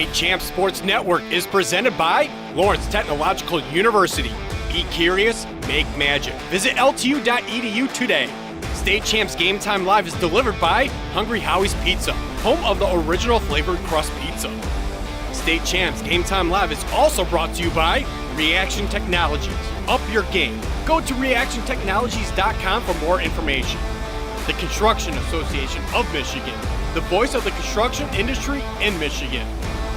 State Champs Sports Network is presented by Lawrence Technological University. Be curious, make magic. Visit ltu.edu today. State Champs Game Time Live is delivered by Hungry Howie's Pizza, home of the original flavored crust pizza. State Champs Game Time Live is also brought to you by Reaction Technologies. Up your game. Go to reactiontechnologies.com for more information. The Construction Association of Michigan, the voice of the construction industry in Michigan.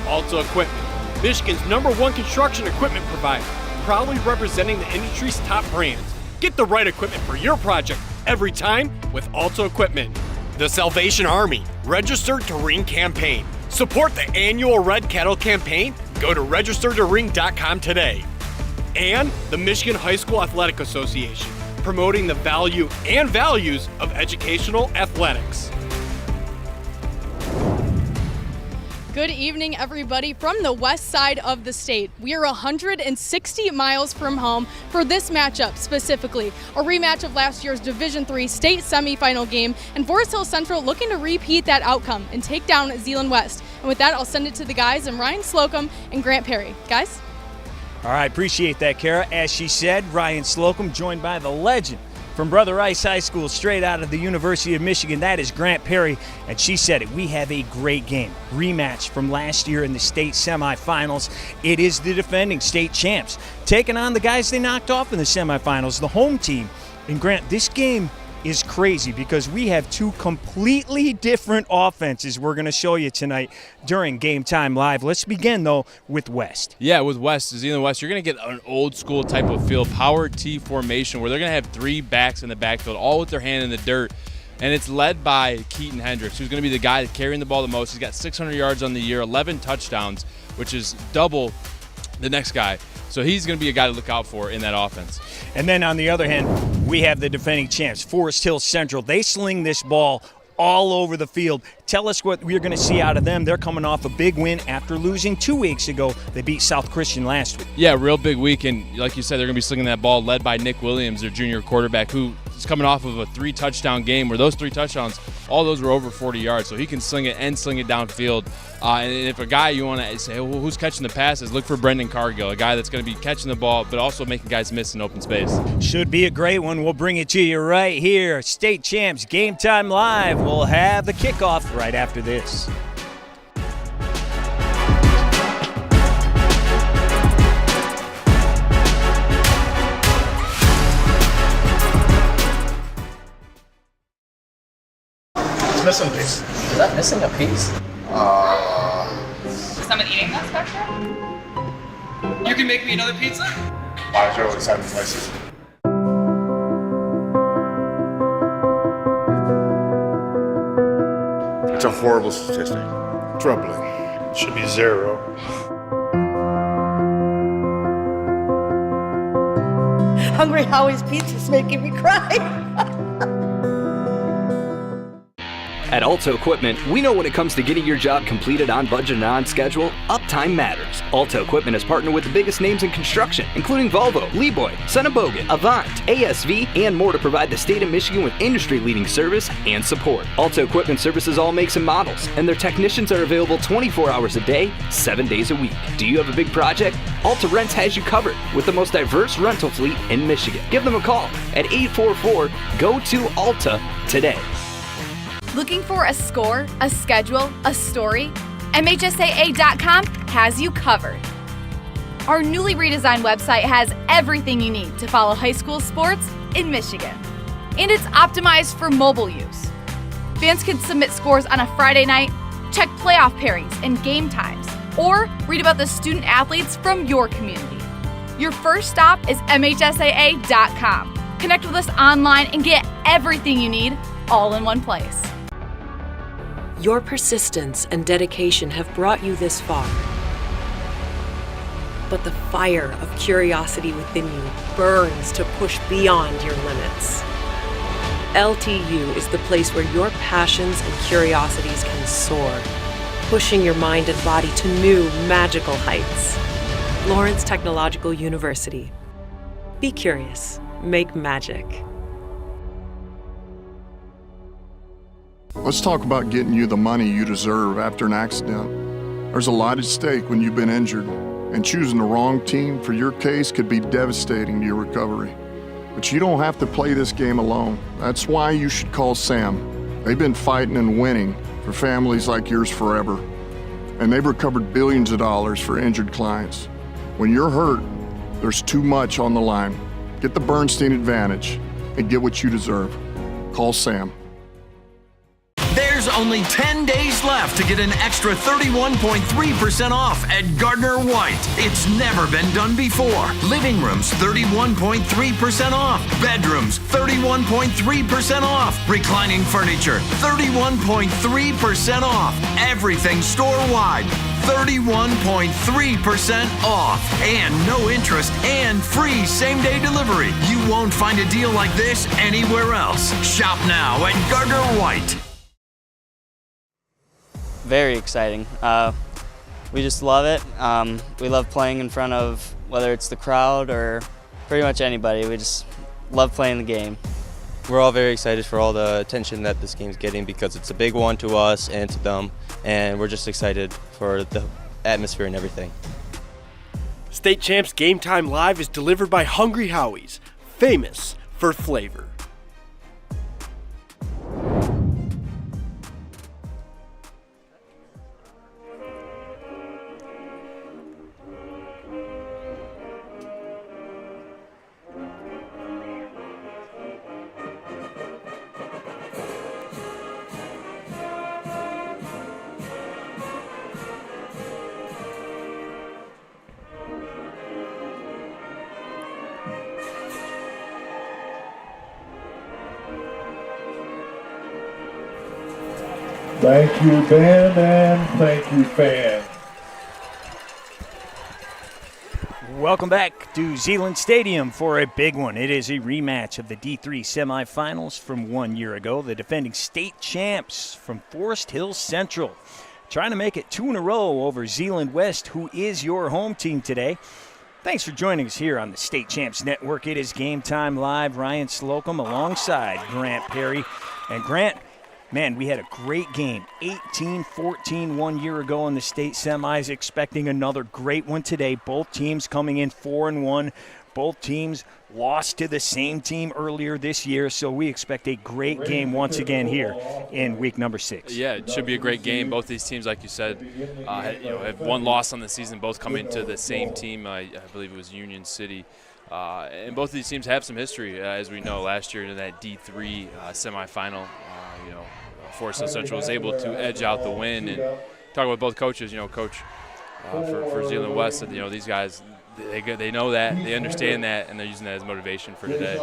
Alta Equipment, Michigan's #1 construction equipment provider, proudly representing the industry's top brands. Get the right equipment for your project every time with Alta Equipment. The Salvation Army, registered to ring campaign. Support the annual Red Kettle campaign. Go to registertoring.com today. And the Michigan High School Athletic Association, promoting the value and values of educational athletics. Good evening, everybody, from the west side of the state. We are 160 miles from home for this matchup specifically, a rematch of last year's Division III state semifinal game, and Forest Hill Central looking to repeat that outcome and take down Zeeland West. And with that, I'll send it to the guys and Ryan Slocum and Grant Perry. Guys? All right, appreciate that, Kara. As she said, Ryan Slocum joined by the legend from Brother Rice High School, straight out of the University of Michigan. That is Grant Perry, and she said it. We have a great game. Rematch from last year in the state semifinals. It is the defending state champs taking on the guys they knocked off in the semifinals, the home team. And Grant, this game is crazy because we have two completely different offenses we're going to show you tonight during Game Time Live. Let's begin, though, with West. Yeah, with West, Zeeland West, you're going to get an old school type of field, power T formation, where they're going to have three backs in the backfield, all with their hand in the dirt. And it's led by Keaton Hendricks, who's going to be the guy carrying the ball the most. He's got 600 yards on the year, 11 touchdowns, which is double the next guy. So he's going to be a guy to look out for in that offense. And then on the other hand, we have the defending champs, Forest Hill Central. They sling this ball all over the field. Tell us what we're going to see out of them. They're coming off a big win after losing 2 weeks ago. They beat South Christian last week. Yeah, real big week. And like you said, they're going to be slinging that ball led by Nick Williams, their junior quarterback, who is coming off of a 3-touchdown game where those 3 touchdowns, all those were over 40 yards. So he can sling it and sling it downfield. And if a guy you want to say, well, who's catching the passes, look for Brendan Cargill, a guy that's going to be catching the ball but also making guys miss in open space. Should be a great one. We'll bring it to you right here. State Champs Game Time Live. We'll have the kickoff right after this. It's missing a piece. Is that missing a piece? Is someone eating that spectrum? You can make me another pizza? Why is there always 7 places? It's a horrible statistic. Troubling. Should be 0. Hungry Howie's Pizza's making me cry. At Alta Equipment, we know when it comes to getting your job completed on budget and on schedule, uptime matters. Alta Equipment has partnered with the biggest names in construction, including Volvo, Leeboy, Senebogen, Avant, ASV, and more to provide the state of Michigan with industry-leading service and support. Alta Equipment services all makes and models, and their technicians are available 24 hours a day, 7 days a week. Do you have a big project? Alta Rents has you covered with the most diverse rental fleet in Michigan. Give them a call at 844-GO-TO-ALTA today. Looking for a score, a schedule, a story? MHSAA.com has you covered. Our newly redesigned website has everything you need to follow high school sports in Michigan. And it's optimized for mobile use. Fans can submit scores on a Friday night, check playoff pairings and game times, or read about the student athletes from your community. Your first stop is MHSAA.com. Connect with us online and get everything you need all in one place. Your persistence and dedication have brought you this far. But the fire of curiosity within you burns to push beyond your limits. LTU is the place where your passions and curiosities can soar, pushing your mind and body to new magical heights. Lawrence Technological University. Be curious. Make magic. Let's talk about getting you the money you deserve after an accident. There's a lot at stake when you've been injured, and choosing the wrong team for your case could be devastating to your recovery. But you don't have to play this game alone. That's why you should call SAM. They've been fighting and winning for families like yours forever, and they've recovered billions of dollars for injured clients. When you're hurt, there's too much on the line. Get the Bernstein advantage and get what you deserve. Call SAM. There's only 10 days left to get an extra 31.3% off at Gardner White. It's never been done before. Living rooms, 31.3% off. Bedrooms, 31.3% off. Reclining furniture, 31.3% off. Everything store-wide, 31.3% off. And no interest and free same-day delivery. You won't find a deal like this anywhere else. Shop now at Gardner White. Very exciting. We just love it. We love playing in front of, whether it's the crowd or pretty much anybody. We just love playing the game. We're all very excited for all the attention that this game's getting because it's a big one to us and to them, and we're just excited for the atmosphere and everything. State Champs Game Time Live is delivered by Hungry Howie's, famous for flavor. Thank you, Ben, and thank you, fans. Welcome back to Zeeland Stadium for a big one. It is a rematch of the D3 semifinals from 1 year ago. The defending state champs from Forest Hill Central trying to make it 2 in a row over Zeeland West, who is your home team today. Thanks for joining us here on the State Champs Network. It is Game Time Live. Ryan Slocum alongside Grant Perry. And Grant, man, we had a great game. 18-14 1 year ago in the state semis. Expecting another great one today. Both teams coming in 4-1. Both teams lost to the same team earlier this year, so we expect a great game once again here in week number 6. Yeah, it should be a great game. Both these teams, like you said, have one loss on the season, both coming to the same team. I believe it was Union City. And both of these teams have some history, as we know. Last year in that D3 semifinal, Forest Hill Central was able to edge out the win. And talking with both coaches, Coach for Zeeland West said, these guys, they know that, they understand that, and they're using that as motivation for today.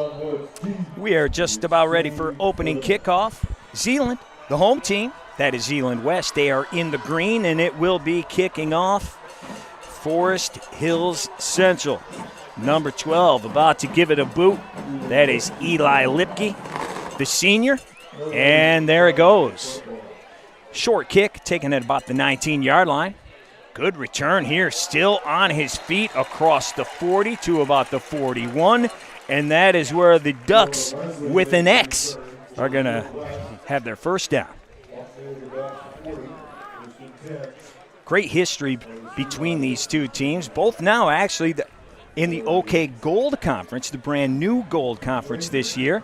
We are just about ready for opening kickoff. Zeeland, the home team, that is Zeeland West. They are in the green, and it will be kicking off Forest Hills Central. Number 12 about to give it a boot. That is Eli Lipke, the senior. And there it goes. Short kick taken at about the 19-yard line. Good return here, still on his feet across the 40 to about the 41. And that is where the Ducks with an X are going to have their first down. Great history between these two teams. Both now actually in the OK Gold Conference, the brand new Gold Conference this year.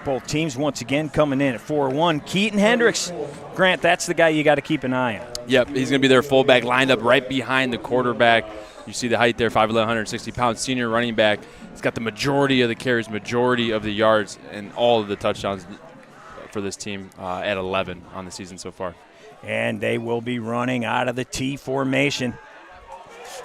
Both teams once again coming in at 4-1. Keaton Hendricks, Grant, that's the guy you got to keep an eye on. Yep, he's going to be their fullback lined up right behind the quarterback. You see the height there, 5'11", 160-pound senior running back. He's got the majority of the carries, majority of the yards, and all of the touchdowns for this team at 11 on the season so far. And they will be running out of the T formation.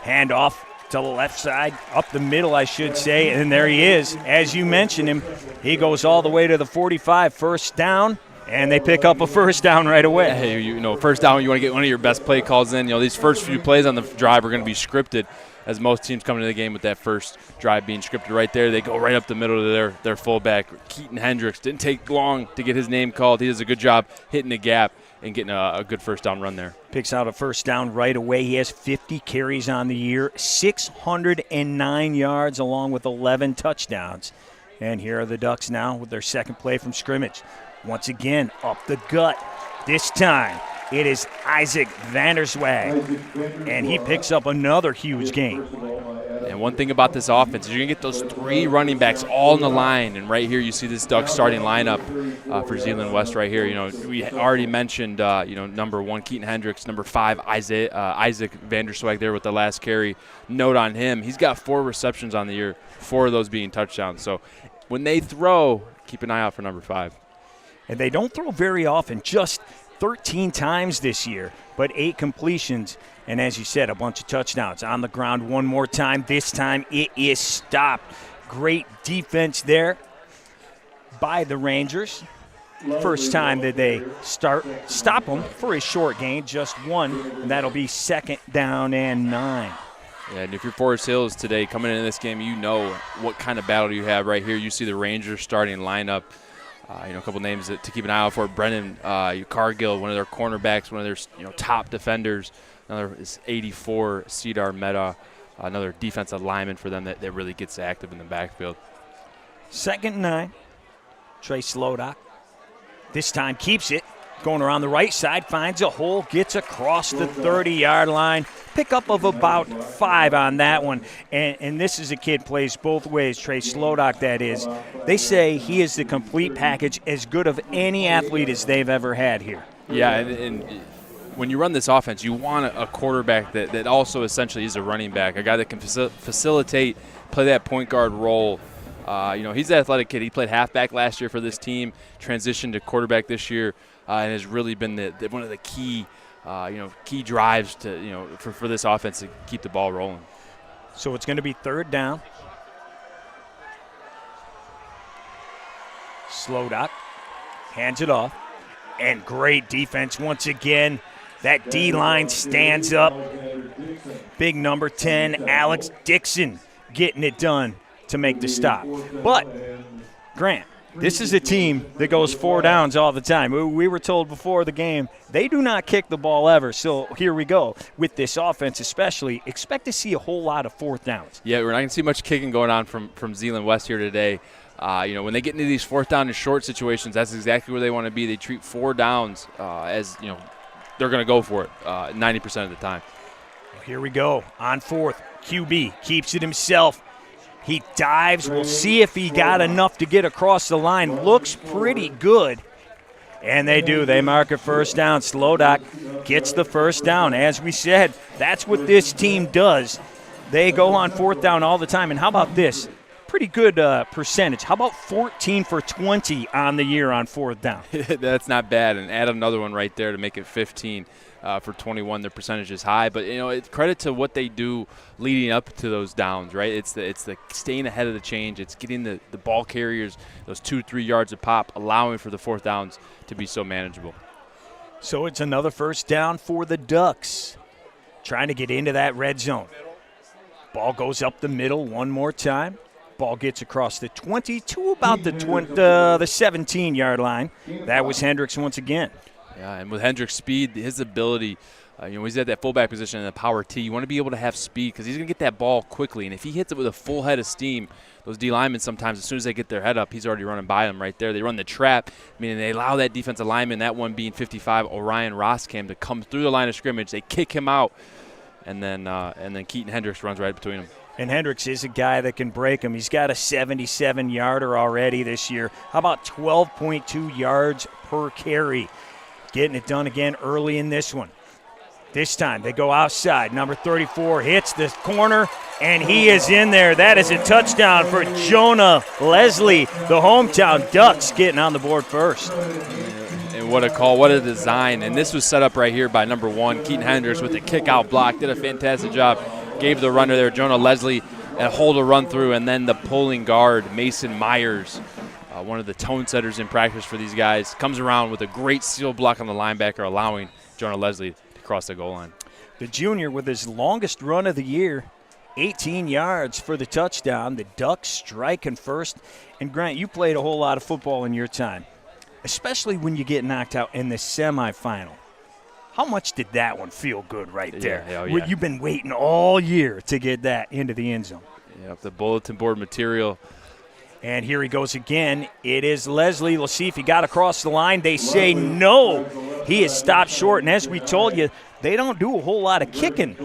Handoff to the left side, up the middle, I should say, and there he is. As you mentioned him, he goes all the way to the 45, first down, and they pick up a first down right away. Hey, first down, you want to get one of your best play calls in. These first few plays on the drive are going to be scripted, as most teams come into the game with that first drive being scripted right there. They go right up the middle to their fullback, Keaton Hendricks. Didn't take long to get his name called. He does a good job hitting the gap and getting a good first down run there. Picks out a first down right away. He has 50 carries on the year, 609 yards along with 11 touchdowns. And here are the Ducks now with their second play from scrimmage. Once again, up the gut. This time, It is Isaac Vanderswag, and he picks up another huge gain. And one thing about this offense is you're going to get those 3 running backs all in the line. And right here you see this Ducks starting lineup for Zeeland West right here. You know, we already mentioned, number 1, Keaton Hendricks, number 5, Isaac Vanderswag there with the last carry. Note on him, he's got 4 receptions on the year, 4 of those being touchdowns. So when they throw, keep an eye out for number 5. And they don't throw very often, just 13 times this year, but 8 completions. And as you said, a bunch of touchdowns. On the ground one more time. This time it is stopped. Great defense there by the Rangers. First time that they stop them for a short gain, just 1, and that'll be 2nd down and 9. Yeah, and if you're Forest Hills today coming into this game, you know what kind of battle you have right here. You see the Rangers starting lineup. A couple names to keep an eye out for. Brennan Cargill, one of their cornerbacks, one of their top defenders. Another is 84, Cedar Meta, another defensive lineman for them that really gets active in the backfield. 2nd and 9. Trey Slodak this time keeps it. Going around the right side, finds a hole, gets across the 30-yard line. Pickup of about 5 on that one. And this is a kid plays both ways, Trey Slodak, that is. They say he is the complete package, as good of any athlete as they've ever had here. Yeah, and when you run this offense, you want a quarterback that also essentially is a running back, a guy that can facilitate, play that point guard role. He's an athletic kid. He played halfback last year for this team, transitioned to quarterback this year, and has really been one of the key drives to for this offense to keep the ball rolling. So it's going to be 3rd down. Slodak hands it off, and great defense once again. That D-line stands up. Big number 10, Alex Dixon, getting it done to make the stop. But, Grant, this is a team that goes 4 downs all the time. We were told before the game they do not kick the ball ever. So here we go. With this offense especially, expect to see a whole lot of 4th downs. Yeah, we're not going to see much kicking going on from Zeeland West here today. When they get into these 4th down and short situations, that's exactly where they want to be. They treat 4 downs as, they're going to go for it 90% of the time. Well, here we go. On 4th, QB keeps it himself. He dives. We'll see if he got enough to get across the line. Looks pretty good. And they do. They mark a 1st down. Slodak gets the 1st down. As we said, that's what this team does. They go on 4th down all the time. And how about this? Pretty good percentage. How about 14 for 20 on the year on 4th down? That's not bad. And add another one right there to make it 15 for 21. Their percentage is high. But, it's credit to what they do leading up to those downs, right? It's the staying ahead of the change. It's getting the ball carriers those 2-3 yards a pop, allowing for the 4th downs to be so manageable. So it's another 1st down for the Ducks, trying to get into that red zone. Ball goes up the middle one more time. Ball gets across the 20 to about the 17-yard line. That was Hendricks once again. Yeah, and with Hendricks' speed, his ability, he's at that fullback position in the power T. You want to be able to have speed because he's going to get that ball quickly. And if he hits it with a full head of steam, those D linemen sometimes, as soon as they get their head up, he's already running by them right there. They run the trap, meaning they allow that defensive lineman, that one being 55, Orion Roskam, to come through the line of scrimmage. They kick him out, and then Keaton Hendricks runs right between them. And Hendricks is a guy that can break him. He's got a 77-yarder already this year. How about 12.2 yards per carry? Getting it done again early in this one. This time they go outside. Number 34 hits the corner, and he is in there. That is a touchdown for Jonah Leslie. The hometown Ducks getting on the board first. And what a call, what a design. And this was set up right here by number 1, Keaton Hendricks, with the kick-out block. Did a fantastic job. Gave the runner there, Jonah Leslie, a hold a run through, and then the pulling guard, Mason Myers, one of the tone setters in practice for these guys, comes around with a great seal block on the linebacker, allowing Jonah Leslie to cross the goal line. The junior with his longest run of the year, 18 yards for the touchdown. The Ducks striking first. And Grant, you played a whole lot of football in your time, especially when you get knocked out in the semifinal. How much did that one feel good right there? Yeah. You've been waiting all year to get that into the end zone. Yeah, the bulletin board material. And here he goes again. It is Leslie. Let's see if he got across the line. They say no. He is stopped short. And as we told you, they don't do a whole lot of kicking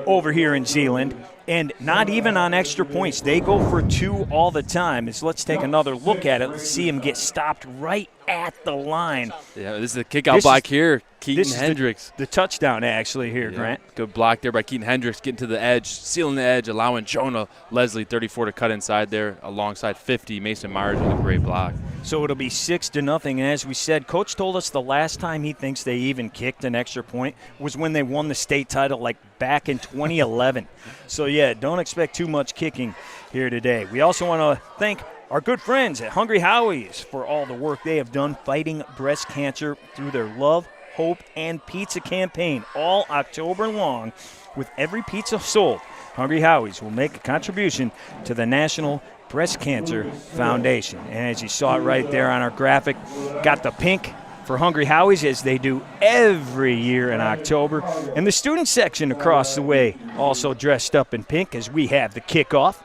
over here in Zeeland. And not even on extra points. They go for 2 all the time. Let's take another look at it. Let's see him get stopped right at the line. Yeah, this is the kick-out block here. Keaton Hendricks. The touchdown actually here, yeah. Grant. Good block there by Keaton Hendricks, getting to the edge, sealing the edge, allowing Jonah Leslie, 34, to cut inside there alongside 50. Mason Myers with a great block. So it'll be 6-0. And as we said, Coach told us the last time he thinks they even kicked an extra point was when they won the state title, like back in 2011. So, yeah, don't expect too much kicking here today. We also want to thank our good friends at Hungry Howie's for all the work they have done fighting breast cancer through their Love, Hope, and Pizza campaign all October long. With every pizza sold, Hungry Howie's will make a contribution to the National Breast Cancer Foundation. And as you saw it right there on our graphic, got the pink for Hungry Howie's, as they do every year in October. And the student section across the way also dressed up in pink as we have the kickoff.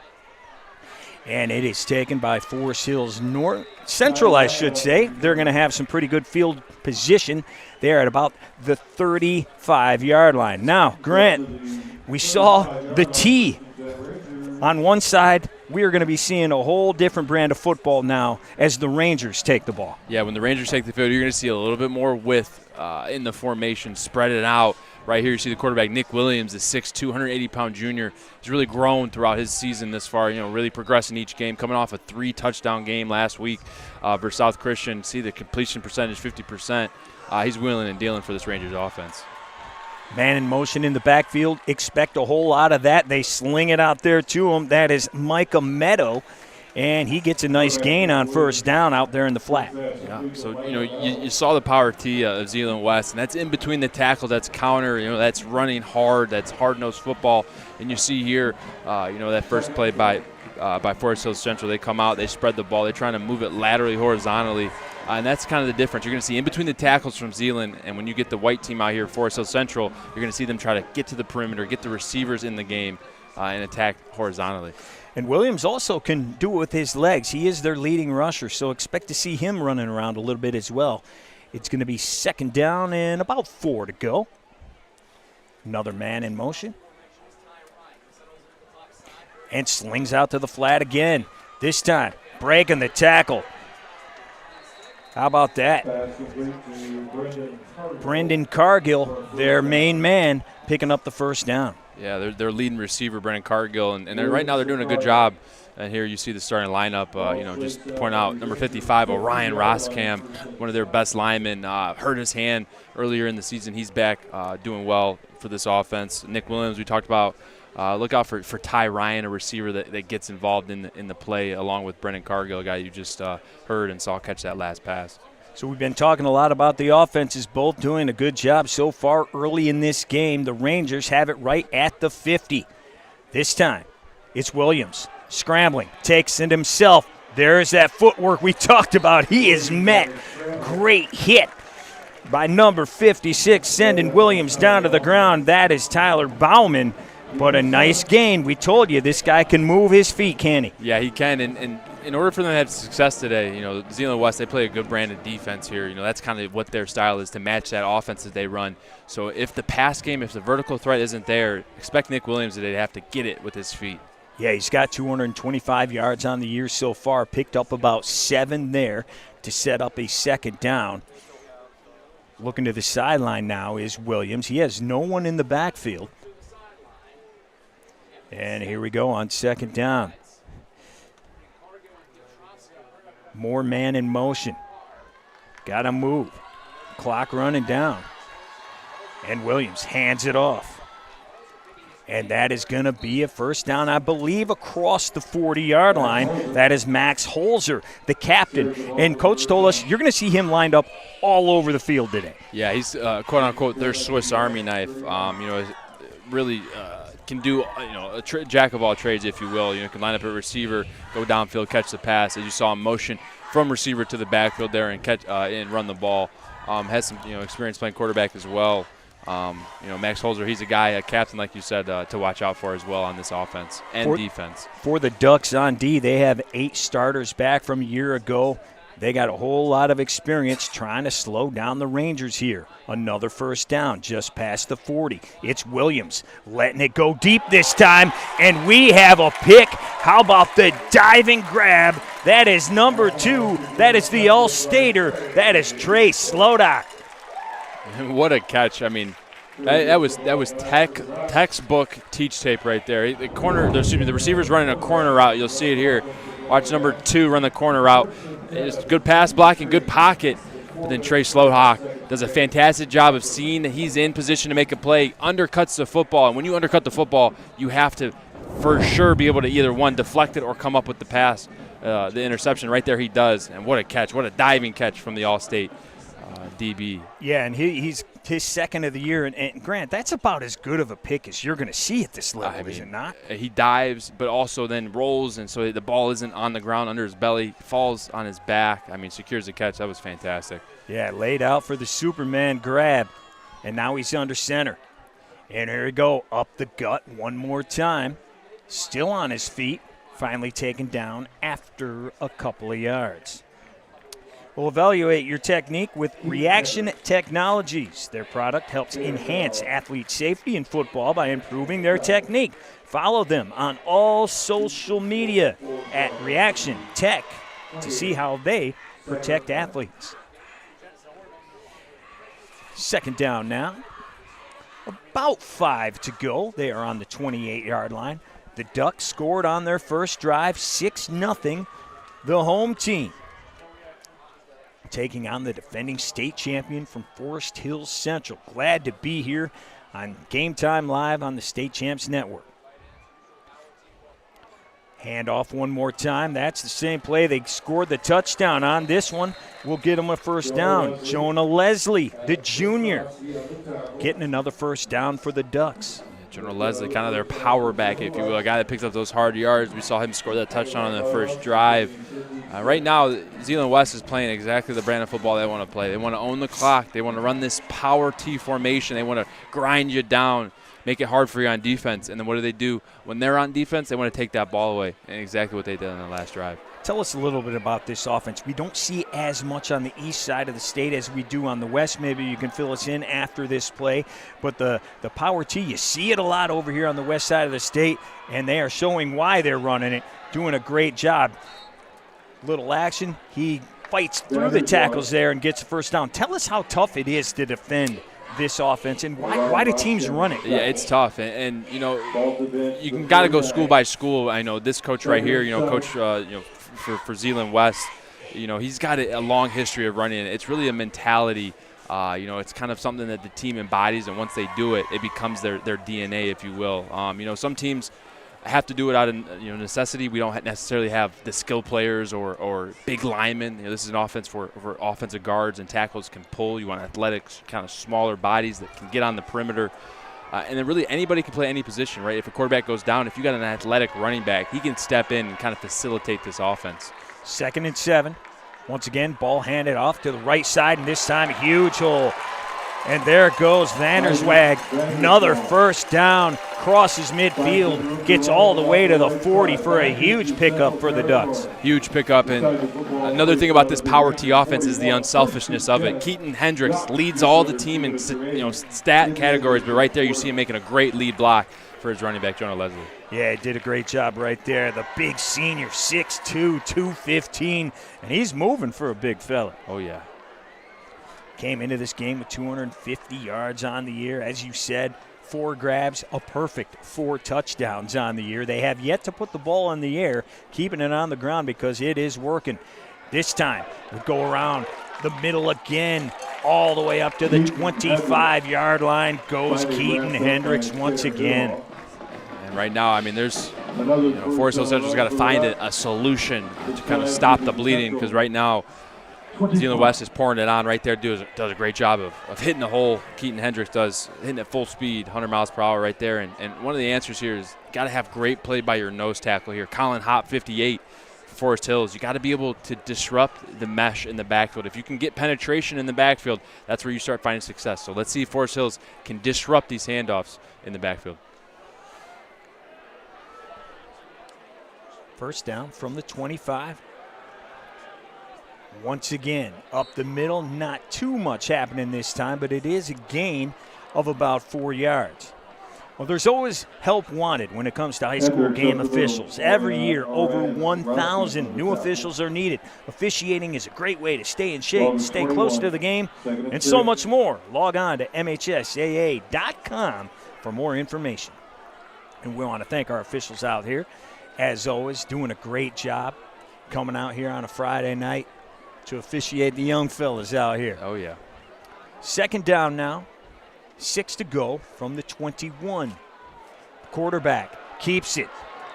And it is taken by Forest Hills North Central, I should say. They're going to have some pretty good field position there at about the 35-yard line. Now, Grant, we saw the T on one side. We are going to be seeing a whole different brand of football now as the Rangers take the ball. Yeah, when the Rangers take the field, you're going to see a little bit more width in the formation, spread it out. Right here you see the quarterback, Nick Williams, the 6'2", 180-pound junior. He's really grown throughout his season this far, really progressing each game, coming off a 3-touchdown game last week versus South Christian. See the completion percentage, 50%. He's wheeling and dealing for this Rangers offense. Man in motion in the backfield. Expect a whole lot of that. They sling it out there to him. That is Micah Meadow. And he gets a nice gain on first down out there in the flat. Yeah, so, you saw the power T of Zeeland West, and that's in between the tackles. That's counter, that's running hard. That's hard-nosed football. And you see here, that first play by Forest Hills Central. They come out, they spread the ball. They're trying to move it laterally, horizontally. And that's kind of the difference. You're going to see in between the tackles from Zeeland, and when you get the white team out here, Forest Hills Central, you're going to see them try to get to the perimeter, get the receivers in the game, and attack horizontally. And Williams also can do it with his legs. He is their leading rusher, so expect to see him running around a little bit as well. It's going to be second down and about 4 to go. Another man in motion. And slings out to the flat again. This time, breaking the tackle. How about that? Brendan Cargill, their main man, picking up the first down. Yeah, their leading receiver, Brendan Cargill, and right now they're doing a good job. And here you see the starting lineup, just point out number 55, Orion Roskam, one of their best linemen, hurt his hand earlier in the season. He's back doing well for this offense. Nick Williams, we talked about. Look out for Ty Ryan, a receiver that gets involved in the play, along with Brendan Cargill, a guy you just heard and saw catch that last pass. So we've been talking a lot about the offenses, both doing a good job so far early in this game. The Rangers have it right at the 50. This time, it's Williams scrambling, takes it himself. There's that footwork we talked about. He is met. Great hit by number 56, sending Williams down to the ground. That is Tyler Bauman. But a nice gain. We told you this guy can move his feet, can he? Yeah, he can. And in order for them to have success today, Zeeland West, they play a good brand of defense here. That's kind of what their style is, to match that offense that they run. So if the pass game, if the vertical threat isn't there, expect Nick Williams today to have to get it with his feet. Yeah, he's got 225 yards on the year so far. Picked up about 7 there to set up a second down. Looking to the sideline now is Williams. He has no one in the backfield. And here we go on second down. More man in motion. Got to move. Clock running down. And Williams hands it off. And that is going to be a first down, I believe, across the 40-yard line. That is Max Holzer, the captain. And Coach told us you're going to see him lined up all over the field today. Yeah, he's, quote-unquote, their Swiss Army knife. Really can do, a jack of all trades, if you will. Can line up a receiver, go downfield, catch the pass. As you saw him motion from receiver to the backfield there and catch and run the ball. Has some, experience playing quarterback as well. Max Holzer, he's a guy, a captain, like you said, to watch out for as well on this offense and defense. For the Ducks on D, they have 8 starters back from a year ago. They got a whole lot of experience trying to slow down the Rangers here. Another first down just past the 40. It's Williams letting it go deep this time, and we have a pick. How about the diving grab? That is number 2. That is the All-Stater. That is Trey Slodak. What a catch. I mean, that was textbook teach tape right there. The receiver's running a corner route. You'll see it here. Watch number 2 run the corner route. It's good pass blocking, good pocket. But then Trey Slodak does a fantastic job of seeing that he's in position to make a play, undercuts the football. And when you undercut the football, you have to for sure be able to either, one, deflect it or come up with the pass. The interception right there he does. And what a catch. What a diving catch from the All-State DB. Yeah, and he's his second of the year. And Grant, that's about as good of a pick as you're going to see at this level, is it not? He dives, but also then rolls, and so the ball isn't on the ground under his belly, falls on his back. I mean, secures the catch. That was fantastic. Yeah, laid out for the Superman grab, and now he's under center. And here we go, up the gut one more time. Still on his feet, finally taken down after a couple of yards. We'll evaluate your technique with Reaction Technologies. Their product helps enhance athlete safety in football by improving their technique. Follow them on all social media at Reaction Tech to see how they protect athletes. Second down now. About 5 to go. They are on the 28-yard line. The Ducks scored on their first drive, 6-0, the home team. Taking on the defending state champion from Forest Hills Central. Glad to be here on Game Time Live on the State Champs Network. Hand off one more time. That's the same play they scored the touchdown on. This one will get them a first down. Jonah Leslie, the junior, getting another first down for the Ducks. Jonah Leslie, kind of their power back, if you will, a guy that picks up those hard yards. We saw him score that touchdown on the first drive. Right now, Zeeland West is playing exactly the brand of football they want to play. They want to own the clock. They want to run this power T formation. They want to grind you down, make it hard for you on defense. And then what do? When they're on defense, they want to take that ball away, and exactly what they did on the last drive. Tell us a little bit about this offense. We don't see as much on the east side of the state as we do on the west. Maybe you can fill us in after this play. But the power T, you see it a lot over here on the west side of the state, and they are showing why they're running it, doing a great job. Little action. He fights through the tackles there and gets a first down. Tell us how tough it is to defend this offense and why do teams run it? Yeah, it's tough. And you know, you got to go school by school. I know this coach right here, coach, for Zeeland West, he's got a long history of running it. It's really a mentality. It's kind of something that the team embodies, and once they do it, it becomes their DNA, if you will. Some teams have to do it out of necessity. We don't necessarily have the skill players or big linemen. This is an offense for offensive guards and tackles can pull. You want athletics, kind of smaller bodies that can get on the perimeter. And then really anybody can play any position, right? If a quarterback goes down, if you got an athletic running back, he can step in and kind of facilitate this offense. 2nd and 7. Once again, ball handed off to the right side, and this time a huge hole. And there goes Vanderswag. Another first down, crosses midfield, gets all the way to the 40 for a huge pickup for the Ducks. Huge pickup. And another thing about this power T offense is the unselfishness of it. Keaton Hendricks leads all the team in stat categories, but right there you see him making a great lead block for his running back, Jonah Leslie. Yeah, he did a great job right there. The big senior, 6'2", 215, and he's moving for a big fella. Oh, yeah. Came into this game with 250 yards on the year. As you said, 4 grabs, a perfect 4 touchdowns on the year. They have yet to put the ball in the air, keeping it on the ground because it is working. This time, we go around the middle again, all the way up to the 25-yard line goes Keaton Hendricks once again. And right now, there's Forest Hill Central's got to find a solution to kind of stop the bleeding because right now, Zeeland West is pouring it on right there, does a great job of hitting the hole. Keaton Hendricks does, hitting at full speed, 100 miles per hour right there. And one of the answers here is got to have great play by your nose tackle here. Colin Hopp, 58, Forest Hills. You got to be able to disrupt the mesh in the backfield. If you can get penetration in the backfield, that's where you start finding success. So let's see if Forest Hills can disrupt these handoffs in the backfield. First down from the 25. Once again, up the middle, not too much happening this time, but it is a gain of about 4 yards. Well, there's always help wanted when it comes to high school game officials. Every year, over 1,000 new officials are needed. Officiating is a great way to stay in shape, stay close to the game, and so much more. Log on to MHSAA.com for more information. And we want to thank our officials out here, as always, doing a great job coming out here on a Friday night to officiate the young fellas out here. Oh, yeah. Second down now. 6 to go from the 21. Quarterback keeps it,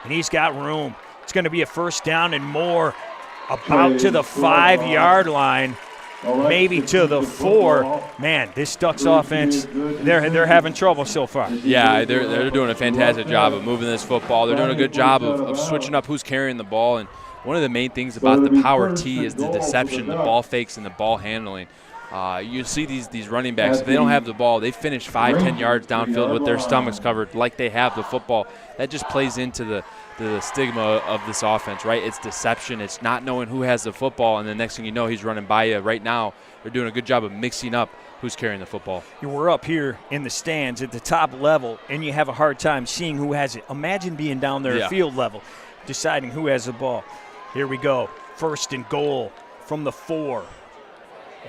and he's got room. It's going to be a first down and more. About to the 5-yard line, maybe to the 4. Man, this Ducks offense, they're having trouble so far. Yeah, they're doing a fantastic job of moving this football. They're doing a good job of switching up who's carrying the ball. And one of the main things about the power T is the deception, the ball fakes, and the ball handling. You see these running backs, if they don't have the ball, they finish 5-10 yards downfield with their stomachs covered like they have the football. That just plays into the stigma of this offense, right? It's deception. It's not knowing who has the football, and the next thing you know, he's running by you. Right now, they're doing a good job of mixing up who's carrying the football. We're up here in the stands at the top level, and you have a hard time seeing who has it. Imagine being down there at field level, deciding who has the ball. Here we go. First and goal from the 4.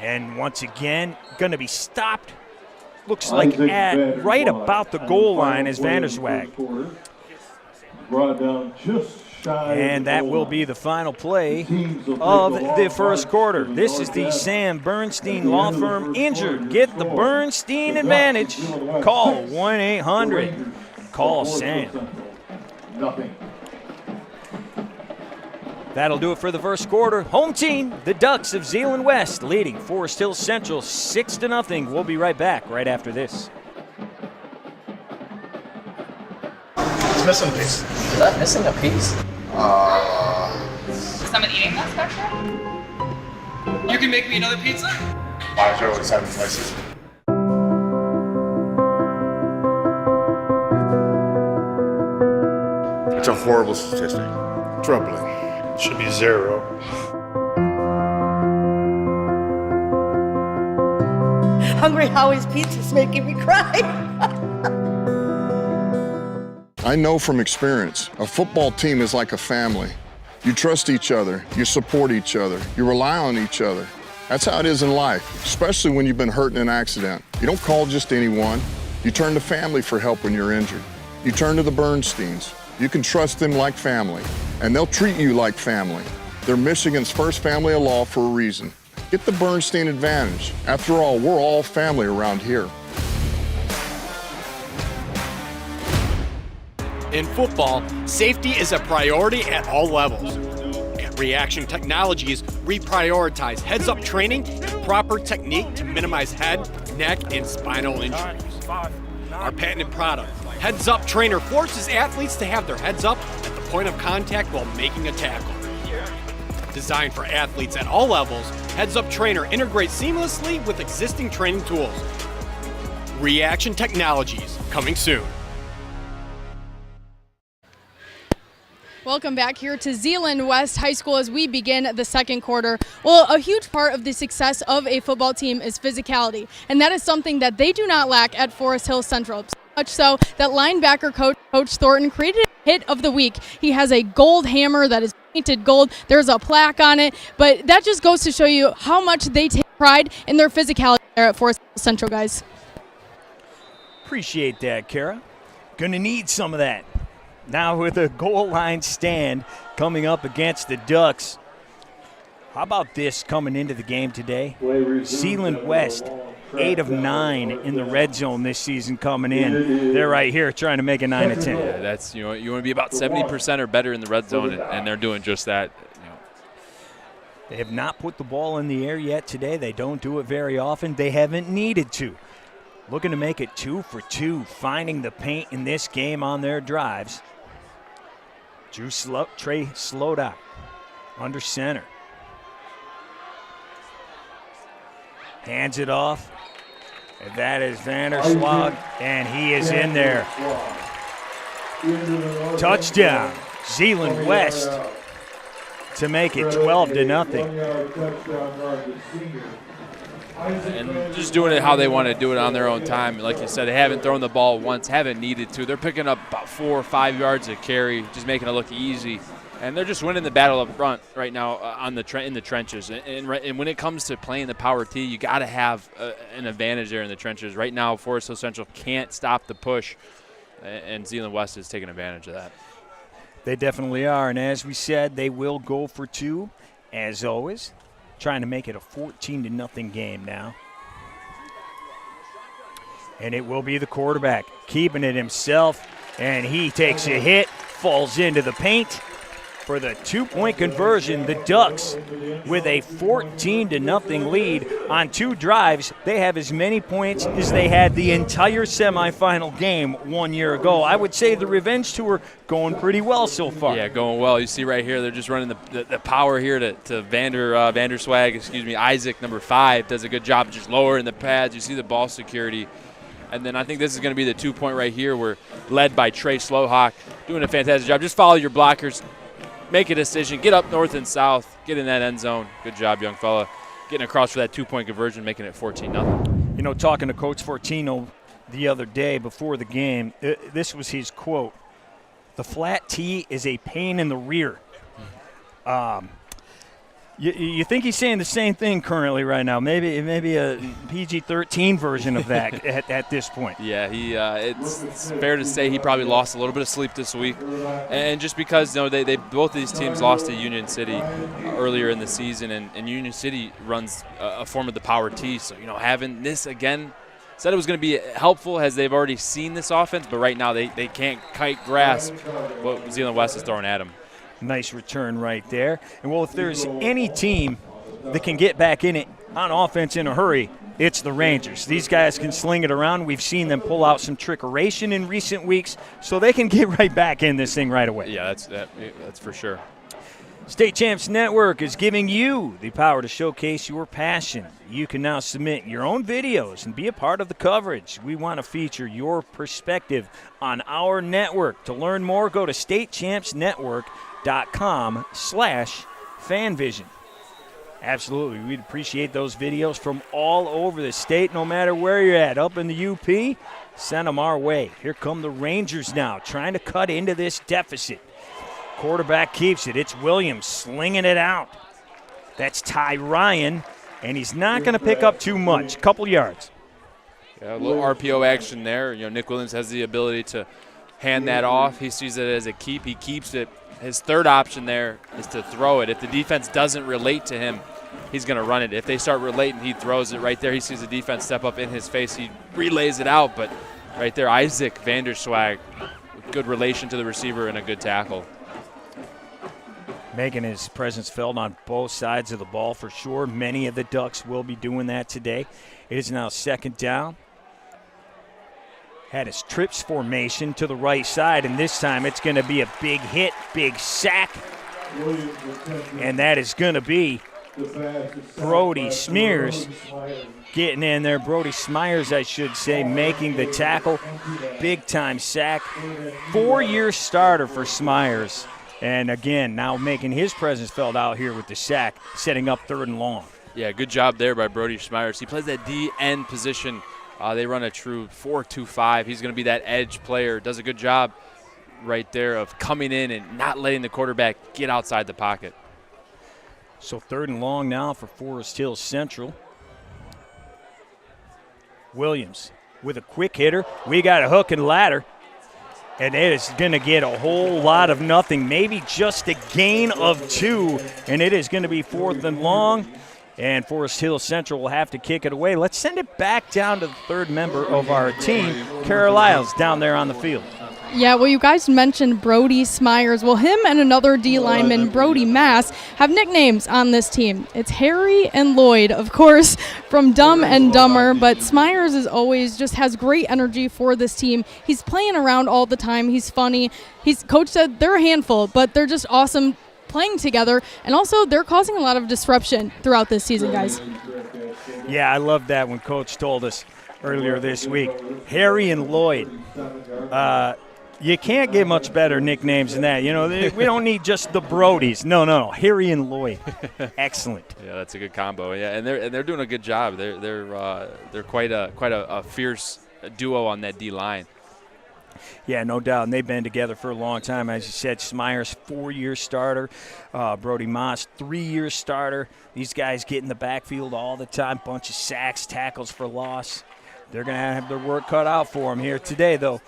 And once again, going to be stopped, looks like at right about the goal line is Vanderswag. And that will be the final play of the first quarter. This is the Sam Bernstein Law Firm injured. Get the Bernstein advantage. Call 1-800. Call Sam. That'll do it for the first quarter. Home team, the Ducks of Zeeland West, leading Forest Hills Central 6-0. We'll be right back right after this. It's missing a piece. Is that missing a piece? Is someone eating that spectrum? You can make me another pizza? Why is always having slices? It's a horrible statistic. Troubling. Should be 0. Hungry Howie's Pizza's making me cry. I know from experience, a football team is like a family. You trust each other, you support each other, you rely on each other. That's how it is in life, especially when you've been hurt in an accident. You don't call just anyone. You turn to family for help when you're injured. You turn to the Bernsteins. You can trust them like family, and they'll treat you like family. They're Michigan's first family of law for a reason. Get the Bernstein advantage. After all, we're all family around here. In football, safety is a priority at all levels. At Reaction Technologies, we prioritize heads-up training and proper technique to minimize head, neck, and spinal injuries. Our patented product, Heads Up Trainer, forces athletes to have their heads up at the point of contact while making a tackle. Designed for athletes at all levels, Heads Up Trainer integrates seamlessly with existing training tools. Reaction Technologies, coming soon. Welcome back here to Zeeland West High School as we begin the second quarter. Well, a huge part of the success of a football team is physicality, and that is something that they do not lack at Forest Hills Central. So much so that linebacker Coach Thornton created a hit of the week. He has a gold hammer that is painted gold. There's a plaque on it, but that just goes to show you how much they take pride in their physicality there at Forest Hills Central, guys. Appreciate that, Kara. Gonna need some of that. Now with a goal line stand coming up against the Ducks. How about this coming into the game today? Zeeland West, 8 of 9 in the red zone this season coming in. They're right here trying to make a 9 of 10. Yeah, that's, you want to be about 70% or better in the red zone, and they're doing just that. They have not put the ball in the air yet today. They don't do it very often. They haven't needed to. Looking to make it 2 for 2, finding the paint in this game on their drives. Trey Slodak under center. Hands it off. And that is Vanderswag, and he is in there. Touchdown, Zeeland West, to make it 12-0. And just doing it how they want to do it on their own time. Like you said, they haven't thrown the ball once, haven't needed to. They're picking up about 4 or 5 yards a carry, just making it look easy. And they're just winning the battle up front right now in the trenches. And when it comes to playing the power T, you got to have an advantage there in the trenches. Right now, Forest Hill Central can't stop the push, and Zeeland West is taking advantage of that. They definitely are, and as we said, they will go for 2, as always, trying to make it a 14-0 game now. And it will be the quarterback keeping it himself, and he takes a hit, falls into the paint. For the 2-point conversion, the Ducks with a 14-0 lead on 2 drives. They have as many points as they had the entire semifinal game 1 year ago. I would say the revenge tour going pretty well so far. Yeah, going well. You see right here, they're just running the power here to Vanderswag, Isaac, number 5, does a good job just lowering the pads. You see the ball security. And then I think this is going to be the 2-point right here. We're led by Trey Slowhawk, doing a fantastic job. Just follow your blockers. Make a decision, get up north and south, get in that end zone. Good job, young fella. Getting across for that 2-point conversion, making it 14-0. You know, talking to Coach Fortino the other day before the game, this was his quote. The flat T is a pain in the rear. You think he's saying the same thing currently right now? Maybe a PG-13 version of that at this point. Yeah, it's fair to say he probably lost a little bit of sleep this week, and just because they both of these teams lost to Union City earlier in the season, and Union City runs a form of the power T. So having this again, said it was going to be helpful as they've already seen this offense, but right now they can't quite grasp what Zeeland West is throwing at them. Nice return right there. And, well, if there's any team that can get back in it on offense in a hurry, it's the Rangers. These guys can sling it around. We've seen them pull out some trickeration in recent weeks, so they can get right back in this thing right away. Yeah, that's for sure. State Champs Network is giving you the power to showcase your passion. You can now submit your own videos and be a part of the coverage. We want to feature your perspective on our network. To learn more, go to statechampsnetwork.com/fanvision. Absolutely. We'd appreciate those videos from all over the state, no matter where you're at. Up in the UP, send them our way. Here come the Rangers now, trying to cut into this deficit. Quarterback keeps it. It's Williams slinging it out. That's Ty Ryan, and he's not going to pick up too much. Couple yards. Yeah, a little RPO action there. Nick Williams has the ability to hand that off. He sees it as a keep. He keeps it. His third option there is to throw it. If the defense doesn't relate to him, he's going to run it. If they start relating, he throws it right there. He sees the defense step up in his face. He relays it out, but right there, Isaac Vanderswag, good relation to the receiver and a good tackle. Making his presence felt on both sides of the ball for sure. Many of the Ducks will be doing that today. It is now 2nd down. Had his trips formation to the right side, and this time it's going to be a big hit, big sack. And that is going to be Brody Smears getting in there. Brody Smyers, I should say, making the tackle. Big-time sack. 4-year starter for Smyers. And, again, now making his presence felt out here with the sack, setting up 3rd and long. Yeah, good job there by Brody Smyers. He plays that D-end position. They run a true 4-2-5. He's going to be that edge player. Does a good job right there of coming in and not letting the quarterback get outside the pocket. So 3rd and long now for Forest Hill Central. Williams with a quick hitter. We got a hook and ladder. And it is going to get a whole lot of nothing, maybe just a gain of 2. And it is going to be 4th and long. And Forest Hill Central will have to kick it away. Let's send it back down to the 3rd member of our team, Kara Lyles, down there on the field. Yeah, well, you guys mentioned Brody Smyers. Well, him and another D lineman, Brody Mass, have nicknames on this team. It's Harry and Lloyd, of course, from Dumb and Dumber. But Smyers is always just has great energy for this team. He's playing around all the time. He's funny. Coach said they're a handful, but they're just awesome playing together, and also they're causing a lot of disruption throughout this season, guys. Yeah, I love that when Coach told us earlier this week. Harry and Lloyd. You can't get much better nicknames than that. You know, we don't need just the Brodies. No. Harry and Lloyd. Excellent. Yeah, that's a good combo. Yeah, and they're doing a good job. They're quite a fierce duo on that D line. Yeah, no doubt. And they've been together for a long time. As you said, Smyers, 4-year starter. Brody Moss, 3-year starter. These guys get in the backfield all the time. Bunch of sacks, tackles for loss. They're going to have their work cut out for them here today, though.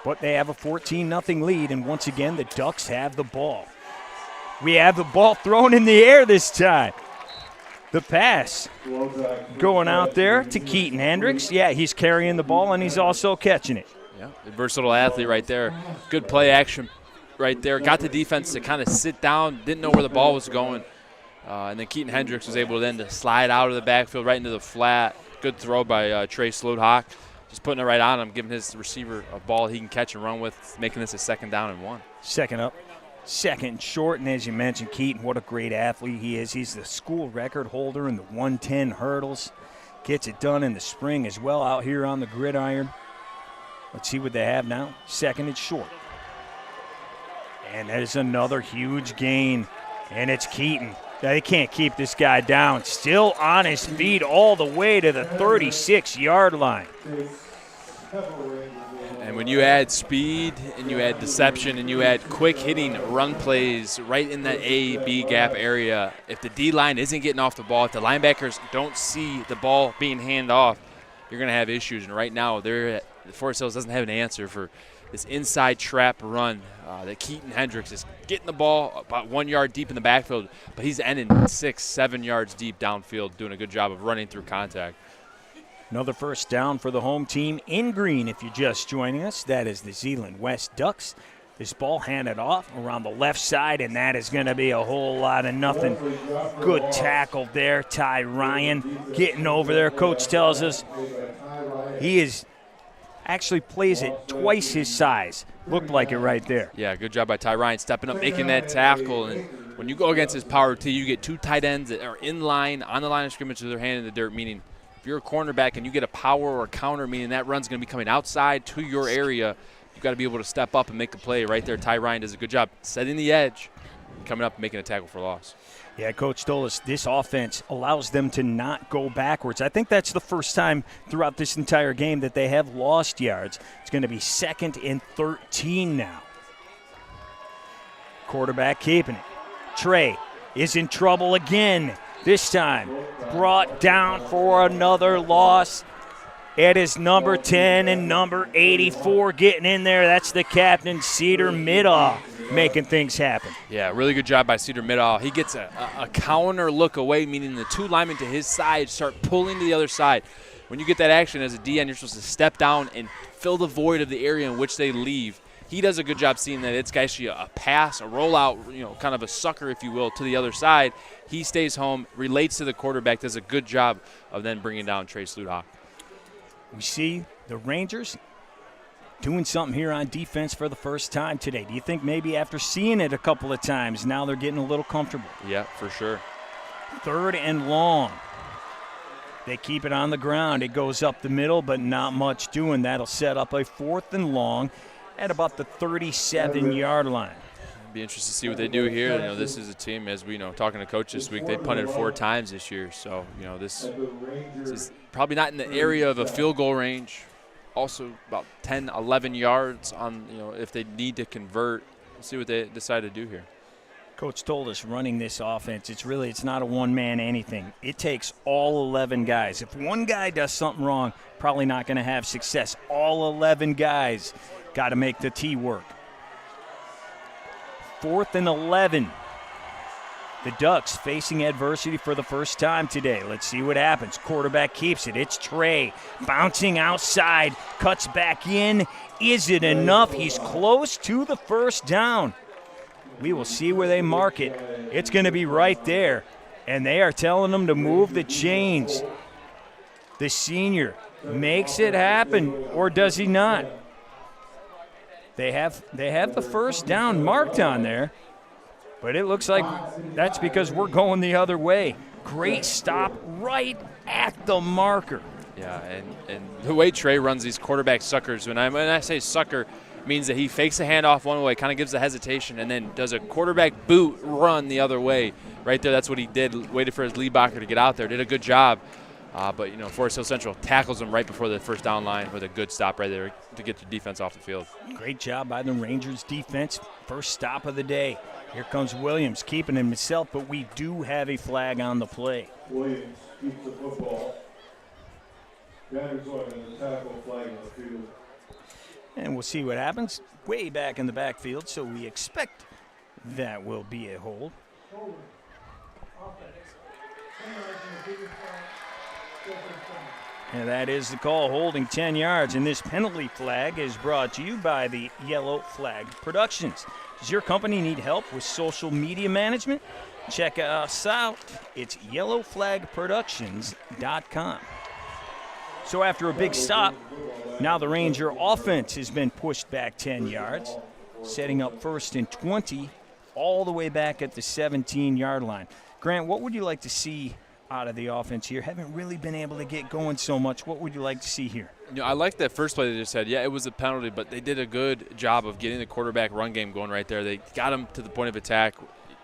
But they have a 14-0 lead, and once again, the Ducks have the ball. We have the ball thrown in the air this time. The pass going out there to Keaton Hendricks. Yeah, he's carrying the ball, and he's also catching it. Yeah, a versatile athlete right there. Good play action right there. Got the defense to kind of sit down, didn't know where the ball was going. And then Keaton Hendricks was able then to slide out of the backfield right into the flat. Good throw by Trey Sludhock. Just putting it right on him, giving his receiver a ball he can catch and run with, making this a 2nd down and 1. Second up, second short, and as you mentioned, Keaton, what a great athlete he is. He's the school record holder in the 110 hurdles. Gets it done in the spring as well out here on the gridiron. Let's see what they have now. 2nd and short. And that is another huge gain, and it's Keaton. They can't keep this guy down. Still on his feet all the way to the 36-yard line. And when you add speed and you add deception and you add quick hitting run plays right in that A-B gap area, if the D-line isn't getting off the ball, if the linebackers don't see the ball being handed off, you're going to have issues. And right now, Forest Hills doesn't have an answer for this inside trap run that Keaton Hendricks is getting the ball about 1 yard deep in the backfield, but he's ending 6-7 yards deep downfield, doing a good job of running through contact. Another first down for the home team in green. If you're just joining us, that is the Zeeland West Ducks. This ball handed off around the left side, and that is going to be a whole lot of nothing. Good tackle there. Ty Ryan getting over there. Coach tells us he actually plays it twice his size. Looked like it right there. Yeah, good job by Ty Ryan stepping up, making that tackle. And when you go against his power T, you get 2 tight ends that are in line, on the line of scrimmage with their hand in the dirt, meaning if you're a cornerback and you get a power or a counter, meaning that run's going to be coming outside to your area, you've got to be able to step up and make a play right there. Ty Ryan does a good job setting the edge, coming up and making a tackle for loss. Yeah, Coach told us this offense allows them to not go backwards. I think that's the first time throughout this entire game that they have lost yards. It's going to be 2nd and 13 now. Quarterback keeping it. Trey is in trouble again. This time brought down for another loss. It is number 10 and number 84 getting in there. That's the captain, Cedar Middaugh, making things happen. Yeah, really good job by Cedar Middaugh. He gets a counter look away, meaning the 2 linemen to his side start pulling to the other side. When you get that action as a DN, you're supposed to step down and fill the void of the area in which they leave. He does a good job seeing that it's actually a pass, a rollout, kind of a sucker, if you will, to the other side. He stays home, relates to the quarterback, does a good job of then bringing down Trey Sludhock. We see the Rangers doing something here on defense for the first time today. Do you think maybe after seeing it a couple of times, now they're getting a little comfortable? Yeah, for sure. 3rd and long. They keep it on the ground. It goes up the middle, but not much doing. That'll set up a 4th and long at about the 37-yard line. Be interested to see what they do here. This is a team, as we know, talking to coach this week, they punted 4 times this year. So, this is probably not in the area of a field goal range. Also about 10, 11 yards on, if they need to convert. We'll see what they decide to do here. Coach told us running this offense, it's not a one-man anything. It takes all 11 guys. If one guy does something wrong, probably not going to have success. All 11 guys got to make the T work. 4th and 11. The Ducks facing adversity for the first time today. Let's see what happens. Quarterback keeps it. It's Trey bouncing outside, cuts back in. Is it enough? He's close to the first down. We will see where they mark it. It's going to be right there, and they are telling them to move the chains. The senior makes it happen, or does he not? They have the first down marked on there. but it looks like that's because we're going the other way. Great stop right at the marker. Yeah, and the way Trey runs these quarterback suckers, when I say sucker, means that he fakes a handoff one way, kind of gives a hesitation, and then does a quarterback boot run the other way. Right there, that's what he did. Waited for his lead blocker to get out there. Did a good job. But, Forest Hill Central tackles him right before the first down line with a good stop right there to get the defense off the field. Great job by the Rangers defense. First stop of the day. Here comes Williams, keeping himself, but we do have a flag on the play. Williams keeps the football. Gunners going to tackle, flag on the field. And we'll see what happens. Way back in the backfield, so we expect that will be a hold. And that is the call, holding 10 yards. And this penalty flag is brought to you by the Yellow Flag Productions. Does your company need help with social media management? Check us out. It's yellowflagproductions.com. So after a big stop, now the Ranger offense has been pushed back 10 yards, setting up 1st and 20 all the way back at the 17-yard line. Grant, what would you like to see out of the offense here? Haven't really been able to get going so much. What would you like to see here? I like that first play they just had. Yeah, it was a penalty, but they did a good job of getting the quarterback run game going right there. They got him to the point of attack.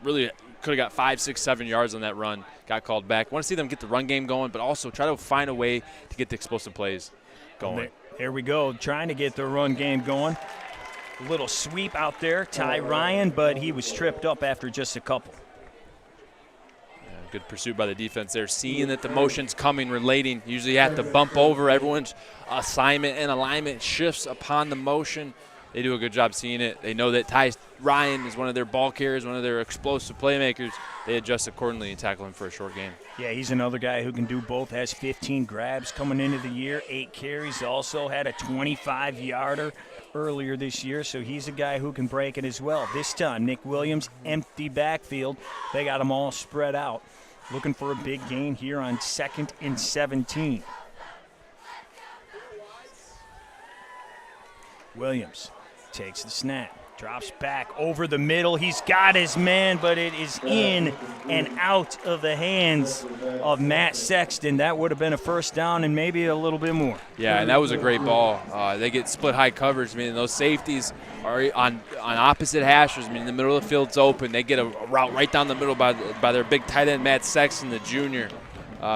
Really could have got 5, 6, 7 yards on that run. Got called back. Want to see them get the run game going, but also try to find a way to get the explosive plays going. There we go, trying to get the run game going. A little sweep out there, Ty Ryan, but he was tripped up after just a couple. Good pursuit by the defense there, seeing that the motion's coming, relating. Usually you have to bump over. Everyone's assignment and alignment shifts upon the motion. They do a good job seeing it. They know that Ty Ryan is one of their ball carriers, one of their explosive playmakers. They adjust accordingly and tackle him for a short game. Yeah, he's another guy who can do both. Has 15 grabs coming into the year, 8 carries. Also had a 25-yarder earlier this year, so he's a guy who can break it as well. This time, Nick Williams, empty backfield. They got them all spread out. Looking for a big gain here on 2nd and 17. Williams takes the snap, drops back over the middle. He's got his man, but it is in and out of the hands of Matt Sexton. That would have been a first down and maybe a little bit more. Yeah, and that was a great ball. They get split high coverage, meaning those safeties are on opposite hashes, meaning the middle of the field's open. They get a route right down the middle by their big tight end, Matt Sexton, the junior,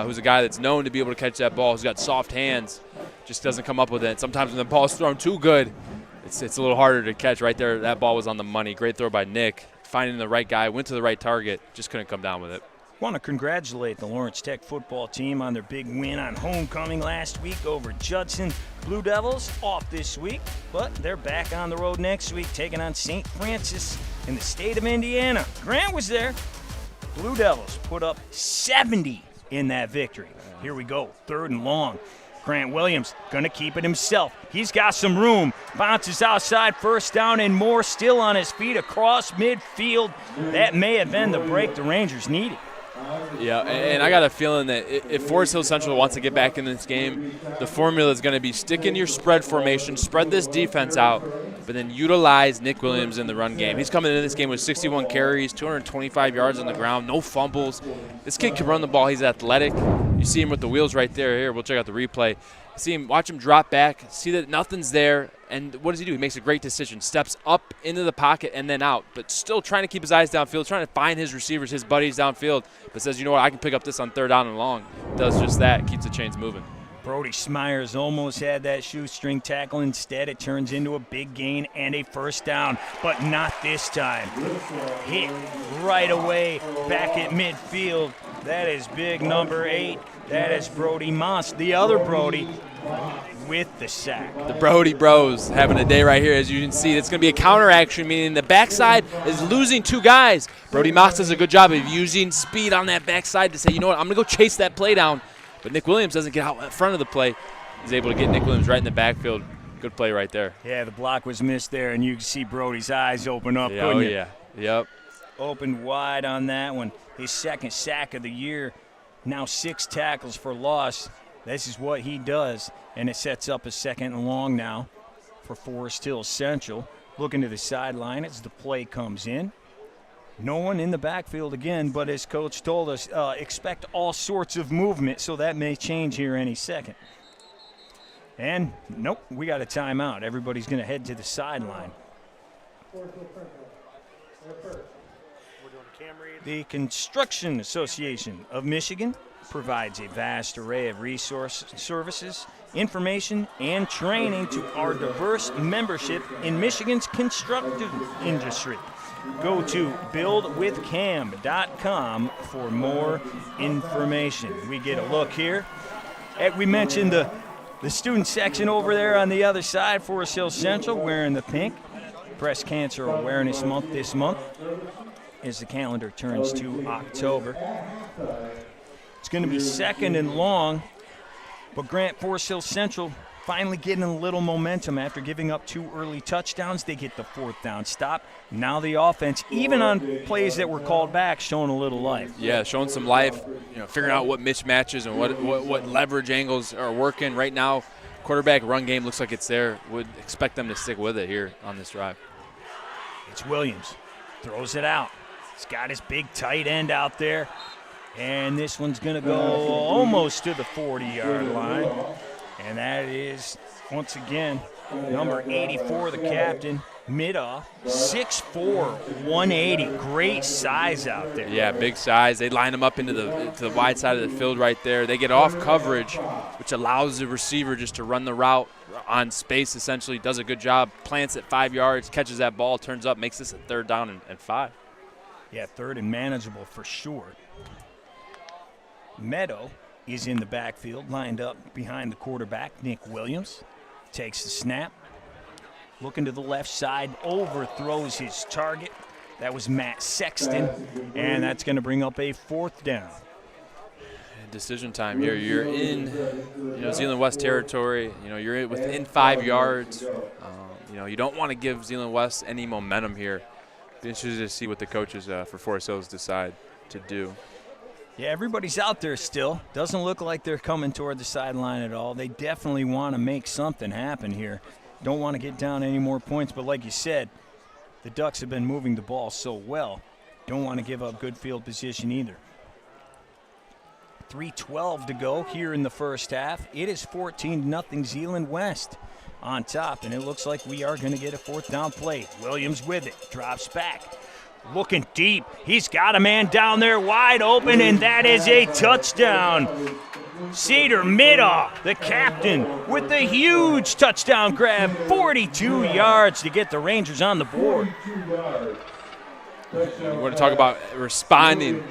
who's a guy that's known to be able to catch that ball, who's got soft hands, just doesn't come up with it. Sometimes when the ball's thrown too good, it's a little harder to catch. Right there, that ball was on the money. Great throw by Nick, finding the right guy, went to the right target, just couldn't come down with it. Want to congratulate the Lawrence Tech football team on their big win on homecoming last week over Judson. Blue Devils off this week, but they're back on the road next week, taking on St. Francis in the state of Indiana. Grant was there. Blue Devils put up 70 in that victory. Here we go, 3rd and long. Grant Williams going to keep it himself. He's got some room. Bounces outside, first down and more. Still on his feet across midfield. That may have been the break the Rangers needed. Yeah, and I got a feeling that if Forest Hill Central wants to get back in this game, the formula is going to be stick in your spread formation, spread this defense out, but then utilize Nick Williams in the run game. He's coming into this game with 61 carries, 225 yards on the ground, no fumbles. This kid can run the ball. He's athletic. You see him with the wheels right there. Here, we'll check out the replay. See him, watch him drop back, see that nothing's there, and what does he do? He makes a great decision. Steps up into the pocket and then out, but still trying to keep his eyes downfield, trying to find his receivers, his buddies downfield, but says, you know what, I can pick up this on 3rd down and long. Does just that, keeps the chains moving. Brody Smyers almost had that shoestring tackle. Instead, it turns into a big gain and a first down, but not this time. Hit right away back at midfield. That is big number 8. That is Brody Moss, the other Brody, with the sack. The Brody Bros having a day right here. As you can see, it's going to be a counter action, meaning the backside is losing 2 guys. Brody Moss does a good job of using speed on that backside to say, you know what, I'm going to go chase that play down. But Nick Williams doesn't get out in front of the play. He's able to get Nick Williams right in the backfield. Good play right there. Yeah, the block was missed there, and you can see Brody's eyes open up. Yeah, oh, yeah. Yep. Opened wide on that one. His 2nd sack of the year. Now 6 tackles for loss. This is what he does, and it sets up a 2nd and long now for Forest Hill Central. Looking to the sideline as the play comes in. No one in the backfield again, but as Coach told us, expect all sorts of movement, so that may change here any second. And, nope, we got a timeout. Everybody's going to head to the sideline. The Construction Association of Michigan provides a vast array of services, information, and training to our diverse membership in Michigan's construction industry. Go to buildwithcam.com for more information. We get a look here. We mentioned the student section over there on the other side, Forest Hill Central, wearing the pink. Breast Cancer Awareness Month this month as the calendar turns to October. It's going to be second and long, but Grant Forest Hill Central finally getting a little momentum after giving up 2 early touchdowns. They get the 4th down stop. Now the offense, even on plays that were called back, showing a little life. Yeah, showing some life, figuring out what mismatches and what leverage angles are working. Right now, quarterback run game looks like it's there. Would expect them to stick with it here on this drive. It's Williams. Throws it out. He's got his big tight end out there. And this one's going to go almost to the 40-yard line. And that is, once again, number 84, the captain, Midoff, 6'4", 180. Great size out there. Yeah, big size. They line him up into the wide side of the field right there. They get off coverage, which allows the receiver just to run the route on space, essentially. Does a good job, plants at 5 yards, catches that ball, turns up, makes this a 3rd down and 5. Yeah, 3rd and manageable for sure. Meadow is in the backfield, lined up behind the quarterback, Nick Williams. Takes the snap. Looking to the left side, overthrows his target. That was Matt Sexton, and that's going to bring up a 4th down. Decision time here. You're in, Zeeland West territory. You're within 5 yards. You don't want to give Zeeland West any momentum here. Be interested to see what the coaches for Forest Hills decide to do. Yeah, everybody's out there still. Doesn't look like they're coming toward the sideline at all. They definitely want to make something happen here. Don't want to get down any more points, but like you said, the Ducks have been moving the ball so well. Don't want to give up good field position either. 3:12 to go here in the first half. It is 14-0 Zeeland West on top, and it looks like we are going to get a 4th down play. Williams with it, drops back. Looking deep. He's got a man down there wide open, and that is a touchdown. Cedar Midoff, the captain, with the huge touchdown grab, 42 yards to get the Rangers on the board. You want to talk about responding.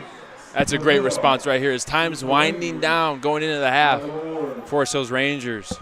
That's a great response right here. As time's winding down, going into the half, Forest Hills Rangers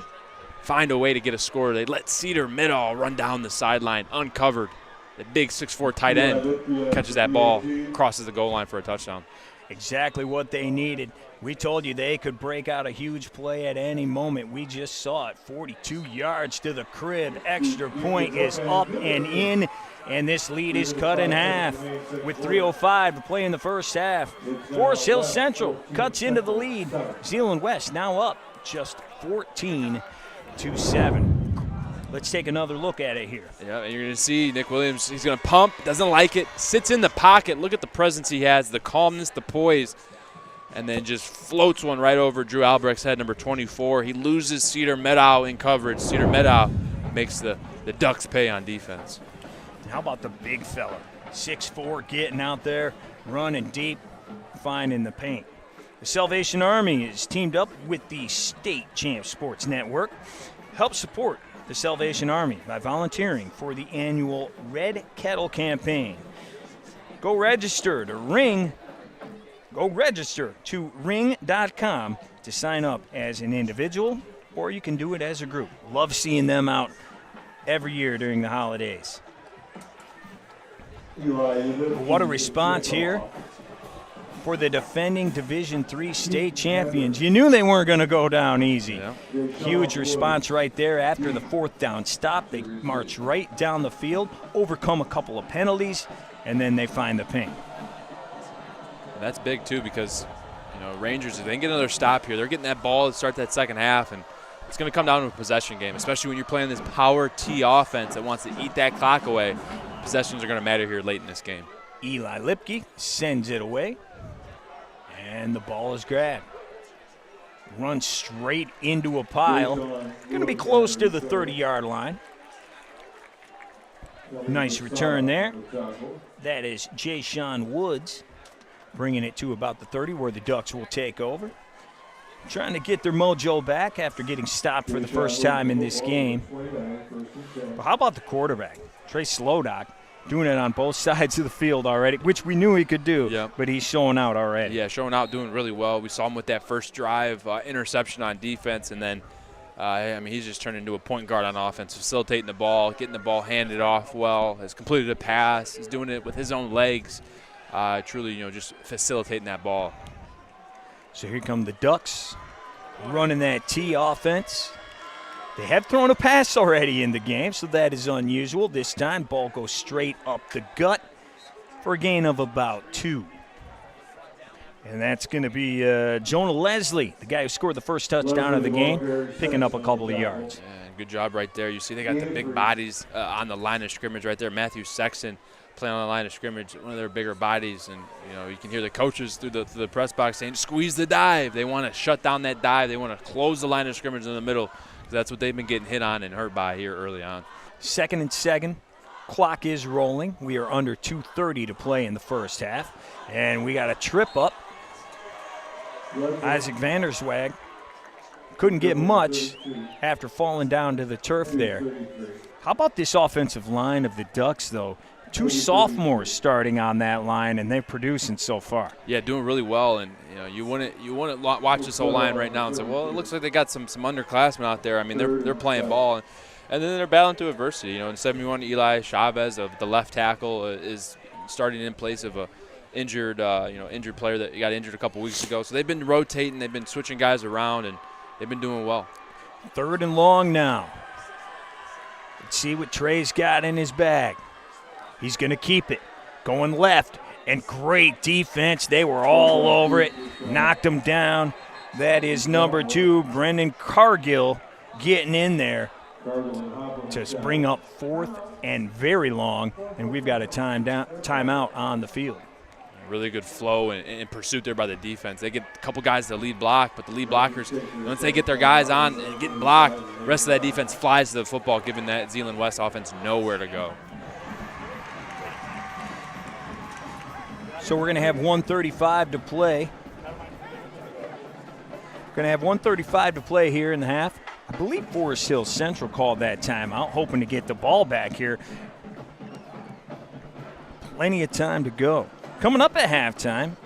find a way to get a score. They let Cedar Midoff run down the sideline, uncovered. The big 6'4" tight end catches that ball, crosses the goal line for a touchdown. Exactly what they needed. We told you they could break out a huge play at any moment. We just saw it. 42 yards to the crib. Extra point is up and in, and this lead is cut in half. With 3:05 to play in the first half, Forest Hill Central cuts into the lead. Zeeland West now up just 14-7. Let's take another look at it here. Yeah, and you're going to see Nick Williams. He's going to pump, doesn't like it, sits in the pocket. Look at the presence he has, the calmness, the poise, and then just floats one right over Drew Albrecht's head, number 24. He loses Cedar Meadow in coverage. Cedar Meadow makes the Ducks pay on defense. How about the big fella? 6'4", getting out there, running deep, finding the paint. The Salvation Army is teamed up with the State Champs Sports Network. Help support the Salvation Army by volunteering for the annual Red Kettle campaign. Go register to ring.com to sign up as an individual, or you can do it as a group. Love seeing them out every year during the holidays. What a response here for the defending Division III state champions. You knew they weren't going to go down easy. Yeah. Huge response right there after the 4th down stop. They march right down the field, overcome a couple of penalties, and then they find the ping. And that's big, too, because, Rangers, if they can get another stop here, they're getting that ball to start that second half, and it's going to come down to a possession game, especially when you're playing this power T offense that wants to eat that clock away. Possessions are going to matter here late in this game. Eli Lipke sends it away, and the ball is grabbed. Runs straight into a pile. Going to be close to the 30-yard line. Nice return there. That is Jay Sean Woods bringing it to about the 30 where the Ducks will take over. Trying to get their mojo back after getting stopped for the first time in this game. But how about the quarterback, Trey Slodock, doing it on both sides of the field already, which we knew he could do, but he's showing out already. Yeah, showing out, doing really well. We saw him with that first drive, interception on defense, and then, he's just turned into a point guard on offense, facilitating the ball, getting the ball handed off well, has completed a pass, he's doing it with his own legs, truly, just facilitating that ball. So here come the Ducks running that T offense. They have thrown a pass already in the game, so that is unusual. This time, ball goes straight up the gut for a gain of about 2. And that's going to be Jonah Leslie, the guy who scored the first touchdown of the game, picking up a couple of yards. Yeah, good job right there. You see they got the big bodies on the line of scrimmage right there. Matthew Sexton playing on the line of scrimmage, one of their bigger bodies, and you can hear the coaches through the press box saying, "Squeeze the dive." They want to shut down that dive. They want to close the line of scrimmage in the middle. That's what they've been getting hit on and hurt by here early on. 2nd and 2. Clock is rolling. We are under 2:30 to play in the first half, and we got a trip up. Isaac Vanderswag couldn't get much after falling down to the turf there. How about this offensive line of the Ducks, though? 2 sophomores starting on that line, and they're producing so far. Yeah, doing really well, and you wouldn't watch this whole line right now and say, well, it looks like they got some underclassmen out there. I mean, they're playing ball, and then they're battling through adversity. In 71, Eli Chavez, of the left tackle, is starting in place of a injured player that got injured a couple weeks ago. So they've been rotating, they've been switching guys around, and they've been doing well. 3rd and long now. Let's see what Trey's got in his bag. He's going to keep it. Going left, and great defense. They were all over it, knocked him down. That is number 2, Brendan Cargill, getting in there to bring up 4th and very long, and we've got a timeout on the field. Really good flow and pursuit there by the defense. They get a couple guys to lead block, but the lead blockers, once they get their guys on and getting blocked, the rest of that defense flies to the football, giving that Zeeland West offense nowhere to go. So we're going to have 1:35 to play. We're going to have 1:35 to play here in the half. I believe Forest Hill Central called that timeout, hoping to get the ball back here. Plenty of time to go. Coming up at halftime,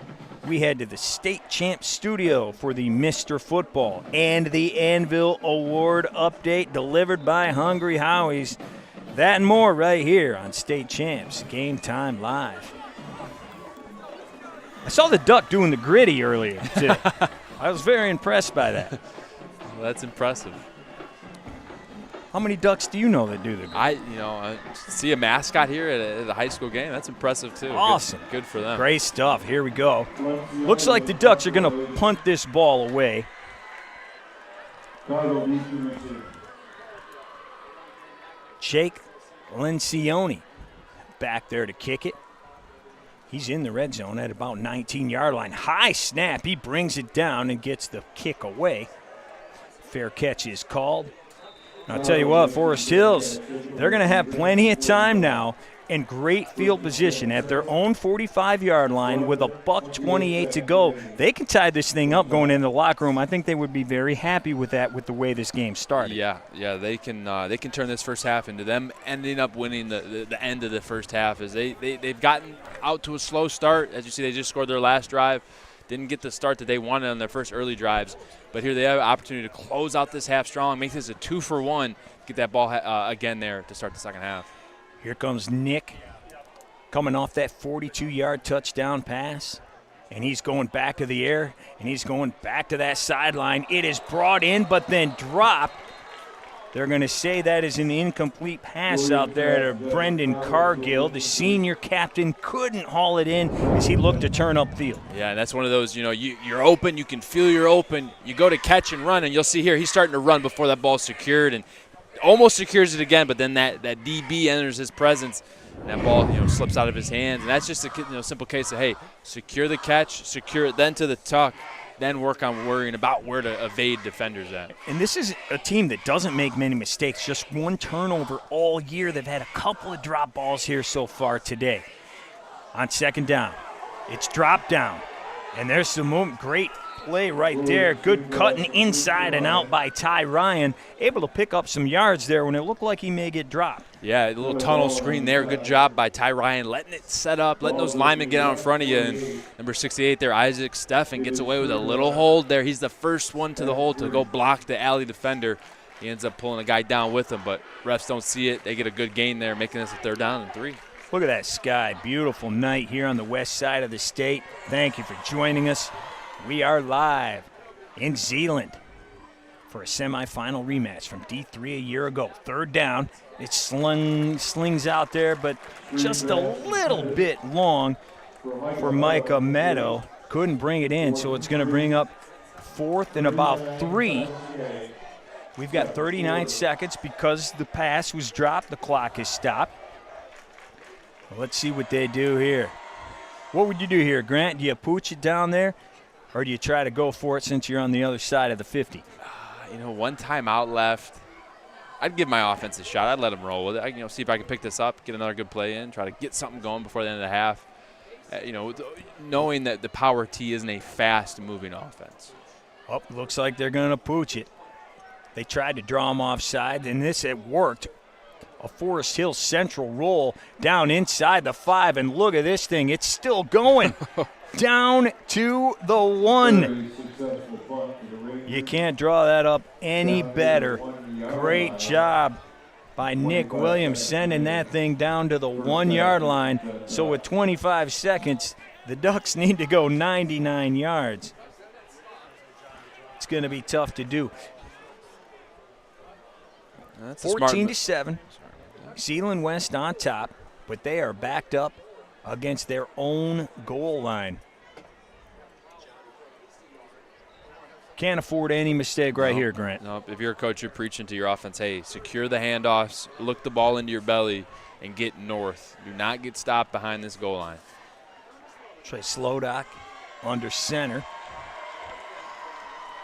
we head to the State Champs studio for the Mr. Football and the Anvil Award update delivered by Hungry Howie's. That and more right here on State Champs Game Time Live. I saw the Duck doing the gritty earlier, too. I was very impressed by that. Well, that's impressive. How many Ducks do you know that do the gritty? I see a mascot here at a high school game. That's impressive, too. Awesome. Good for them. Great stuff. Here we go. Looks like the Ducks are going to punt this ball away. Jake Lencioni back there to kick it. He's in the red zone at about 19-yard line. High snap. He brings it down and gets the kick away. Fair catch is called. And I'll tell you what, Forest Hills, they're going to have plenty of time now and great field position at their own 45-yard line with $1:28 to go. They can tie this thing up going into the locker room. I think they would be very happy with that, with the way this game started. Yeah, they can turn this first half into them ending up winning the end of the first half. As they've gotten out to a slow start. As you see, they just scored their last drive. Didn't get the start that they wanted on their first early drives. But here they have an opportunity to close out this half strong, make this a 2-for-1, get that ball again there to start the second half. Here comes Nick coming off that 42-yard touchdown pass. And he's going back to the air, and he's going back to that sideline. It is brought in but then dropped. They're going to say that is an incomplete pass out there to Brendan Cargill. The senior captain couldn't haul it in as he looked to turn upfield. Yeah, and that's one of those, you're open, you can feel you're open. You go to catch and run, and you'll see here he's starting to run before that ball's secured and almost secures it again, but then that DB enters his presence. and that ball, slips out of his hands. And that's just a simple case of, hey, secure the catch, secure it then to the tuck, then work on worrying about where to evade defenders at. And this is a team that doesn't make many mistakes, just one turnover all year. They've had a couple of drop balls here so far today. On second down, it's dropped down, and there's some movement. Great play right there. Good cutting inside and out by Ty Ryan. Able to pick up some yards there when it looked like he may get dropped. Yeah, a little tunnel screen there. Good job by Ty Ryan, letting it set up, letting those linemen get out in front of you. And number 68 there, Isaac Steffen, gets away with a little hold there. He's the first one to the hole to go block the alley defender. He ends up pulling a guy down with him, but refs don't see it. They get a good gain there, making this a 3rd down and 3. Look at that sky. Beautiful night here on the west side of the state. Thank you for joining us. We are live in Zeeland for a semifinal rematch from D3 a year ago. 3rd down. It slings out there, but just a little bit long for Micah Meadow. Couldn't bring it in, so it's going to bring up 4th and about 3. We've got 39 seconds because the pass was dropped. The clock is stopped. Well, let's see what they do here. What would you do here, Grant? Do you pooch it down there? Or do you try to go for it since you're on the other side of the 50? One timeout left. I'd give my offense a shot. I'd let them roll with it. See if I can pick this up, get another good play in, try to get something going before the end of the half. Knowing that the power T isn't a fast-moving offense. Oh, looks like they're going to pooch it. They tried to draw him offside, and this had worked. A Forest Hill Central roll down inside the 5, and look at this thing. It's still going. Down to the 1. You can't draw that up any better. Great job by Nick Williams sending that thing down to the 1-yard line. So with 25 seconds, the Ducks need to go 99 yards. It's going to be tough to do. 14-7. Zeeland West on top, but they are backed up against their own goal line. Can't afford any mistake right here, Grant. No, if you're a coach, you're preaching to your offense, hey, secure the handoffs, look the ball into your belly, and get north. Do not get stopped behind this goal line. Trey Slodock under center.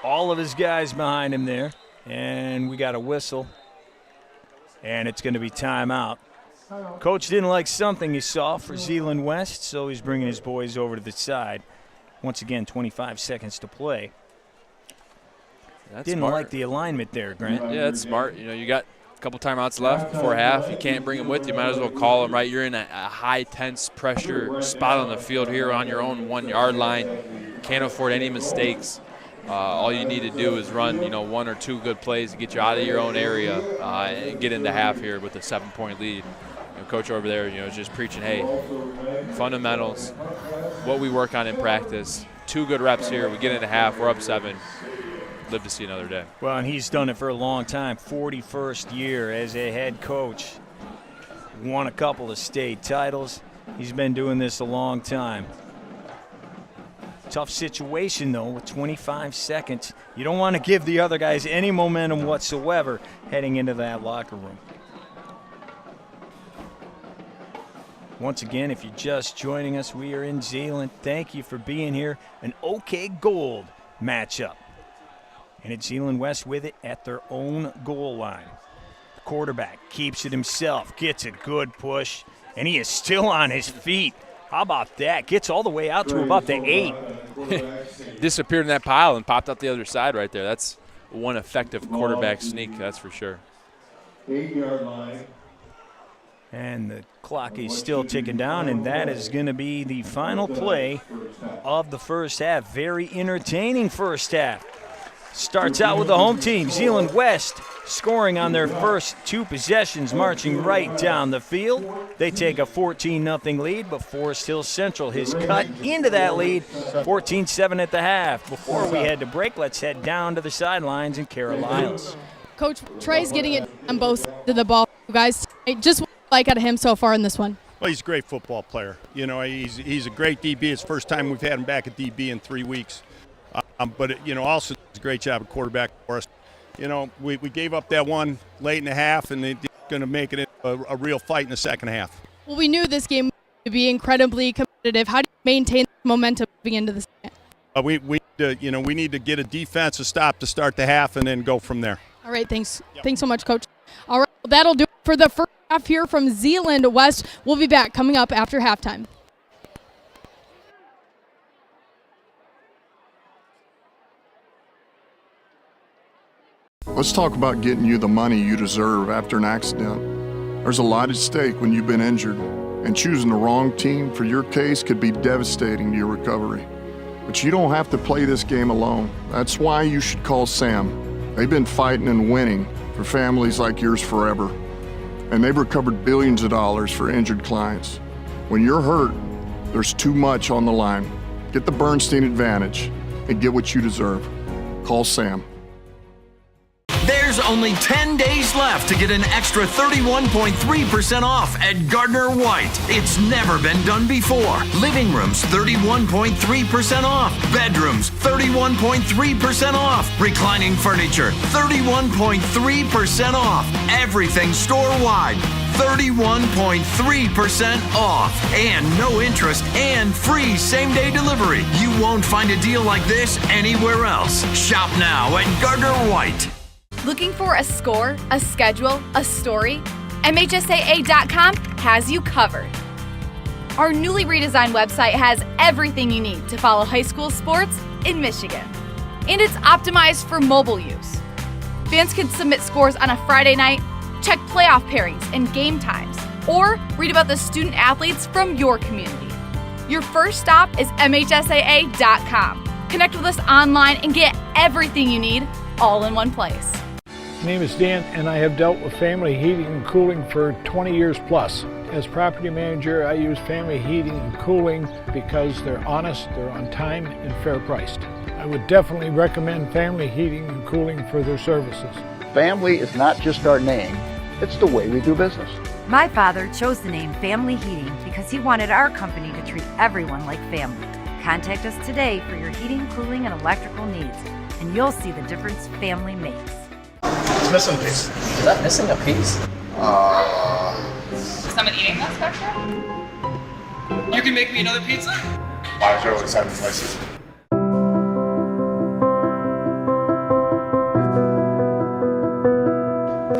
All of his guys behind him there, and we got a whistle, and it's going to be timeout. Coach didn't like something he saw for Zeeland West, so he's bringing his boys over to the side. Once again, 25 seconds to play. Didn't like the alignment there, Grant. Yeah, that's smart. You got a couple timeouts left before half. You can't bring them with you. Might as well call them, right? You're in a high, tense pressure spot on the field here on your own 1-yard line. Can't afford any mistakes. All you need to do is run, 1 or 2 good plays to get you out of your own area and get into half here with a 7-point lead. Coach over there, is just preaching, hey, fundamentals, what we work on in practice. 2 good reps here. We get into half. We're up 7. Live to see another day. Well, and he's done it for a long time. 41st year as a head coach. Won a couple of state titles. He's been doing this a long time. Tough situation, though, with 25 seconds. You don't want to give the other guys any momentum whatsoever heading into that locker room. Once again, if you're just joining us, we are in Zeeland. Thank you for being here. An OK Gold matchup. And it's Zeeland West with it at their own goal line. The quarterback keeps it himself, gets a good push, and he is still on his feet. How about that? Gets all the way out to about the 8. Disappeared in that pile and popped out the other side right there. That's one effective quarterback sneak, that's for sure. 8-yard line. And the clock is still ticking down, and that is going to be the final play of the first half. Very entertaining first half. Starts out with the home team, Zeeland West, scoring on their first 2 possessions, marching right down the field. They take a 14-0 lead, but Forest Hill Central has cut into that lead, 14-7 at the half. Before we head to break, let's head down to the sidelines and Carol Lyles. Coach, Trey's getting it on both sides of the ball. You guys, just what you like out of him so far in this one? Well, he's a great football player. He's a great DB. It's the first time we've had him back at DB in 3 weeks. But also does a great job at quarterback for us. We gave up that one late in the half, and they're going to make it a real fight in the second half. Well, we knew this game would be incredibly competitive. How do you maintain momentum moving into the second? We need to get a defensive stop to start the half and then go from there. All right, thanks. Yep. Thanks so much, Coach. All right, well, that'll do it for the first half here from Zeeland West. We'll be back coming up after halftime. Let's talk about getting you the money you deserve after an accident. There's a lot at stake when you've been injured, and choosing the wrong team for your case could be devastating to your recovery. But you don't have to play this game alone. That's why you should call SAM. They've been fighting and winning for families like yours forever, and they've recovered billions of dollars for injured clients. When you're hurt, there's too much on the line. Get the Bernstein advantage and get what you deserve. Call SAM. There's only 10 days left to get an extra 31.3% off at Gardner White. It's never been done before. Living rooms, 31.3% off. Bedrooms, 31.3% off. Reclining furniture, 31.3% off. Everything store-wide, 31.3% off. And no interest and free same-day delivery. You won't find a deal like this anywhere else. Shop now at Gardner White. Looking for a score, a schedule, a story? MHSAA.com has you covered. Our newly redesigned website has everything you need to follow high school sports in Michigan. And it's optimized for mobile use. Fans can submit scores on a Friday night, check playoff pairings and game times, or read about the student athletes from your community. Your first stop is MHSAA.com. Connect with us online and get everything you need all in one place. My name is Dan, and I have dealt with family heating and cooling for 20 years plus. As property manager, I use family heating and cooling because they're honest, they're on time, and fair priced. I would definitely recommend family heating and cooling for their services. Family is not just our name, it's the way we do business. My father chose the name Family Heating because he wanted our company to treat everyone like family. Contact us today for your heating, cooling, and electrical needs, and you'll see the difference family makes. It's missing a piece. Is that missing a piece? Is someone eating that spectrum? You can make me another pizza? Why is there always 7 places?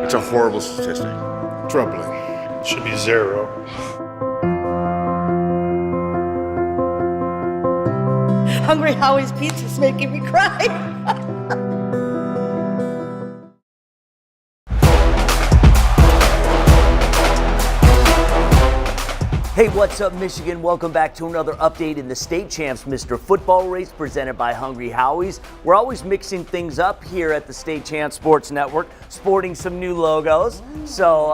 It's a horrible statistic. Troubling. It should be 0. Hungry Howie's Pizza's making me cry. Hey, what's up, Michigan? Welcome back to another update in the state champs Mr. Football Race presented by Hungry Howie's. We're always mixing things up here at the State Champs Sports Network, sporting some new logos. So,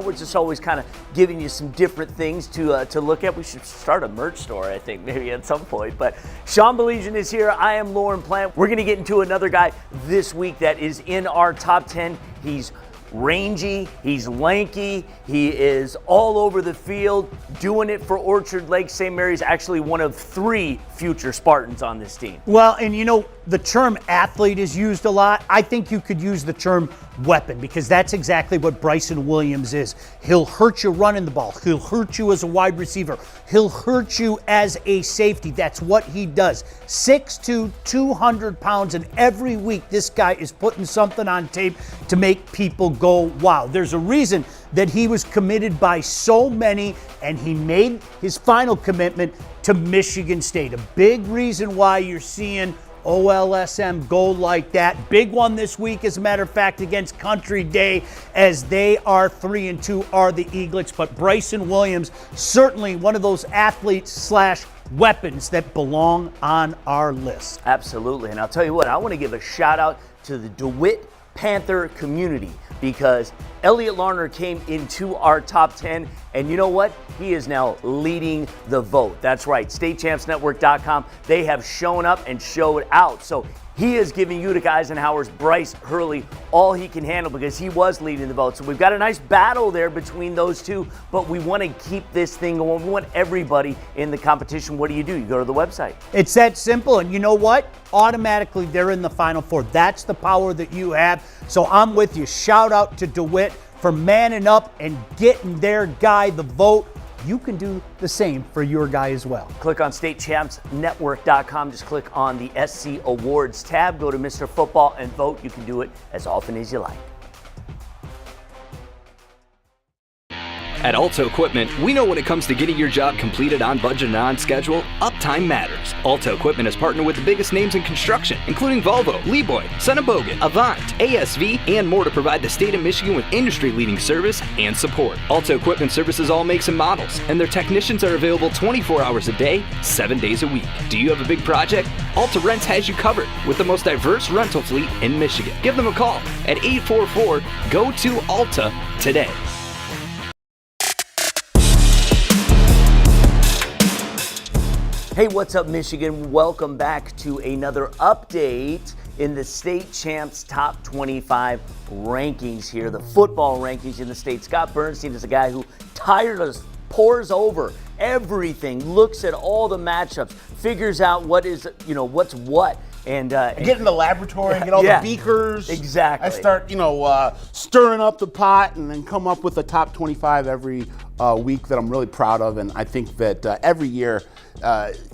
we're just always kind of giving you some different things to look at. We should start a merch store, I think, maybe at some point. But Sean Beligian is here. I am Lauren Plant. We're going to get into another guy this week that is in our top 10. He's rangy, he's lanky, he is all over the field, doing it for Orchard Lake St. Mary's, actually one of 3 future Spartans on this team. Well, and the term athlete is used a lot. I think you could use the term weapon because that's exactly what Bryson Williams is. He'll hurt you running the ball. He'll hurt you as a wide receiver. He'll hurt you as a safety. That's what he does. 6'2", 200 pounds, and every week this guy is putting something on tape to make people go, wow. There's a reason that he was committed by so many, and he made his final commitment to Michigan State. A big reason why you're seeing OLSM go like that. Big one this week, as a matter of fact, against Country Day, as they are 3-2, are the Eaglets. But Bryson Williams, certainly one of those athletes / weapons that belong on our list. Absolutely. And I'll tell you what, I want to give a shout out to the DeWitt Panther community because Elliot Larner came into our top 10, and you know what? He is now leading the vote. That's right, StateChampsNetwork.com. They have shown up and showed out. So he is giving Utica Eisenhower's Bryce Hurley all he can handle because he was leading the vote. So we've got a nice battle there between those two, but we want to keep this thing going. We want everybody in the competition. What do? You go to the website. It's that simple, and you know what? Automatically, they're in the Final Four. That's the power that you have. So I'm with you. Shout out to DeWitt for manning up and getting their guy the vote. you can do the same for your guy as well. Click on statechampsnetwork.com. Just click on the SC Awards tab. Go to Mr. Football and vote. You can do it as often as you like. At Alto Equipment, we know when it comes to getting your job completed on budget and on schedule, uptime matters. Alto Equipment has partnered with the biggest names in construction, including Volvo, Leeboy, Sonnebogen, Avant, ASV, and more to provide the state of Michigan with industry-leading service and support. Alto Equipment services all makes and models, and their technicians are available 24 hours a day, 7 days a week. Do you have a big project? Alta Rents has you covered with the most diverse rental fleet in Michigan. Give them a call at 844-GO-TO-ALTA today. Hey, what's up, Michigan? Welcome back to another update in the State Champs Top 25 rankings here, the football rankings in the state. Scott Bernstein is a guy who tirelessly pores over everything, looks at all the matchups, figures out what is, what's what. And get in the laboratory and get all the beakers. Exactly. I start, stirring up the pot and then come up with a top 25 every week that I'm really proud of. And I think that every year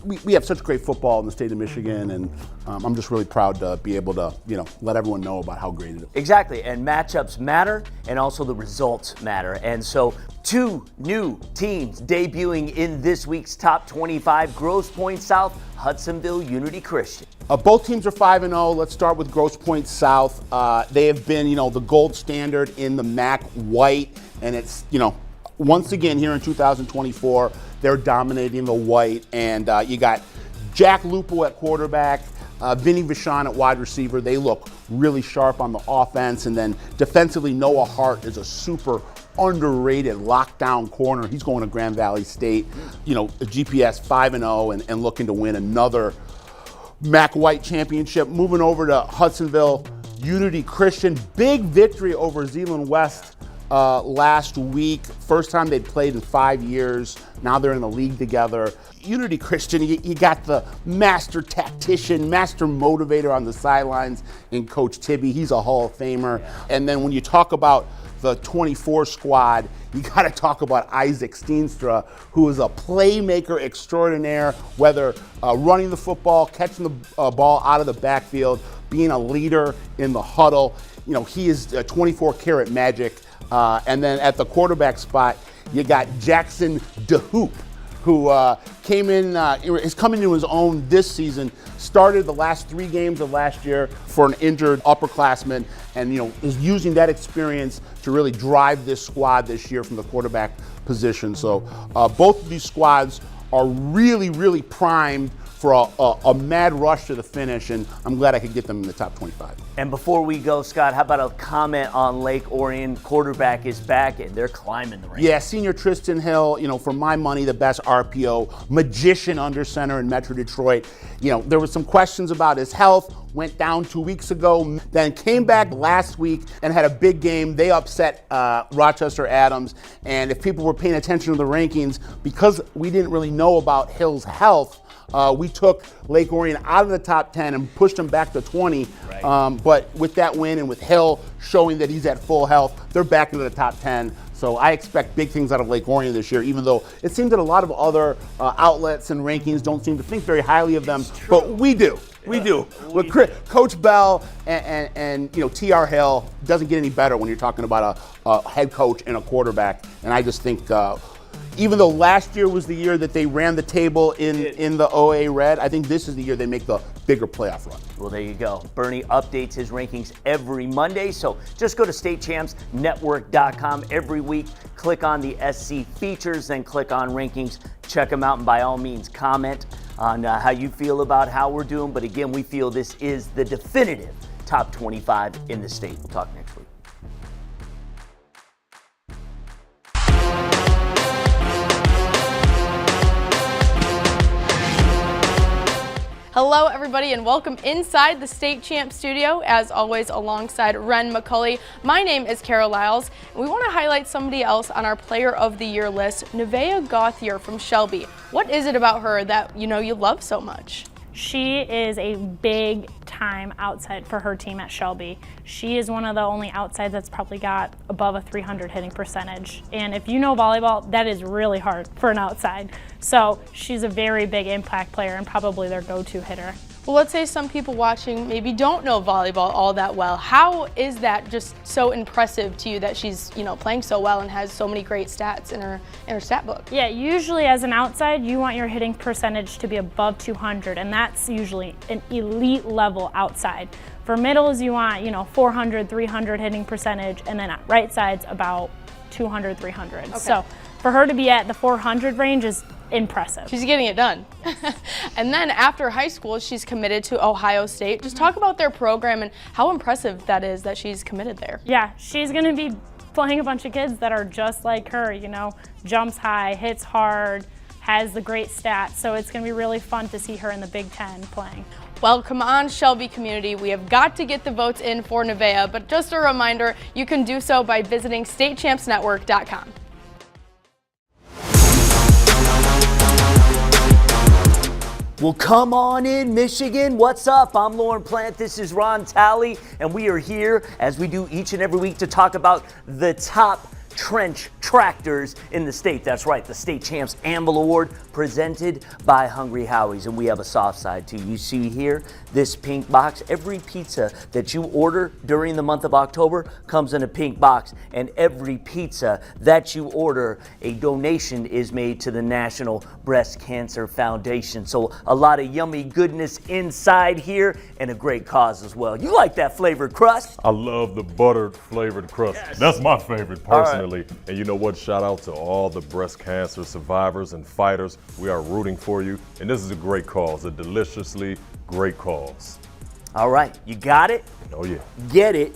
we have such great football in the state of Michigan, and I'm just really proud to be able to, let everyone know about how great it is. Exactly, and matchups matter, and also the results matter. And so 2 new teams debuting in this week's top 25, Grosse Pointe South, Hudsonville Unity Christian. Both teams are 5-0. Let's start with Grosse Pointe South. They have been, the gold standard in the MAC white, and it's, once again here in 2024, they're dominating the white. And you got Jack Lupo at quarterback, Vinny Vachon at wide receiver. They look really sharp on the offense. And then defensively, Noah Hart is a super underrated lockdown corner. He's going to Grand Valley State, a GPS 5-0 and looking to win another MAC White championship. Moving over to Hudsonville Unity Christian, big victory over Zeeland West last week. First time they'd played in 5 years. Now they're in the league together. Unity Christian, you got the master tactician, master motivator on the sidelines in Coach Tibby. He's a Hall of Famer. And then when you talk about the 24 squad, you got to talk about Isaac Steenstra, who is a playmaker extraordinaire, whether running the football, catching the ball out of the backfield, being a leader in the huddle. He is 24-karat magic. And then at the quarterback spot, you got Jackson DeHoop, who is coming into his own this season, started the last 3 games of last year for an injured upperclassman, and is using that experience to really drive this squad this year from the quarterback position. So both of these squads are really, really primed for a mad rush to the finish, and I'm glad I could get them in the top 25. And before we go, Scott, how about a comment on Lake Orion? Quarterback is back, and they're climbing the ranks. Yeah, senior Tristan Hill, for my money, the best RPO, magician under center in Metro Detroit. There was some questions about his health, went down 2 weeks ago, then came back last week and had a big game. They upset Rochester Adams, and if people were paying attention to the rankings, because we didn't really know about Hill's health, we took Lake Orion out of the top 10 and pushed him back to 20. Right. But with that win and with Hill showing that he's at full health, they're back into the top 10. So I expect big things out of Lake Orion this year, even though it seems that a lot of other outlets and rankings don't seem to think very highly of them. But we do. We do. With Coach Bell and T.R. Hill, doesn't get any better when you're talking about a head coach and a quarterback. And I just think even though last year was the year that they ran the table in the OA Red, I think this is the year they make the bigger playoff run. Well, there you go. Bernie updates his rankings every Monday, so just go to statechampsnetwork.com every week, click on the SC features, then click on rankings, check them out, and by all means comment on how you feel about how we're doing. But again, we feel this is the definitive top 25 in the state. We'll talk next week. Hello, everybody, and welcome inside the State Champ studio, as always, alongside Ren McCulley. My name is Carol Lyles, and we want to highlight somebody else on our Player of the Year list, Nevaeh Gauthier from Shelby. What is it about her that you love so much? She is a big time outside for her team at Shelby. She is one of the only outsides that's probably got above a 300 hitting percentage. And if you know volleyball, that is really hard for an outside. So she's a very big impact player and probably their go-to hitter. Well, let's say some people watching maybe don't know volleyball all that well. How is that just so impressive to you that she's, playing so well and has so many great stats in her stat book? Yeah, usually as an outside, you want your hitting percentage to be above 200, and that's usually an elite level outside. For middles, you want, 400, 300 hitting percentage, and then at right sides about 200, 300. Okay. So for her to be at the 400 range is impressive. She's getting it done. And then after high school, she's committed to Ohio State. Just talk about their program and how impressive that is that she's committed there. Yeah, she's going to be playing a bunch of kids that are just like her, jumps high, hits hard, has the great stats. So it's going to be really fun to see her in the Big Ten playing. Well, come on, Shelby community. We have got to get the votes in for Nevaeh, but just a reminder, you can do so by visiting statechampsnetwork.com. Well, come on in, Michigan. What's up? I'm Lauren Plant. This is Ron Talley, and we are here, as we do each and every week, to talk about the top trench tractors in the state. That's right, the State Champs Anvil Award presented by Hungry Howie's, and we have a soft side too. You see here this pink box. Every pizza that you order during the month of October comes in a pink box, and every pizza that you order, a donation is made to the National Breast Cancer Foundation. So a lot of yummy goodness inside here and a great cause as well. You like that flavored crust? I love the buttered flavored crust. Yes. That's my favorite personally. And you know what? Shout out to all the breast cancer survivors and fighters. We are rooting for you. And this is a great cause, a deliciously great cause. All right, you got it? Oh yeah. Get it?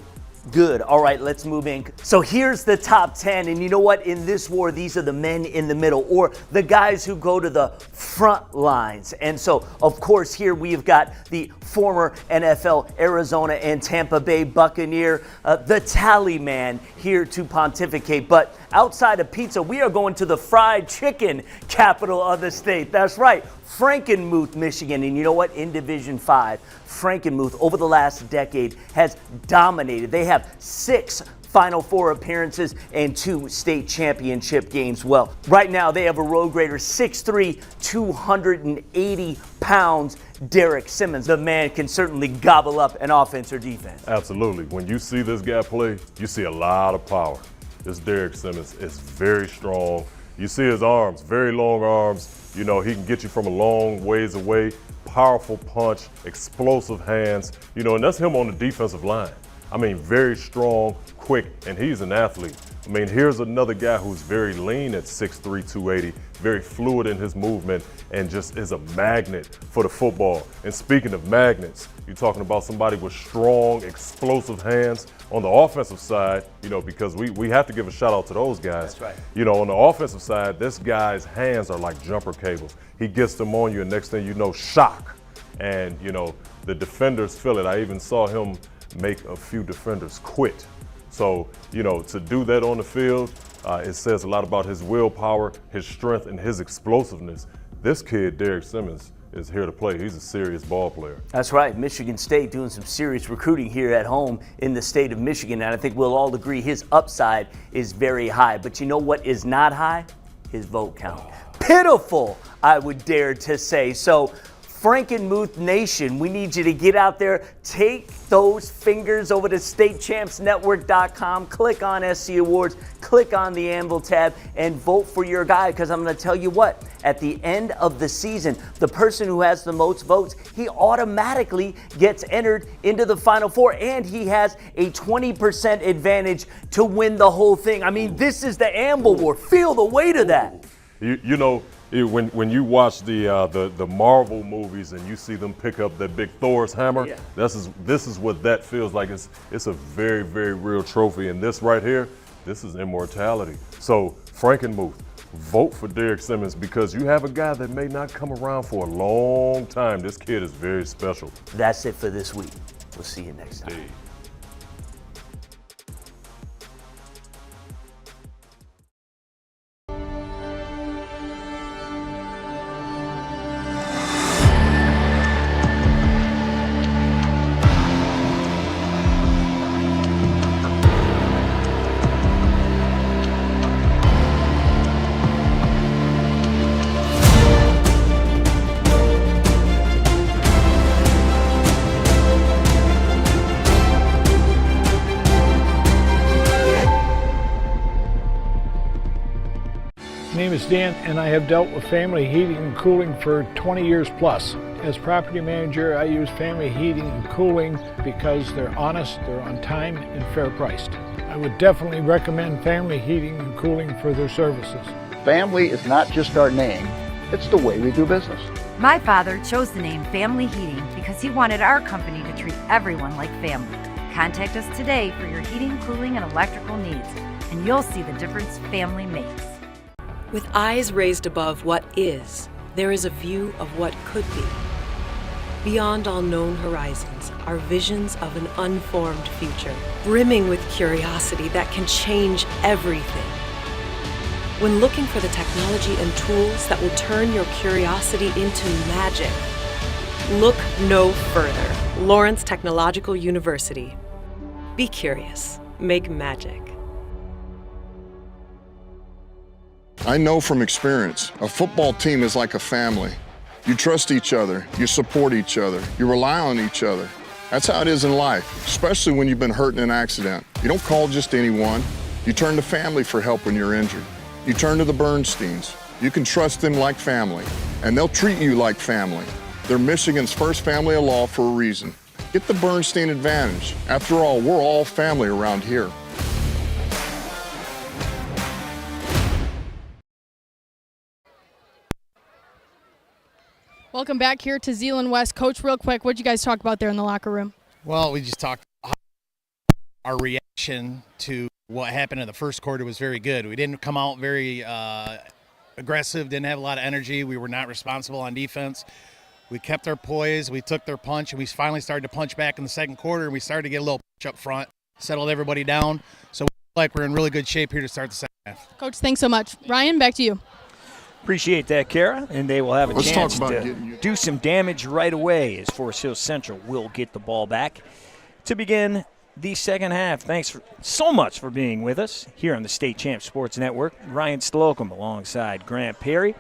Good. All right, let's move in. So here's the top 10. And you know what? In this war, these are the men in the middle, or the guys who go to the front lines. And so, of course, here we've got the former NFL Arizona and Tampa Bay Buccaneer, the tally man, here to pontificate. But outside of pizza, we are going to the fried chicken capital of the state. That's right, Frankenmuth, Michigan. And you know what? In Division 5, Frankenmuth over the last decade has dominated. They have 6 Final Four appearances and 2 state championship games. Well, right now they have a road grader, 6'3", 280 pounds, Derek Simmons. The man can certainly gobble up an offense or defense. Absolutely. When you see this guy play, you see a lot of power. This Derek Simmons is very strong. You see his arms, very long arms. You know, he can get you from a long ways away. Powerful punch, explosive hands, and that's him on the defensive line. I mean, very strong, quick, and he's an athlete. I mean, here's another guy who's very lean at 6'3", 280, very fluid in his movement, and just is a magnet for the football. And speaking of magnets, you're talking about somebody with strong, explosive hands. On the offensive side, because we have to give a shout out to those guys. That's right. On the offensive side, this guy's hands are like jumper cables. He gets them on you, and next thing you know, shock. And, the defenders feel it. I even saw him make a few defenders quit. So, to do that on the field, it says a lot about his willpower, his strength, and his explosiveness. This kid, Derek Simmons, is here to play. He's a serious ball player. That's right. Michigan State doing some serious recruiting here at home in the state of Michigan, and I think we'll all agree his upside is very high. But you know what is not high? His vote count. Pitiful, I would dare to say. So, Frankenmuth Nation, we need you to get out there, take those fingers over to statechampsnetwork.com, click on SC Awards, click on the Anvil tab, and vote for your guy, because I'm going to tell you what, at the end of the season, the person who has the most votes, he automatically gets entered into the Final Four, and he has a 20% advantage to win the whole thing. I mean, this is the Anvil War. Feel the weight of that. When you watch the Marvel movies and you see them pick up that big Thor's hammer, yeah. this is what that feels like. It's a very, very real trophy, and this right here, this is immortality. So Frankenmuth, vote for Derek Simmons, because you have a guy that may not come around for a long time. This kid is very special. That's it for this week. We'll see you next time. name is Dan, and I have dealt with family heating and cooling for 20 years plus. As property manager, I use family heating and cooling because they're honest, they're on time, and fair priced. I would definitely recommend family heating and cooling for their services. Family is not just our name, it's the way we do business. My father chose the name Family Heating because he wanted our company to treat everyone like family. Contact us today for your heating, cooling, and electrical needs, and you'll see the difference family makes. With eyes raised above what is, there is a view of what could be. Beyond all known horizons are visions of an unformed future, brimming with curiosity that can change everything. When looking for the technology and tools that will turn your curiosity into magic, look no further. Lawrence Technological University. Be curious. Make magic. I know from experience, a football team is like a family. You trust each other, you support each other, you rely on each other. That's how it is in life, especially when you've been hurt in an accident. You don't call just anyone. You turn to family for help when you're injured. You turn to the Bernsteins. You can trust them like family, and they'll treat you like family. They're Michigan's first family of law for a reason. Get the Bernstein advantage. After all, we're all family around here. Welcome back here to Zeeland West. Coach, real quick, what'd you guys talk about there in the locker room? Well, we just talked our reaction to what happened in the first quarter was very good. We didn't come out very aggressive, didn't have a lot of energy. We were not responsible on defense. We kept our poise, we took their punch, and we finally started to punch back in the second quarter, and we started to get a little punch up front, settled everybody down. So we feel like we're in really good shape here to start the second half. Coach, thanks so much. Ryan, back to you. Appreciate that, Kara, and they will have a Let's chance talk about to do some damage right away as Forest Hill Central will get the ball back to begin the second half. Thanks so much for being with us here on the State Champs Sports Network. Ryan Slocum alongside Grant Perry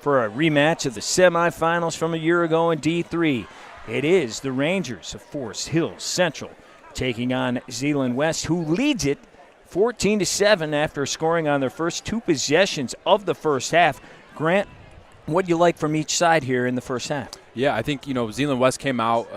for a rematch of the semifinals from a year ago in D3. It is the Rangers of Forest Hill Central taking on Zeeland West, who leads it 14-7 after scoring on their first two possessions of the first half. Grant, what do you like from each side here in the first half? Yeah, I think, Zeeland West came out,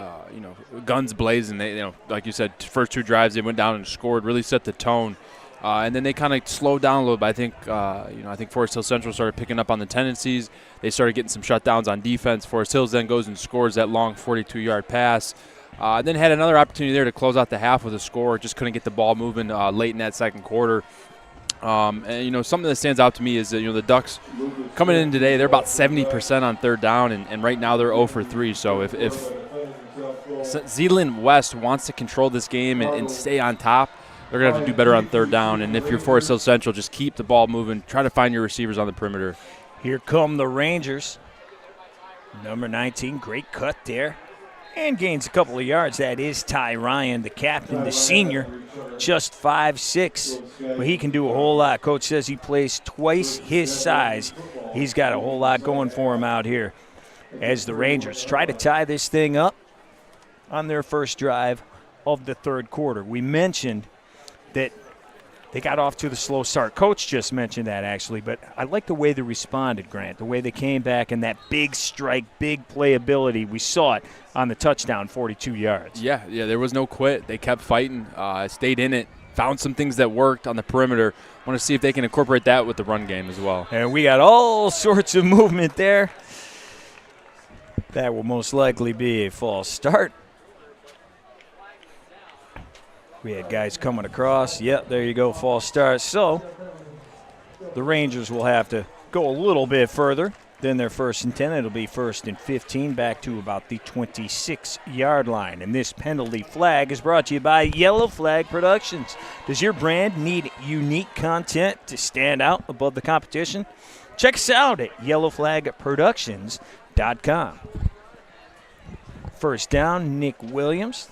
guns blazing. They, like you said, first two drives, they went down and scored, really set the tone. And then they kind of slowed down a little bit. I think, I think Forest Hill Central started picking up on the tendencies. They started getting some shutdowns on defense. Forest Hills then goes and scores that long 42-yard pass. Then had another opportunity there to close out the half with a score. Just couldn't get the ball moving late in that second quarter. And, something that stands out to me is that, the Ducks coming in today, they're about 70% on third down, and right now they're 0 for 3. So if Zeeland West wants to control this game and stay on top, they're going to have to do better on third down. And if you're Forest Hill Central, just keep the ball moving. Try to find your receivers on the perimeter. Here come the Rangers. Number 19, great cut there. And gains a couple of yards. That is Ty Ryan, the captain, the senior, just 5'6". But he can do a whole lot. Coach says he plays twice his size. He's got a whole lot going for him out here as the Rangers try to tie this thing up on their first drive of the third quarter. We mentioned that they got off to the slow start. Coach just mentioned that, actually, but I like the way they responded, Grant, the way they came back and that big strike, big playability. We saw it on the touchdown, 42 yards. Yeah, there was no quit. They kept fighting, stayed in it, found some things that worked on the perimeter. Want to see if they can incorporate that with the run game as well. And we got all sorts of movement there. That will most likely be a false start. We had guys coming across. Yep, there you go, false start. So the Rangers will have to go a little bit further than their 1st and 10. It'll be 1st and 15, back to about the 26-yard line. And this penalty flag is brought to you by Yellow Flag Productions. Does your brand need unique content to stand out above the competition? Check us out at yellowflagproductions.com. First down, Nick Williams.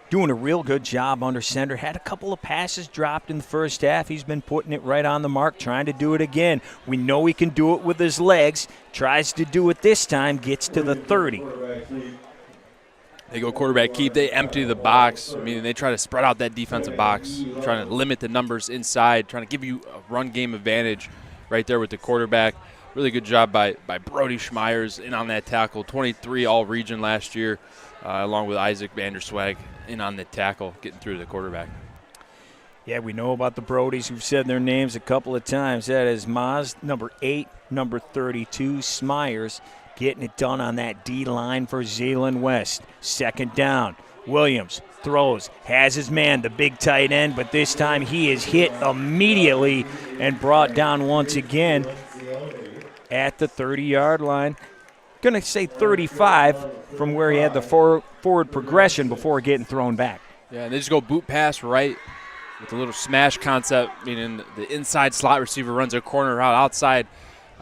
Doing a real good job under center. Had a couple of passes dropped in the first half. He's been putting it right on the mark, trying to do it again. We know he can do it with his legs. Tries to do it this time, gets to the 30. They go quarterback keep. They empty the box. I mean, they try to spread out that defensive box, trying to limit the numbers inside, trying to give you a run game advantage. right there with the quarterback. Really good job by Brody Schmeyers in on that tackle. 23 all-region last year, along with Isaac Vanderswag in on the tackle, getting through to the quarterback. Yeah, we know about the Brodies. We've said their names a couple of times. That is Maz, number 8, number 32, Smyers, getting it done on that D-line for Zeeland West. Second down. Williams throws, has his man, the big tight end, but this time he is hit immediately and brought down once again at the 30-yard line. Going to say 35 from where he had the forward progression before getting thrown back. Yeah, and they just go boot pass right with a little smash concept, meaning the inside slot receiver runs a corner route outside.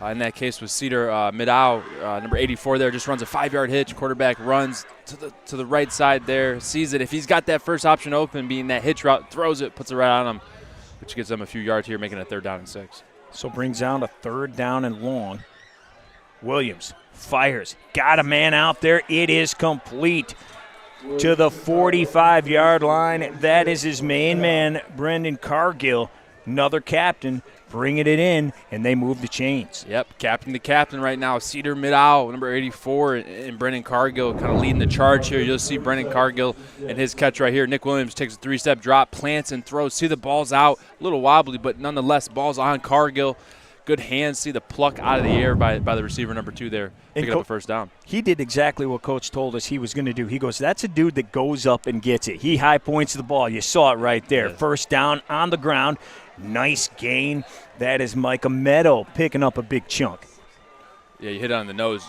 In that case with Cedar Midau, number 84 there, just runs a 5-yard hitch. Quarterback runs to the right side there, sees it. If he's got that first option open, being that hitch route, throws it, puts it right on him, which gives them a few yards here, making it 3rd down and 6. So brings down a 3rd down and long. Williams fires, got a man out there. It is complete to the 45-yard line. That is his main man, Brendan Cargill, another captain, bringing it in, and they move the chains. Yep, captain to captain right now. Cedar Midau, number 84, and Brendan Cargill kind of leading the charge here. You'll see Brendan Cargill and his catch right here. Nick Williams takes a 3-step drop, plants and throws. See the ball's out, a little wobbly, but nonetheless, ball's on Cargill. Good hands, see the pluck out of the air by the receiver number 2 there, picking up a 1st down. He did exactly what Coach told us he was going to do. He goes, that's a dude that goes up and gets it. He high points the ball. You saw it right there. Yeah. 1st down on the ground. Nice gain. That is Micah Meadow picking up a big chunk. Yeah, you hit it on the nose.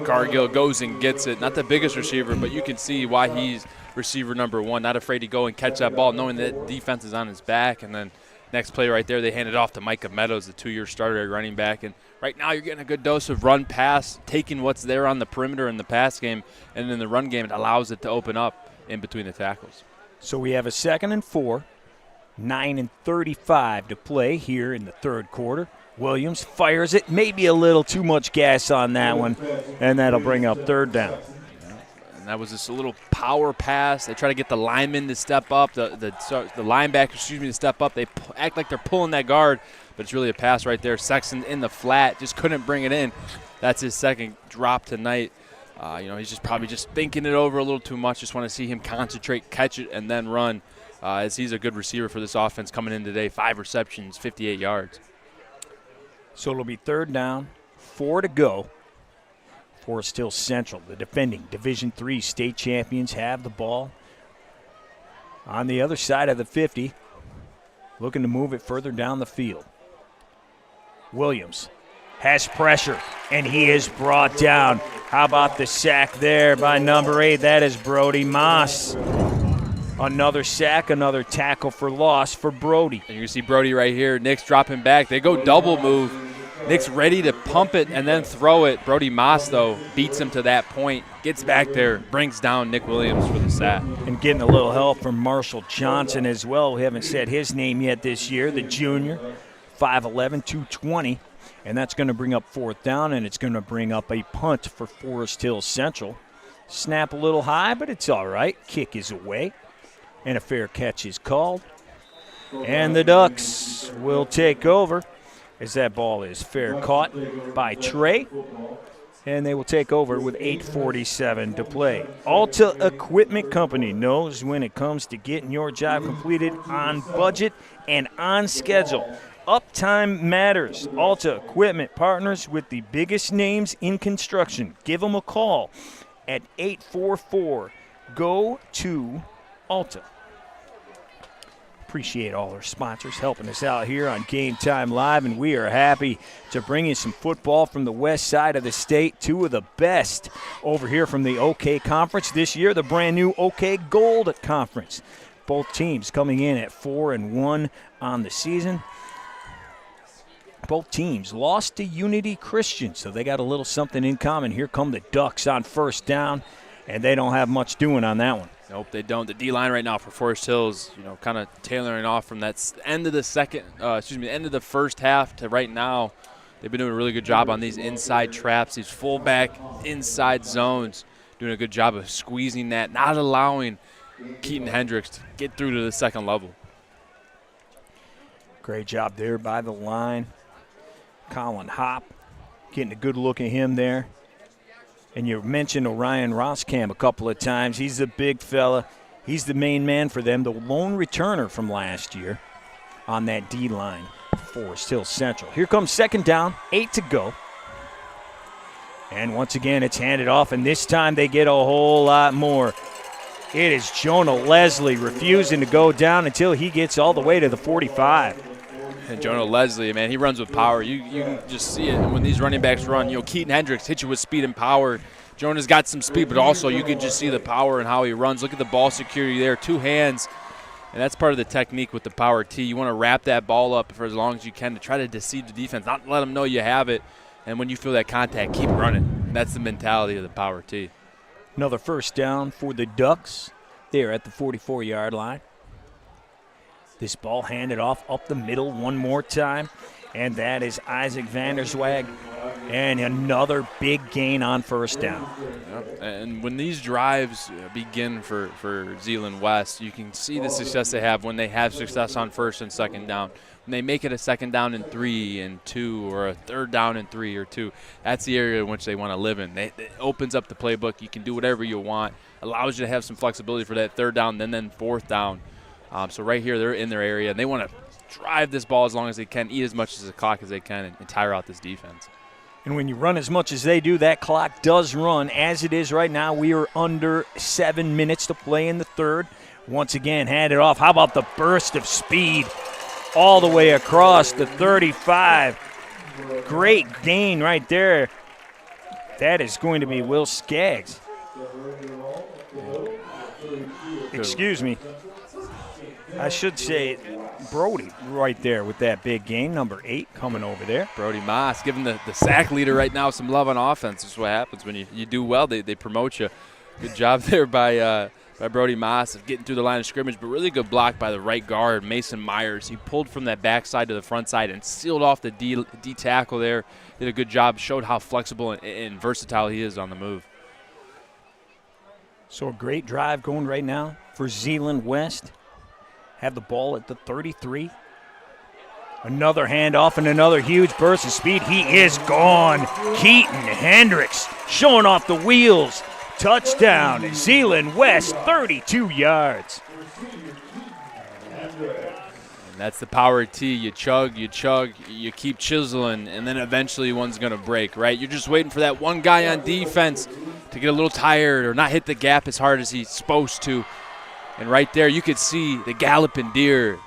Cargill goes and gets it. Not the biggest receiver, but you can see why he's receiver number 1, not afraid to go and catch that ball, knowing that defense is on his back. And then next play right there, they hand it off to Micah Meadows, the 2-year starter at running back. And right now you're getting a good dose of run pass, taking what's there on the perimeter in the pass game, and in the run game it allows it to open up in between the tackles. So we have a 2nd and 4, 9:35 to play here in the 3rd quarter. Williams fires it, maybe a little too much gas on that one, and that'll bring up 3rd down. And that was just a little power pass. They try to get the lineman to step up, the linebacker, to step up. They act like they're pulling that guard, but it's really a pass right there. Sexton in the flat, just couldn't bring it in. That's his 2nd drop tonight. He's just probably just thinking it over a little too much. Just want to see him concentrate, catch it, and then run. As he's a good receiver for this offense coming in today. 5 receptions, 58 yards. So it'll be 3rd down, 4 to go. Forest Hill Central, the defending Division III state champions, have the ball on the other side of the 50, looking to move it further down the field. Williams has pressure, and he is brought down. How about the sack there by number 8? That is Brody Moss. Another sack, another tackle for loss for Brody. And you can see Brody right here. Nick's dropping back. They go double move. Nick's ready to pump it and then throw it. Brody Moss, though, beats him to that point, gets back there, brings down Nick Williams for the sack. And getting a little help from Marshall Johnson as well. We haven't said his name yet this year, the junior, 5'11", 220. And that's going to bring up 4th down, and it's going to bring up a punt for Forest Hill Central. Snap a little high, but it's all right. Kick is away. And a fair catch is called. And the Ducks will take over as that ball is fair caught by Trey. And they will take over with 8:47 to play. Alta Equipment Company knows when it comes to getting your job completed on budget and on schedule. Uptime matters. Alta Equipment partners with the biggest names in construction. Give them a call at 844-GO-TO-ALTA. Appreciate all our sponsors helping us out here on Game Time Live, and we are happy to bring you some football from the west side of the state. 2 of the best over here from the OK Conference this year, the brand new OK Gold Conference. Both teams coming in at 4-1 on the season. Both teams lost to Unity Christian, so they got a little something in common. Here come the Ducks on 1st down, and they don't have much doing on that one. Nope, they don't. The D-line right now for Forest Hills, kind of tailoring off from that end of the end of the first half to right now. They've been doing a really good job on these inside traps, these fullback inside zones, doing a good job of squeezing that, not allowing Keaton Hendricks to get through to the 2nd level. Great job there by the line. Colin Hopp getting a good look at him there. And you mentioned Orion Roskamp a couple of times. He's a big fella. He's the main man for them, the lone returner from last year on that D-line for Forest Hill Central. Here comes second down, 8 to go. And once again, it's handed off, and this time they get a whole lot more. It is Jonah Leslie refusing to go down until he gets all the way to the 45. And Jonah Leslie, man, he runs with power. You can just see it. And when these running backs run, Keaton Hendricks hits you with speed and power. Jonah's got some speed, but also you can just see the power and how he runs. Look at the ball security there, 2 hands. And that's part of the technique with the power T. You want to wrap that ball up for as long as you can to try to deceive the defense, not let them know you have it. And when you feel that contact, keep running. And that's the mentality of the power T. Another first down for the Ducks there at the 44-yard line. This ball handed off up the middle one more time, and that is Isaac Vanderswag. And another big gain on first down. Yep. And when these drives begin for Zeeland West, you can see the success they have when they have success on first and second down. When they make it a second down and 3 and 2, or a third down and 3 or 2, that's the area in which they want to live in. It opens up the playbook. You can do whatever you want. Allows you to have some flexibility for that third down and then fourth down. So right here, they're in their area, and they want to drive this ball as long as they can, eat as much as the clock as they can, and tire out this defense. And when you run as much as they do, that clock does run. As it is right now, we are under 7 minutes to play in the third. Once again, handed off. How about the burst of speed all the way across the 35? Great gain right there. That is going to be Will Skaggs. Excuse me. I should say Brody right there with that big gain, number 8 coming over there. Brody Moss giving the sack leader right now some love on offense. That's what happens when you do well. They promote you. Good job there by Brody Moss of getting through the line of scrimmage, but really good block by the right guard, Mason Myers. He pulled from that backside to the front side and sealed off the D tackle there. Did a good job, showed how flexible and versatile he is on the move. So a great drive going right now for Zeeland West. Have the ball at the 33. Another handoff and another huge burst of speed. He is gone. Keaton Hendricks showing off the wheels. Touchdown, Zeeland West, 32 yards. And that's the power T. You chug, you keep chiseling, and then eventually one's going to break, right? You're just waiting for that one guy on defense to get a little tired or not hit the gap as hard as he's supposed to. And right there, you could see the galloping deer.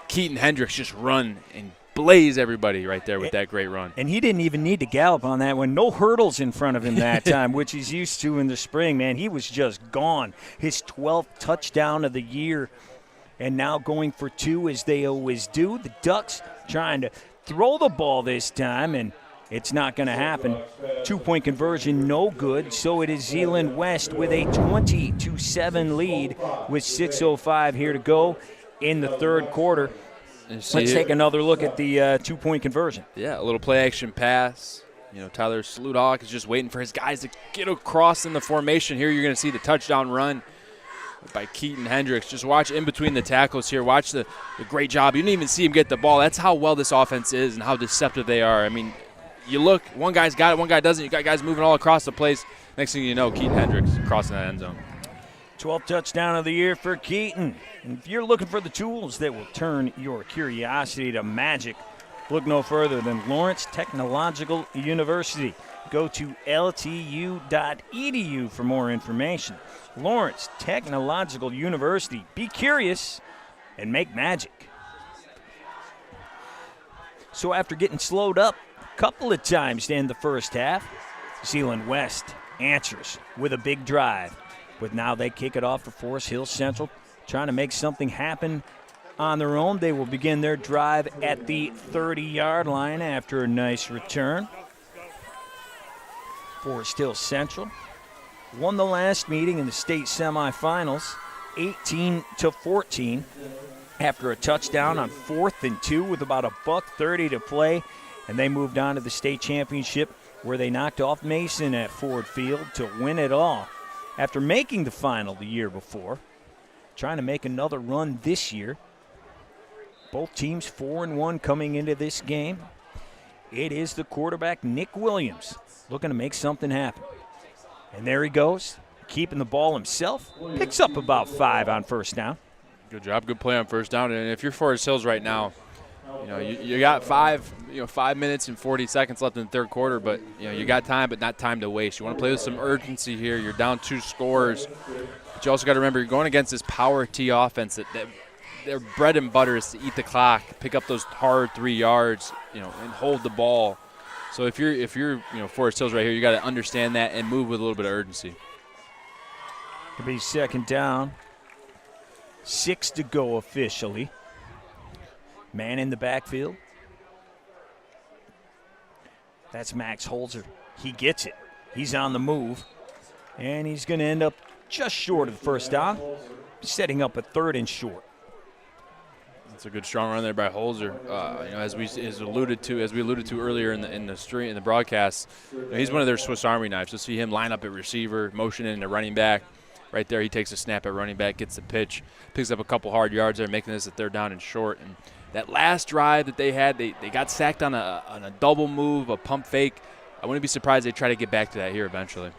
Keaton Hendricks just run and blaze everybody right there with that great run. And he didn't even need to gallop on that one. No hurdles in front of him that time, which he's used to in the spring, man. He was just gone. His 12th touchdown of the year, and now going for 2 as they always do. The Ducks trying to throw the ball this time, and it's not going to happen. 2-point conversion, no good. So it is Zeeland West with a 20-7 lead with 6:05 here to go in the third quarter. Let's take another look at the 2-point conversion. Yeah, a little play-action pass. Tyler Sludhawk is just waiting for his guys to get across in the formation. Here you're going to see the touchdown run by Keaton Hendricks. Just watch in between the tackles here. Watch the great job. You didn't even see him get the ball. That's how well this offense is and how deceptive they are. I mean, you look, one guy's got it, one guy doesn't. You got guys moving all across the place. Next thing you know, Keaton Hendricks crossing that end zone. 12th touchdown of the year for Keaton. And if you're looking for the tools that will turn your curiosity to magic, look no further than Lawrence Technological University. Go to ltu.edu for more information. Lawrence Technological University. Be curious and make magic. So after getting slowed up a couple of times to end the first half, Zeeland West answers with a big drive. But now they kick it off for Forest Hill Central, trying to make something happen on their own. They will begin their drive at the 30-yard line after a nice return. Forest Hill Central won the last meeting in the state semifinals, 18-14, after a touchdown on 4th and 2 with about $1:30 to play, and they moved on to the state championship where they knocked off Mason at Ford Field to win it all. After making the final the year before, trying to make another run this year. Both teams 4-1 coming into this game. It is the quarterback, Nick Williams, looking to make something happen. And there he goes, keeping the ball himself. Picks up about 5 on first down. Good job, good play on first down. And if you're Forest Hills right now, you got 5 minutes and 40 seconds left in the third quarter, but you got time, but not time to waste. You want to play with some urgency here. You're down 2 scores, but you also got to remember you're going against this power T offense that their bread and butter is to eat the clock, pick up those hard 3 yards, and hold the ball. So if you're Forest Hills right here, you got to understand that and move with a little bit of urgency. It'll be second down. 6 to go officially. Man in the backfield. That's Max Holzer. He gets it. He's on the move. And he's going to end up just short of the first down, setting up a 3rd and short. That's a good strong run there by Holzer. As we alluded to earlier in the broadcast, he's one of their Swiss Army knives. You'll see him line up at receiver, motion in the running back. Right there, he takes a snap at running back, gets the pitch, picks up a couple hard yards there, making this a 3rd down and short. And that last drive that they had, they got sacked on a double move, a pump fake. I wouldn't be surprised they try to get back to that here eventually.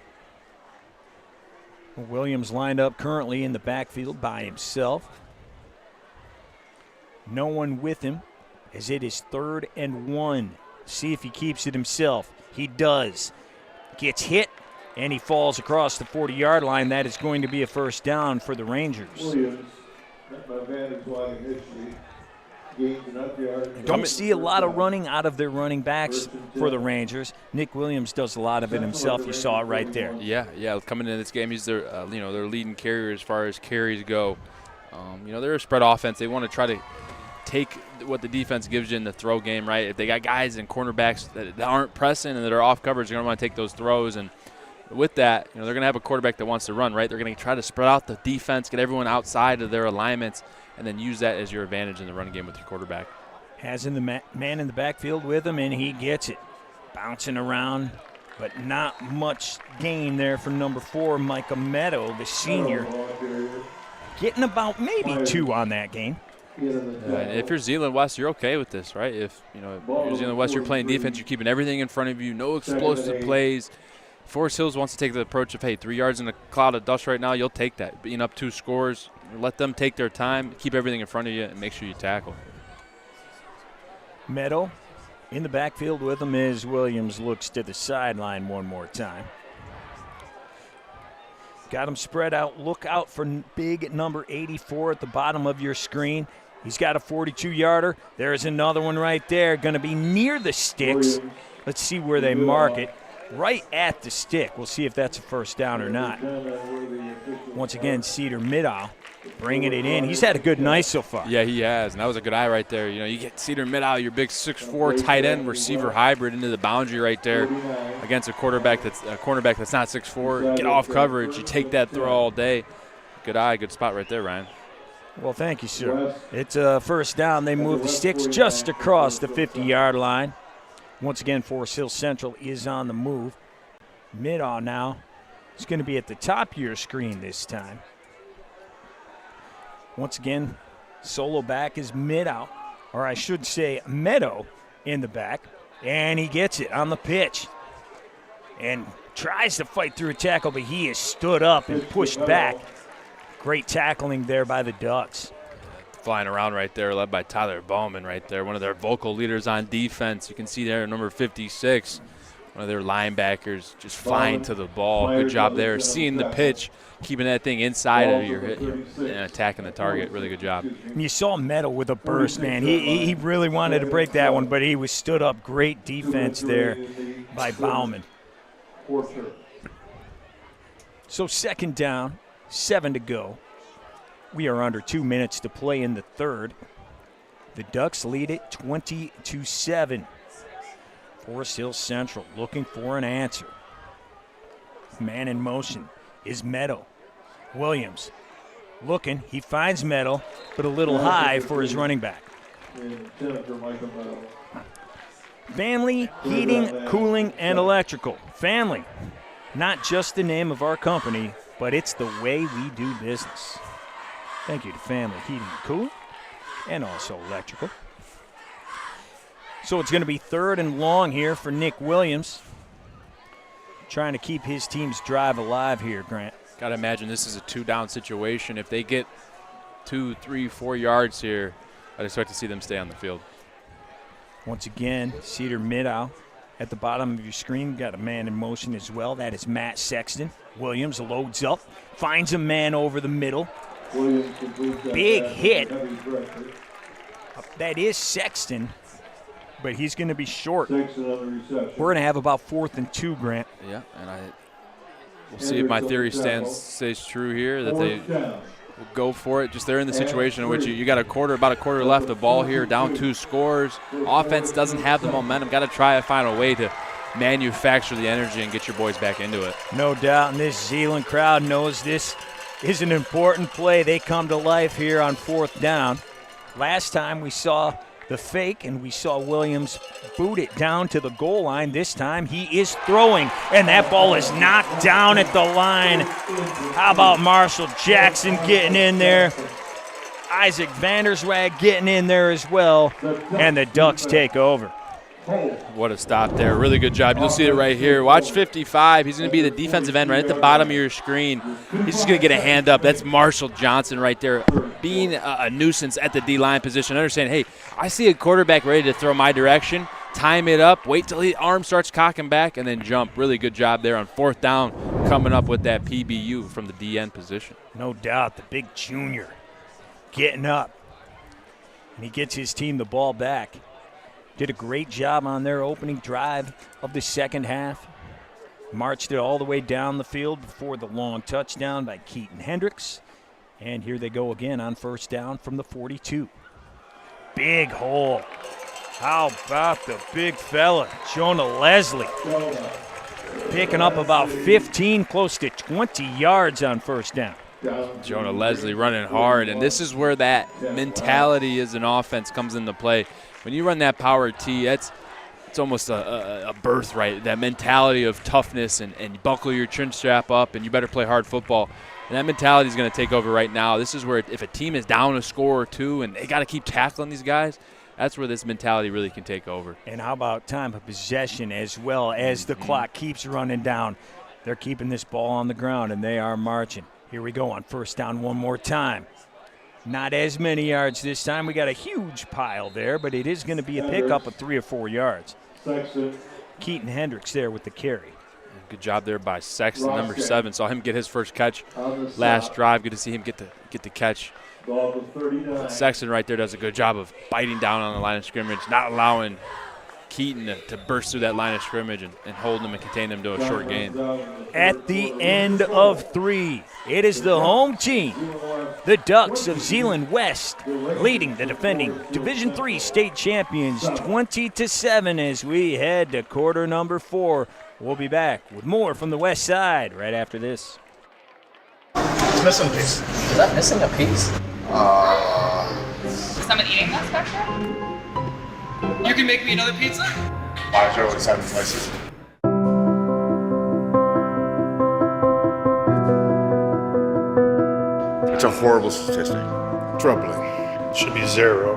Williams lined up currently in the backfield by himself. No one with him as it is 3rd and 1. See if he keeps it himself. He does. Gets hit, and he falls across the 40-yard line. That is going to be a first down for the Rangers. Williams, by Vantage line initially, gained enough yards. Don't see a lot of running out of their running backs for the Rangers. Nick Williams does a lot of it himself. You saw it right there. Yeah. Coming into this game, he's their their leading carrier as far as carries go. They're a spread offense. They want to try to take what the defense gives you in the throw game, right? If they got guys and cornerbacks that aren't pressing and that are off coverage, they're going to want to take those throws. And with that, they're going to have a quarterback that wants to run, right? They're going to try to spread out the defense, get everyone outside of their alignments, and then use that as your advantage in the running game with your quarterback. Has in the man in the backfield with him, and he gets it. Bouncing around, but not much gain there for number 4, Micah Meadow, the senior. Getting about maybe 2 on that game. If you're Zeeland West, you're okay with this, right? If you're Zeeland West, you're playing defense, you're keeping everything in front of you, no explosive plays. Forest Hills wants to take the approach of, hey, 3 yards in a cloud of dust right now, you'll take that. Being up 2 scores, let them take their time, keep everything in front of you, and make sure you tackle. Meadow in the backfield with him as Williams looks to the sideline one more time. Got him spread out. Look out for big number 84 at the bottom of your screen. He's got a 42-yarder. There's another one right there. Going to be near the sticks. Let's see where they mark it. Right at the stick. We'll see if that's a first down or not. Once again, Cedar Middaugh bringing it in. He's had a good night so far. Yeah, he has, and that was a good eye right there. You get Cedar Middaugh, your big 6'4" tight end receiver hybrid into the boundary right there against a cornerback that's not 6'4". Get off coverage. You take that throw all day. Good eye, good spot right there, Ryan. Well, thank you, sir. It's a first down. They move the sticks just across the 50-yard line. Once again, Forest Hill Central is on the move. Middaugh now is going to be at the top of your screen this time. Once again, solo back is Middaugh, or I should say Meadow in the back. And he gets it on the pitch. And tries to fight through a tackle, but he is stood up and pushed back. Great tackling there by the Ducks. Flying around right there, led by Tyler Bowman right there, one of their vocal leaders on defense. You can see there, number 56, one of their linebackers just flying to the ball. Good job there, seeing the pitch, keeping that thing inside of your hit and attacking the target. Really good job. You saw Meadow with a burst, man. He really wanted to break that one, but he was stood up. Great defense there by Bowman. So second down, 7 to go. We are under 2 minutes to play in the third. The Ducks lead it 20-7. Forest Hill Central looking for an answer. Man in motion is Meadow. Williams looking. He finds Meadow, but a little high for his running back. Family Heating, Cooling, and Electrical. Family, not just the name of our company, but it's the way we do business. Thank you to Family Heating and Cooling, and also Electrical. So it's going to be 3rd and long here for Nick Williams. Trying to keep his team's drive alive here, Grant. Got to imagine this is a 2-down situation. If they get 2, 3, 4 yards here, I'd expect to see them stay on the field. Once again, Cedar Middow at the bottom of your screen. Got a man in motion as well. That is Matt Sexton. Williams loads up, finds a man over the middle. Big hit. That is Sexton, but he's going to be short. We're going to have about 4th and 2, Grant. Yeah, and we'll see if my theory stays true here, that they will go for it. Just they're in the situation in which you got about a quarter left of ball here, down 2 scores. Offense doesn't have the momentum. Got to try to find a way to manufacture the energy and get your boys back into it. No doubt, and this Zeeland crowd knows this is an important play. They come to life here on 4th down. Last time we saw the fake, and we saw Williams boot it down to the goal line. This time he is throwing, and that ball is knocked down at the line. How about Marshall Jackson getting in there? Isaac Vanderswag getting in there as well, and the Ducks take over. What a stop there. Really good job. You'll see it right here. Watch 55. He's going to be the defensive end right at the bottom of your screen. He's just going to get a hand up. That's Marshall Johnson right there, being a nuisance at the D-line position. Understand, hey, I see a quarterback ready to throw my direction. Time it up. Wait till his arm starts cocking back and then jump. Really good job there on 4th down, coming up with that PBU from the DN position. No doubt, the big junior getting up. And he gets his team the ball back. Did a great job on their opening drive of the second half. Marched it all the way down the field before the long touchdown by Keaton Hendricks. And here they go again on 1st down from the 42. Big hole. How about the big fella, Jonah Leslie? Picking up about 15, close to 20 yards on 1st down. Jonah Leslie running hard, and this is where that mentality as an offense comes into play. When you run that power T, it's almost a birthright, that mentality of toughness and buckle your chin strap up and you better play hard football. And that mentality is going to take over right now. This is where if a team is down a score or 2 and they got to keep tackling these guys, that's where this mentality really can take over. And how about time of possession as well as the clock keeps running down. They're keeping this ball on the ground and they are marching. Here we go on 1st down one more time. Not as many yards this time. We got a huge pile there, but it is going to be a pickup of 3 or 4 yards. Keaton Hendricks there with the carry. Good job there by Sexton, number 7. Saw him get his first catch last drive. Good to see him get the catch. Sexton right there does a good job of biting down on the line of scrimmage, not allowing Keaton to burst through that line of scrimmage and hold him and contain him to a short gain. At the end of 3, it is the home team, the Ducks of Zeeland West, leading the defending Division III state champions 20-7 as we head to quarter number 4. We'll be back with more from the West Side right after this. It's missing a piece. Is that missing a piece? Is someone eating this back there? You can make me another pizza? Why is there only 7 slices? It's a horrible statistic. Troubling. Should be 0.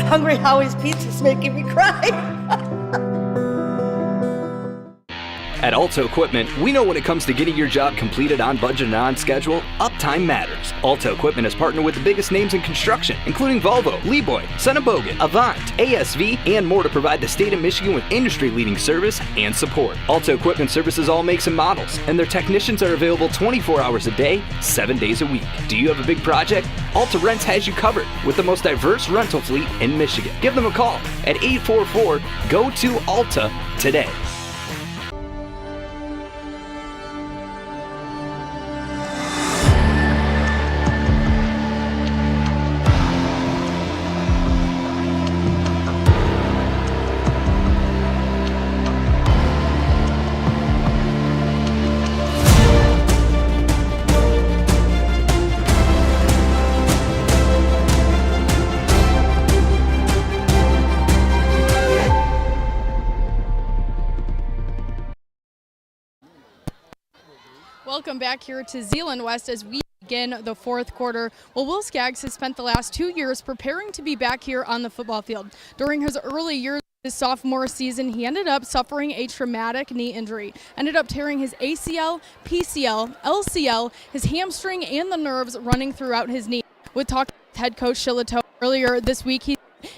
Hungry Howie's Pizza's making me cry. At Alto Equipment, we know when it comes to getting your job completed on budget and on schedule, uptime matters. Alto Equipment has partnered with the biggest names in construction, including Volvo, Leeboy, Sonnebogen, Avant, ASV, and more to provide the state of Michigan with industry-leading service and support. Alto Equipment services all makes and models, and their technicians are available 24 hours a day, 7 days a week. Do you have a big project? Alta Rents has you covered with the most diverse rental fleet in Michigan. Give them a call at 844-GO-TO-ALTA today. Welcome back here to Zeeland West as we begin the fourth quarter. Well, Will Skaggs has spent the last 2 years preparing to be back here on the football field. During his early years, his sophomore season, he ended up suffering a traumatic knee injury, ended up tearing his ACL, PCL, LCL, his hamstring, and the nerves running throughout his knee. With talking with head coach Shillito earlier this week,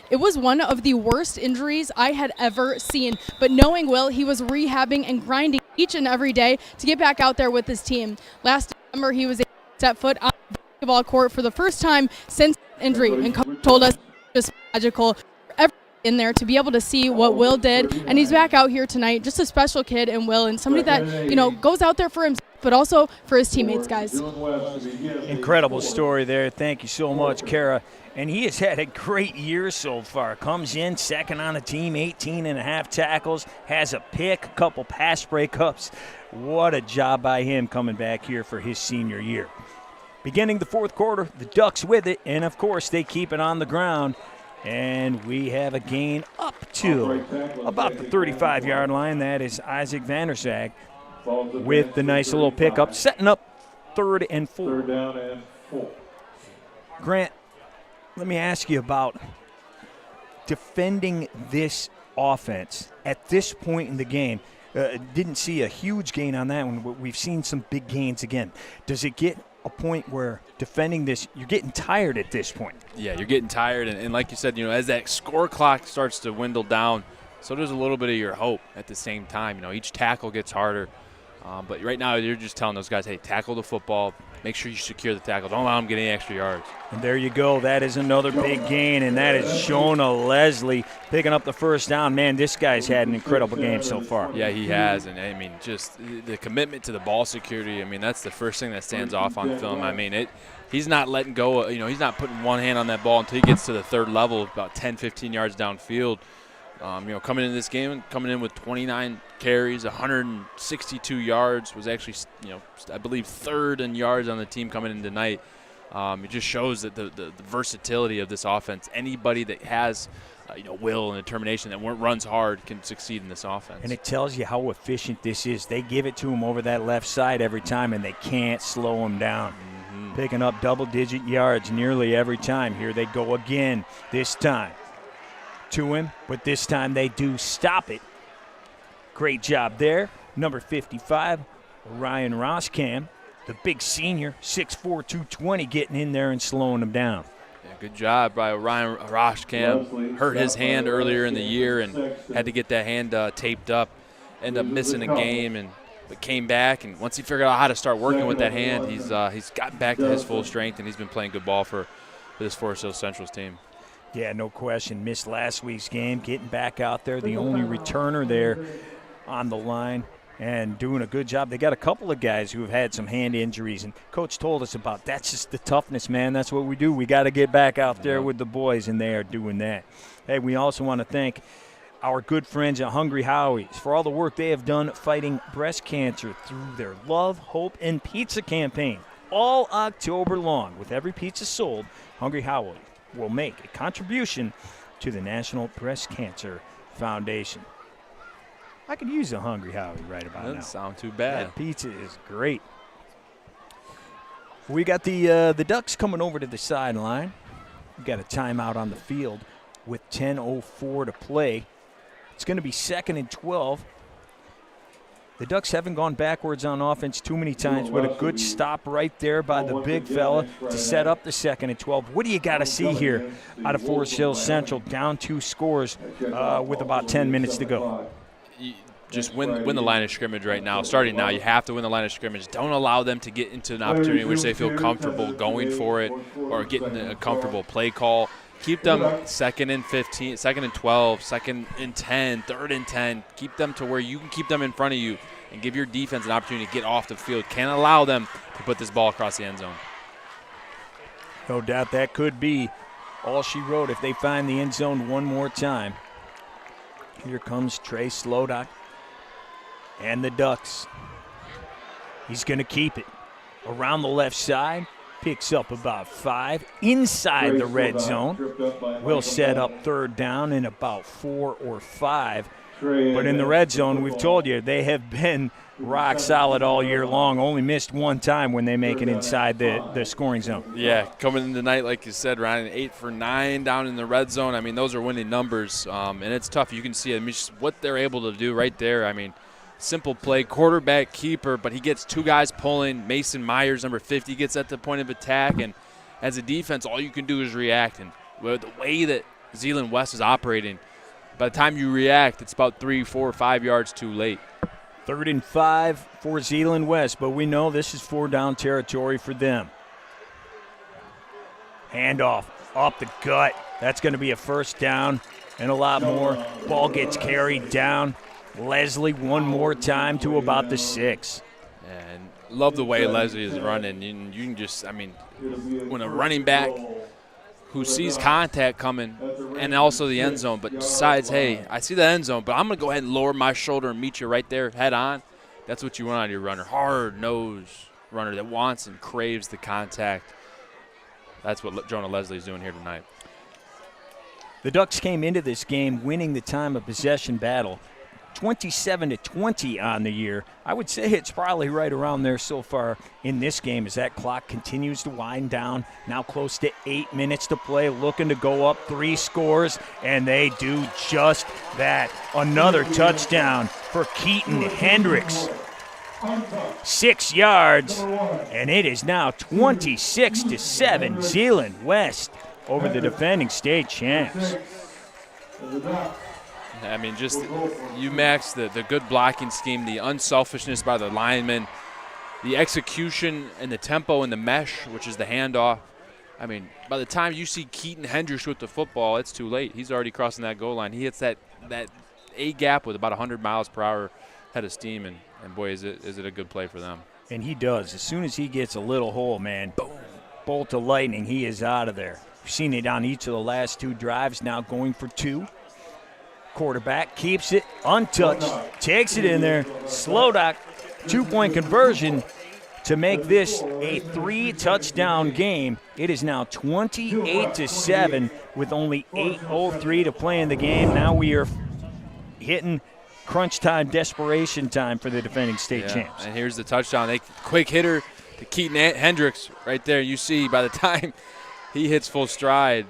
it was one of the worst injuries I had ever seen. But knowing Will, he was rehabbing and grinding each and every day to get back out there with his team. Last December, he was able to set foot on the basketball court for the first time since injury, and coach told us just magical. In there to be able to see what Will did, and he's back out here tonight. Just a special kid in Will, and somebody that, you know, goes out there for himself but also for his teammates, guys. Incredible story there. Thank you so much, Kara. And he has had a great year so far. Comes in second on the team, 18.5 tackles, has a pick, a couple pass breakups. What a job by him coming back here for his senior year. Beginning the fourth quarter, the Ducks with it, and of course they keep it on the ground. And we have a gain up to about the 35-yard line. That is Isaac Vandersag with the nice little pickup, setting up 3rd and 4. Third down and 4. Grant, let me ask you about defending this offense at this point in the game. Didn't see a huge gain on that one, but we've seen some big gains again. Does it get a point where defending this, you're getting tired at this point? Yeah, you're getting tired, and like you said, you know, as that score clock starts to dwindle down, so there's a little bit of your hope at the same time. You know, each tackle gets harder, but right now you're just telling those guys, hey, tackle the football, make sure you secure the tackle, don't allow them to get any extra yards. And there you go. That is another big gain, and that is Shona Leslie picking up the first down. Man, this guy's had an incredible game so far. Yeah, he has, and I mean, just the commitment to the ball security, I mean, that's the first thing that stands off on film. I mean, he's not letting go, you know, he's not putting one hand on that ball until he gets to the third level, about 10, 15 yards downfield. You know, coming into this game, coming in with 29 carries, 162 yards, was actually, you know, I believe 3rd in yards on the team coming in tonight. It just shows that the versatility of this offense. Anybody that has, you know, will and determination that runs hard can succeed in this offense. And it tells you how efficient this is. They give it to him over that left side every time, and they can't slow him down. Mm-hmm. Picking up double-digit yards nearly every time. Here they go again this time. To him, but this time they do stop it. Great job there. Number 55, Ryan Roskam, the big senior, 6'4", 220, getting in there and slowing him down. Yeah, good job by Ryan Roskam. Hurt his hand earlier in the year and had to get that hand taped up. Ended up missing a game, but came back, and once he figured out how to start working with that hand, he's gotten back to his full strength, and he's been playing good ball for this Forest Hills Central's team. Yeah, no question. Missed last week's game, getting back out there, the only returner there on the line, and doing a good job. They got a couple of guys who have had some hand injuries, and Coach told us about that's just the toughness, man. That's what we do. We got to get back out there with the boys, and they are doing that. Hey, we also want to thank our good friends at Hungry Howie's for all the work they have done fighting breast cancer through their Love, Hope, and Pizza campaign all October long. With every pizza sold, Hungry Howie will make a contribution to the National Breast Cancer Foundation. I could use a Hungry Howie right about now. Doesn't sound too bad. That pizza is great. We got the Ducks coming over to the sideline. We got a timeout on the field with 10:04 to play. It's going to be 2nd and 12. The Ducks haven't gone backwards on offense too many times, with a good stop right there by the big fella to set up the 2nd and 12. What do you got to see here out of Forest Hills Central, down 2 scores with about 10 minutes to go? You just win the line of scrimmage right now. Starting now, you have to win the line of scrimmage. Don't allow them to get into an opportunity in which they feel comfortable going for it or getting a comfortable play call. Keep them 2nd and 15, 2nd and 12, 2nd and 10, 3rd and 10. Keep them to where you can keep them in front of you and give your defense an opportunity to get off the field. Can't allow them to put this ball across the end zone. No doubt that could be all she wrote if they find the end zone one more time. Here comes Trey Slodak and the Ducks. He's going to keep it around the left side. Picks up about 5 inside the red zone. We'll set up 3rd down in about 4 or 5. But in the red zone, we've told you, they have been rock solid all year long. Only missed one time when they make it inside the scoring zone. Yeah, coming in tonight, like you said, Ryan, 8 for 9 down in the red zone. I mean, those are winning numbers, and it's tough. You can see just what they're able to do right there. I mean, simple play, quarterback, keeper, but he gets 2 guys pulling. Mason Myers, number 50, gets at the point of attack, and as a defense, all you can do is react. And with the way that Zeeland West is operating, by the time you react, it's about 3, 4, 5 yards too late. 3rd and 5 for Zeeland West, but we know this is 4-down territory for them. Handoff up the gut. That's going to be a first down and a lot more. Ball gets carried down. Leslie one more time to about the 6. And love the way Leslie is running. You can just, I mean, when a running back who sees contact coming and also the end zone, but decides, hey, I see the end zone, but I'm going to go ahead and lower my shoulder and meet you right there head on. That's what you want out of your runner. Hard-nosed runner that wants and craves the contact. That's what Jonah Leslie is doing here tonight. The Ducks came into this game winning the time of possession battle, 27-20 on the year. I would say it's probably right around there so far in this game as that clock continues to wind down. Now close to 8 minutes to play, looking to go up 3 scores, and they do just that. Another touchdown for Keaton Hendricks. 6 yards, and it is now 26-7, Zeeland West over the defending state champs. I mean, just UMass, the good blocking scheme, the unselfishness by the linemen, the execution and the tempo and the mesh, which is the handoff. I mean, by the time you see Keaton Hendricks with the football, it's too late. He's already crossing that goal line. He hits that A gap with about 100 miles per hour head of steam, and boy, is it a good play for them. And he does. As soon as he gets a little hole, man, boom, bolt of lightning, he is out of there. We've seen it on each of the last 2 drives, now going for 2. Quarterback keeps it untouched, takes it in there. Slodak, 2-point conversion to make this a 3-touchdown game. It is now 28-7 with only 8:03 to play in the game. Now we are hitting crunch time, desperation time for the defending state champs. And here's the touchdown. Quick hitter to Keaton Hendricks right there. You see by the time he hits full stride,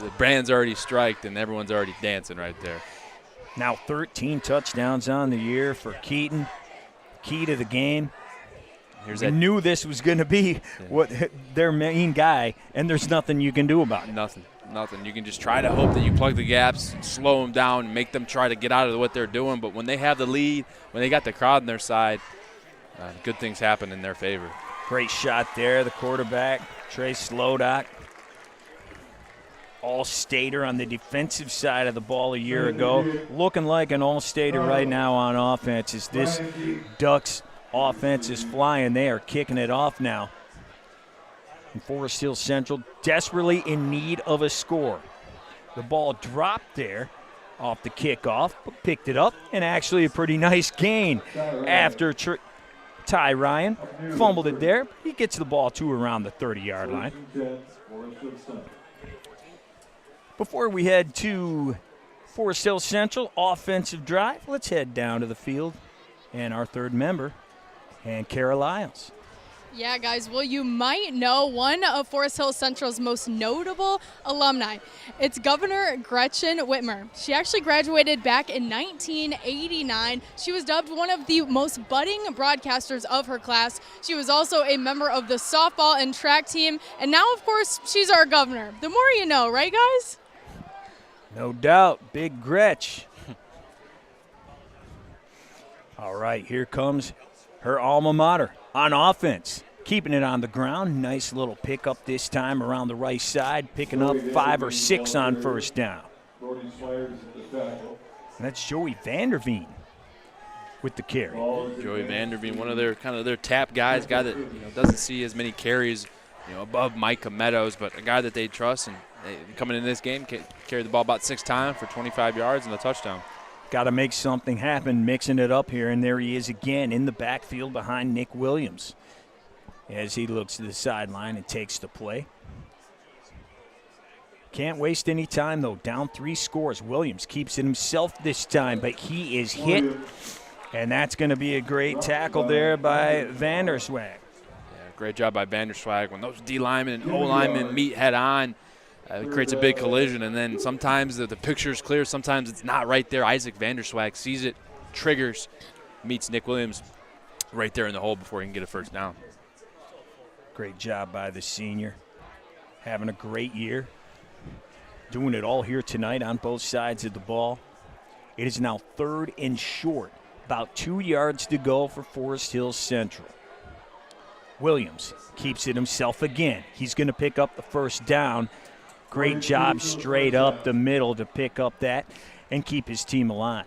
the brand's already striked and everyone's already dancing right there. Now 13 touchdowns on the year for Keaton. Key to the game. We knew this was going to be what their main guy, and there's nothing you can do about it. Nothing. You can just try to hope that you plug the gaps, slow them down, and make them try to get out of what they're doing. But when they have the lead, when they got the crowd on their side, good things happen in their favor. Great shot there, the quarterback, Trey Slodak. All-Stater on the defensive side of the ball a year ago. Looking like an All-Stater right now on offense as this Ducks offense is flying. They are kicking it off now. And Forest Hill Central desperately in need of a score. The ball dropped there off the kickoff, but picked it up, and actually a pretty nice gain after Ty Ryan fumbled it there. He gets the ball to around the 30-yard line. Before we head to Forest Hill Central offensive drive, let's head down to the field and our third member, and Kara Lyles. Yeah, guys, well, you might know one of Forest Hill Central's most notable alumni. It's Governor Gretchen Whitmer. She actually graduated back in 1989. She was dubbed one of the most budding broadcasters of her class. She was also a member of the softball and track team, and now, of course, she's our governor. The more you know, right, guys? No doubt, Big Gretch. All right, here comes her alma mater on offense. Keeping it on the ground. Nice little pickup this time around the right side, picking up 5 or 6 on first down. And that's Joey Vanderveen with the carry. Joey Vanderveen, one of their tap guys, guy that doesn't see as many carries above Micah Meadows, but a guy that they trust, and coming in this game, carried the ball about 6 times for 25 yards and a touchdown. Got to make something happen, mixing it up here, and there he is again in the backfield behind Nick Williams as he looks to the sideline and takes the play. Can't waste any time, though. Down 3 scores. Williams keeps it himself this time, but he is hit And that's going to be a great tackle there by Vanderswag. Great job by Vanderswag. When those D linemen and O linemen meet head on, it creates a big collision. And then sometimes the picture is clear, sometimes it's not right there. Isaac Vanderswag sees it, triggers, meets Nick Williams right there in the hole before he can get a first down. Great job by the senior. Having a great year. Doing it all here tonight on both sides of the ball. It is now 3rd and short. About 2 yards to go for Forest Hills Central. Williams keeps it himself again. He's going to pick up the first down. Great job straight up the middle to pick up that and keep his team alive.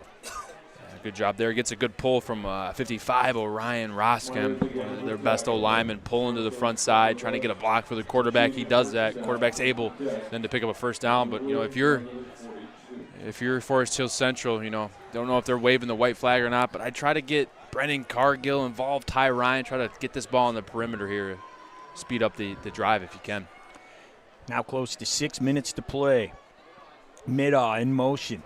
Good job there. Gets a good pull from 55, Orion Roscom, their best O-lineman, pulling to the front side, trying to get a block for the quarterback. He does that. Quarterback's able then to pick up a first down. But, if you're Forest Hills Central, don't know if they're waving the white flag or not, but I try to get Brennan Cargill involved, Ty Ryan, try to get this ball on the perimeter here. Speed up the drive if you can. Now close to 6 minutes to play. Middaugh in motion.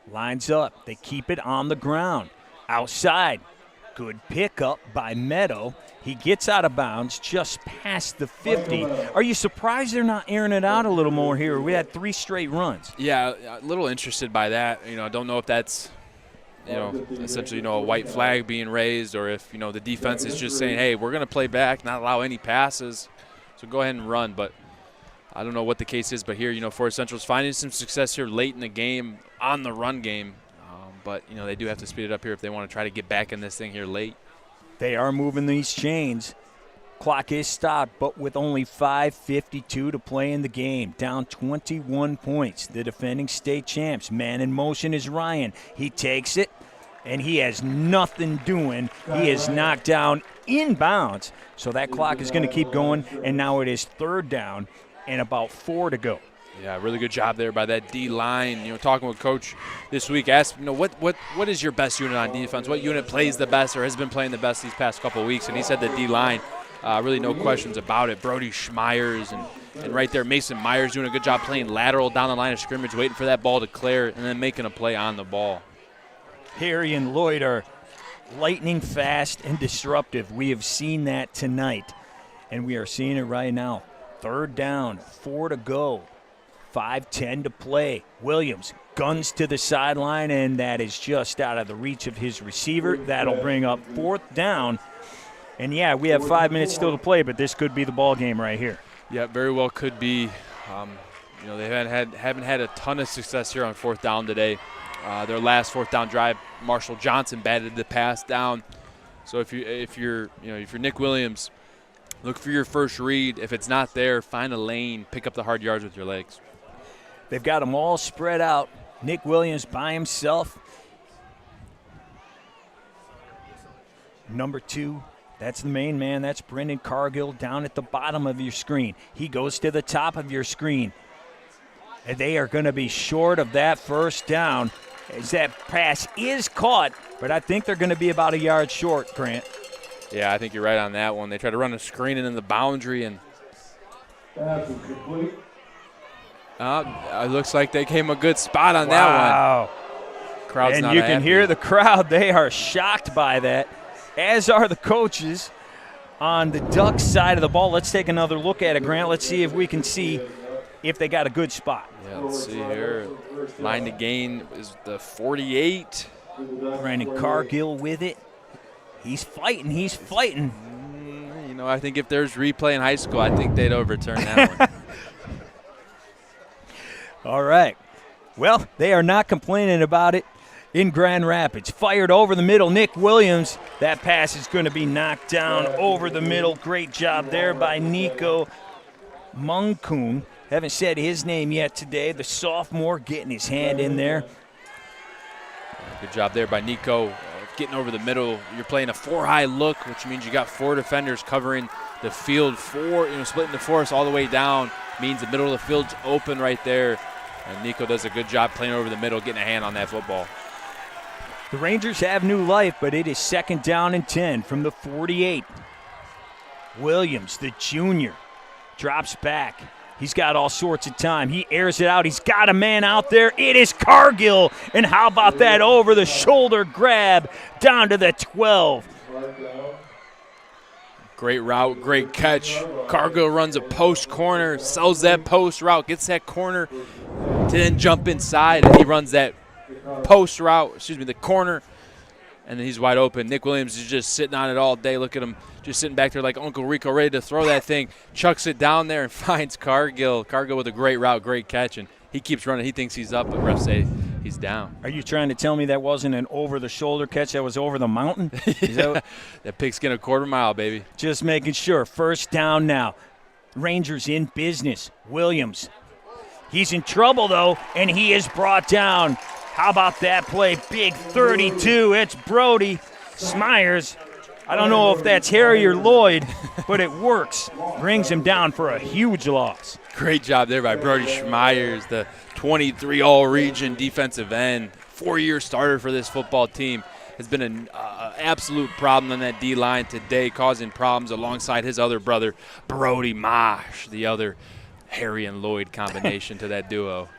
Lines up. They keep it on the ground. Outside. Good pickup by Meadow. He gets out of bounds just past the 50. Are you surprised they're not airing it out a little more here? We had 3 straight runs. Yeah, a little interested by that. I don't know if that's, essentially, a white flag being raised, or if, the defense is just saying, hey, we're going to play back, not allow any passes, so go ahead and run. But I don't know what the case is, but here, Forest Central's finding some success here late in the game on the run game. But, they do have to speed it up here if they want to try to get back in this thing here late. They are moving these chains. Clock is stopped, but with only 5:52 to play in the game. Down 21 points. The defending state champs. Man in motion is Ryan. He takes it, and he has nothing doing. He is knocked down inbounds. So that clock is going to keep going, and now it is 3rd down and about 4 to go. Yeah, really good job there by that D-line. Talking with Coach this week, asked, what is your best unit on defense? What unit plays the best or has been playing the best these past couple of weeks? And he said the D-line, really no questions about it. Brody Schmeyers and right there Mason Myers doing a good job playing lateral down the line of scrimmage, waiting for that ball to clear and then making a play on the ball. Harry and Lloyd are lightning fast and disruptive. We have seen that tonight, and we are seeing it right now. 3rd down, 4 to go. 5:10 to play. Williams guns to the sideline, and that is just out of the reach of his receiver. That'll bring up 4th down. And, yeah, we have 5 minutes still to play, but this could be the ball game right here. Yeah, very well could be. They haven't had a ton of success here on 4th down today. Their last 4th down drive, Marshall Johnson batted the pass down. So if you're Nick Williams, look for your first read. If it's not there, find a lane, pick up the hard yards with your legs. They've got them all spread out. Nick Williams by himself. Number 2, that's the main man. That's Brendan Cargill down at the bottom of your screen. He goes to the top of your screen. And they are going to be short of that first down as that pass is caught, but I think they're going to be about a yard short, Grant. Yeah, I think you're right on that one. They try to run a screen in the boundary, and it looks like they came a good spot on that one. Wow. Crowd's and not you can happy. hear the crowd. They are shocked by that, as are the coaches on the Ducks side of the ball. Let's take another look at it, Grant. Let's see if we can see if they got a good spot. Yeah, let's see here. Line to gain is the 48. Brandon Cargill with it. He's fighting. He's fighting. I think if there's replay in high school, I think they'd overturn that one. All right. Well, they are not complaining about it in Grand Rapids. Fired over the middle. Nick Williams. That pass is going to be knocked down over the middle. Great job there by Nico Munkun. Haven't said his name yet today. The sophomore getting his hand in there. Good job there by Nico. Getting over the middle. You're playing a 4-high look, which means you got 4 defenders covering the field. 4, splitting the force all the way down means the middle of the field's open right there. And Nico does a good job playing over the middle, getting a hand on that football. The Rangers have new life, but it is 2nd down and 10 from the 48. Williams, the junior, drops back. He's got all sorts of time. He airs it out. He's got a man out there. It is Cargill. And how about that over-the-shoulder grab down to the 12. Great route, great catch. Cargill runs a post corner, sells that post route, gets that corner to then jump inside, and he runs that post route, the corner, and then he's wide open. Nick Williams is just sitting on it all day. Look at him just sitting back there like Uncle Rico, ready to throw that thing. Chucks it down there and finds Cargill. Cargill with a great route, great catch, and he keeps running. He thinks he's up, but refs say he's down. Are you trying to tell me that wasn't an over-the-shoulder catch, that was over the mountain? That pigskin a quarter mile, baby. Just making sure. First down now. Rangers in business. Williams. He's in trouble, though, and he is brought down. How about that play? Big 32. It's Brody Smyers. I don't know if that's Harry or Lloyd, but it works. Brings him down for a huge loss. Great job there by Brody Schmeyers, the 23 All-Region defensive end, 4-year starter for this football team. Has been an absolute problem on that D-line today, causing problems alongside his other brother, Brody Mosh, the other Harry and Lloyd combination to that duo.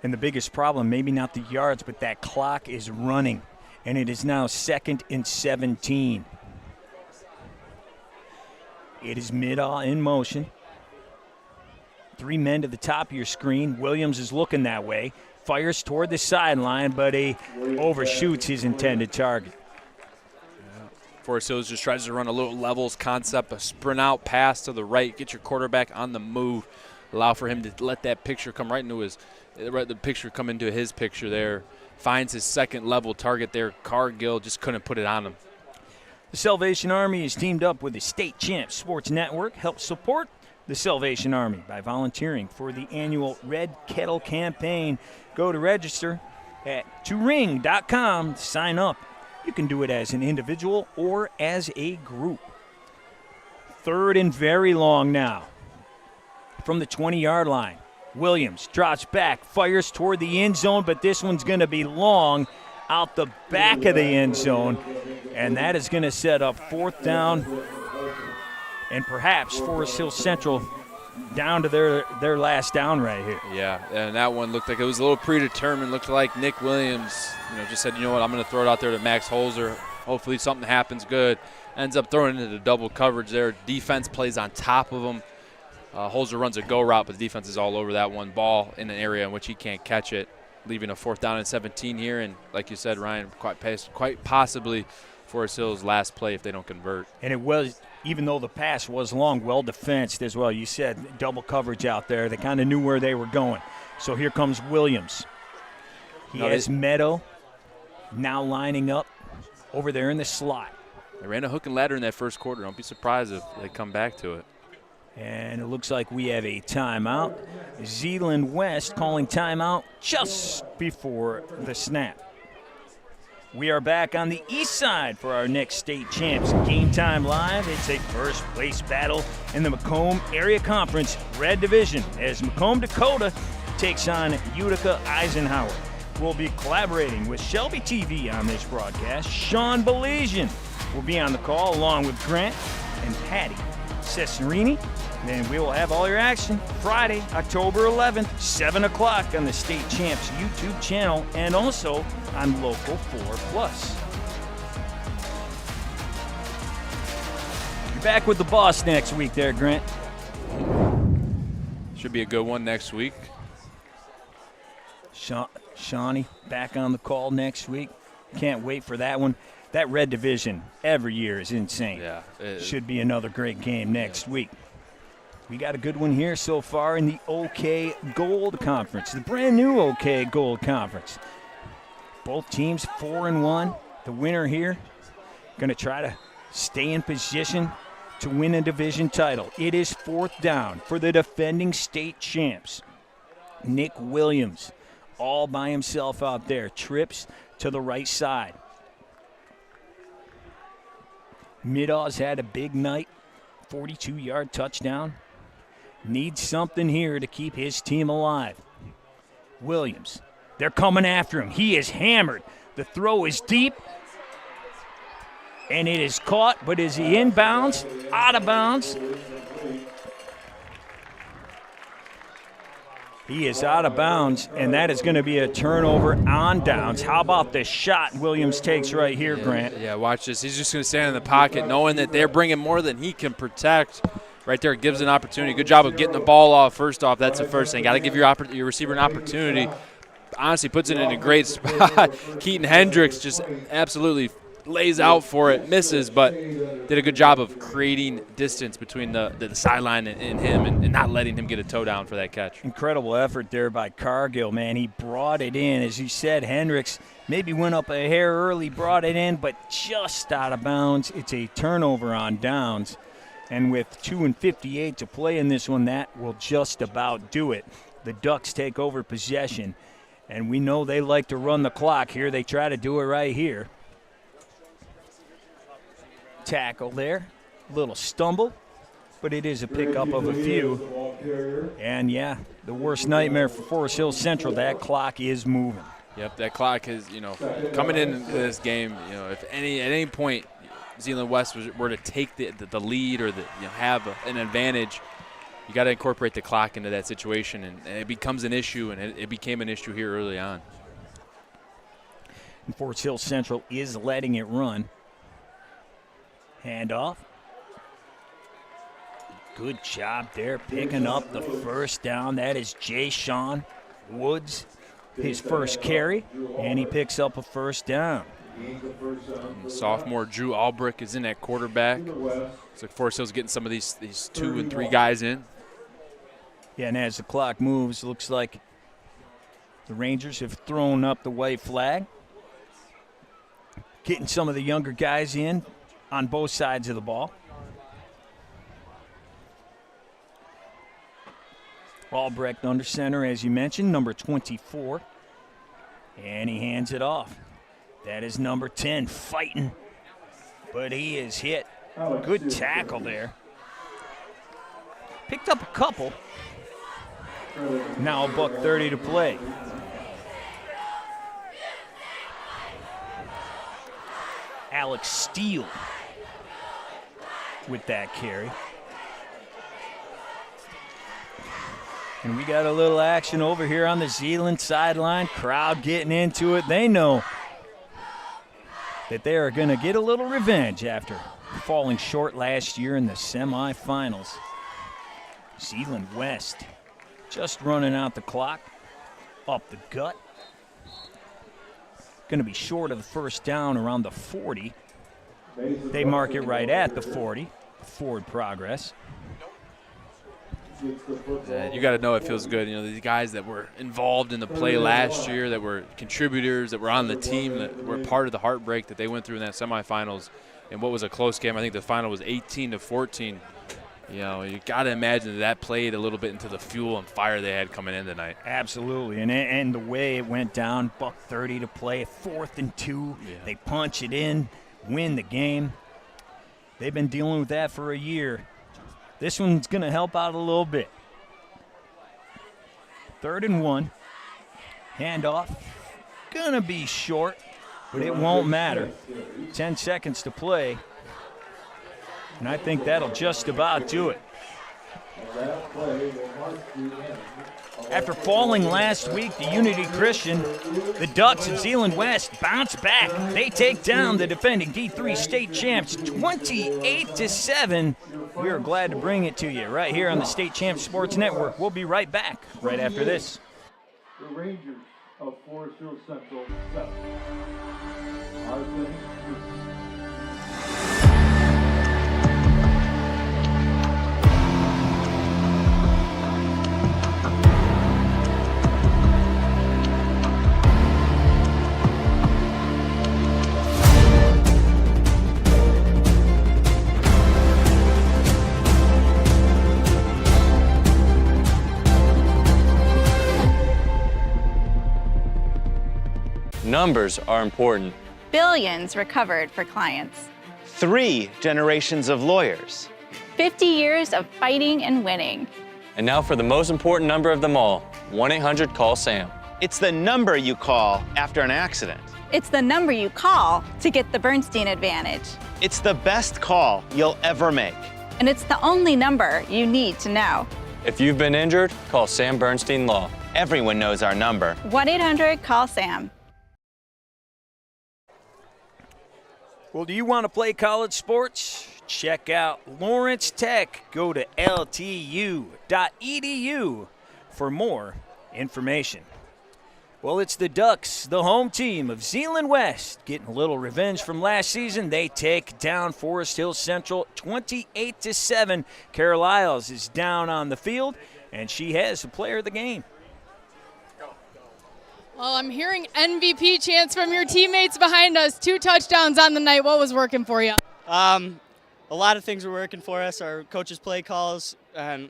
And the biggest problem, maybe not the yards, but that clock is running. And it is now 2nd and 17. It is Middaugh in motion. 3 men to the top of your screen. Williams is looking that way. Fires toward the sideline, but he overshoots his intended target. Forest Hills just tries to run a little levels concept, a sprint out pass to the right, get your quarterback on the move, allow for him to let that picture come right into his picture there. Finds his second level target there. Cargill just couldn't put it on him. The Salvation Army is teamed up with the State Champs Sports Network. Help support the Salvation Army by volunteering for the annual Red Kettle campaign. Go to register at toring.com to sign up. You can do it as an individual or as a group. 3rd and very long now. From the 20-yard line, Williams drops back, fires toward the end zone, but this one's going to be long out the back of the end zone, and that is going to set up 4th down and perhaps Forest Hill Central down to their last down right here. Yeah, and that one looked like it was a little predetermined. Looked like Nick Williams, just said, you know what, I'm going to throw it out there to Max Holzer. Hopefully something happens good. Ends up throwing it into double coverage there. Defense plays on top of him. Holzer runs a go route, but the defense is all over that one. Ball in an area in which he can't catch it, leaving a 4th down and 17 here. And like you said, Ryan, quite possibly Forest Hill's last play if they don't convert. And it was, even though the pass was long, well defensed as well. You said double coverage out there. They kind of knew where they were going. So here comes Williams. He has Meadow now lining up over there in the slot. They ran a hook and ladder in that first quarter. Don't be surprised if they come back to it. And it looks like we have a timeout. Zeeland West calling timeout just before the snap. We are back on the east side for our next state champs. Game Time Live. It's a first place battle in the Macomb Area Conference Red Division as Macomb, Dakota takes on Utica Eisenhower. We'll be collaborating with Shelby TV on this broadcast. Sean Belesian will be on the call along with Grant and Patty Cesarini. Then we will have all your action Friday, October 11th, 7 o'clock on the State Champs YouTube channel and also on Local 4+. You're back with the boss next week there, Grant. Should be a good one next week. Shawnee back on the call next week. Can't wait for that one. That Red Division every year is insane. Yeah, should be another great game next week. We got a good one here so far in the OK Gold Conference, the brand new OK Gold Conference. Both teams 4-1. The winner here going to try to stay in position to win a division title. It is 4th down for the defending state champs. Nick Williams all by himself out there, trips to the right side. Middaugh's had a big night, 42-yard touchdown. Needs something here to keep his team alive. Williams, they're coming after him. He is hammered. The throw is deep, and it is caught, but is he in bounds? Out of bounds. He is out of bounds, and that is going to be a turnover on downs. How about the shot Williams takes right here, Grant? Yeah, watch this. He's just going to stand in the pocket knowing that they're bringing more than he can protect. Right there, gives an opportunity. Good job of getting the ball off. First off, that's the first thing. Got to give your receiver an opportunity. Honestly, puts it in a great spot. Keaton Hendricks just absolutely lays out for it, misses, but did a good job of creating distance between the sideline and him and not letting him get a toe down for that catch. Incredible effort there by Cargill, man. He brought it in. As you said, Hendricks maybe went up a hair early, brought it in, but just out of bounds. It's a turnover on downs. And with 2:58 to play in this one, that will just about do it. The Ducks take over possession, and we know they like to run the clock here. They try to do it right here. Tackle there, little stumble, but it is a pickup of a few. And yeah, the worst nightmare for Forest Hill Central, that clock is moving. Yep, that clock is, coming into this game, if at any point Zeeland West were to take the lead or have an advantage, you got to incorporate the clock into that situation, and it becomes an issue, and it became an issue here early on. And Forest Hill Central is letting it run. Handoff. Good job there picking up the first down. That is Jay Sean Woods, his first carry, and he picks up a first down. Sophomore Drew Albrick is in at quarterback. Looks like Forest Hill's getting some of these 2 and 3 guys in. Yeah, and as the clock moves, looks like the Rangers have thrown up the white flag. Getting some of the younger guys in on both sides of the ball. Albrecht under center, as you mentioned, number 24. And he hands it off. That is number 10, fighting. But he is hit. Good tackle there. Picked up a couple. Now $1:30 to play. Alex Steele with that carry. And we got a little action over here on the Zeeland sideline. Crowd getting into it. They know that they are going to get a little revenge after falling short last year in the semifinals. Zeeland West just running out the clock, up the gut. Going to be short of the first down around the 40. They mark it right at the 40. Forward progress. You got to know it feels good. These guys that were involved in the play last year, that were contributors, that were on the team, that were part of the heartbreak that they went through in that semifinals. And what was a close game, I think the final was 18-14. You got to imagine that played a little bit into the fuel and fire they had coming in tonight. Absolutely, and the way it went down, $1:30 to play, 4th and 2. Yeah. They punch it in, win the game. They've been dealing with that for a year. This one's going to help out a little bit. 3rd and 1. Handoff. Going to be short, but it won't matter. 10 seconds to play. And I think that'll just about do it. After falling last week to Unity Christian, the Ducks of Zeeland West bounce back. They take down the defending D3 state champs 28-7. We are glad to bring it to you right here on the State Champs Sports Network. We'll be right back right after this. The Rangers of Forest Hill Central 7. Our thing. Numbers are important. Billions recovered for clients. 3 generations of lawyers. 50 years of fighting and winning. And now for the most important number of them all, 1-800-CALL-SAM. It's the number you call after an accident. It's the number you call to get the Bernstein Advantage. It's the best call you'll ever make. And it's the only number you need to know. If you've been injured, call Sam Bernstein Law. everyone knows our number. 1-800-CALL-SAM. Well, do you want to play college sports? Check out Lawrence Tech. Go to ltu.edu for more information. Well, it's the Ducks, the home team of Zeeland West, getting a little revenge from last season. They take down Forest Hill Central 28-7. Carol Isles is down on the field, and she has the player of the game. Well, I'm hearing MVP chants from your teammates behind us. 2 touchdowns on the night. What was working for you? A lot of things were working for us. Our coaches' play calls and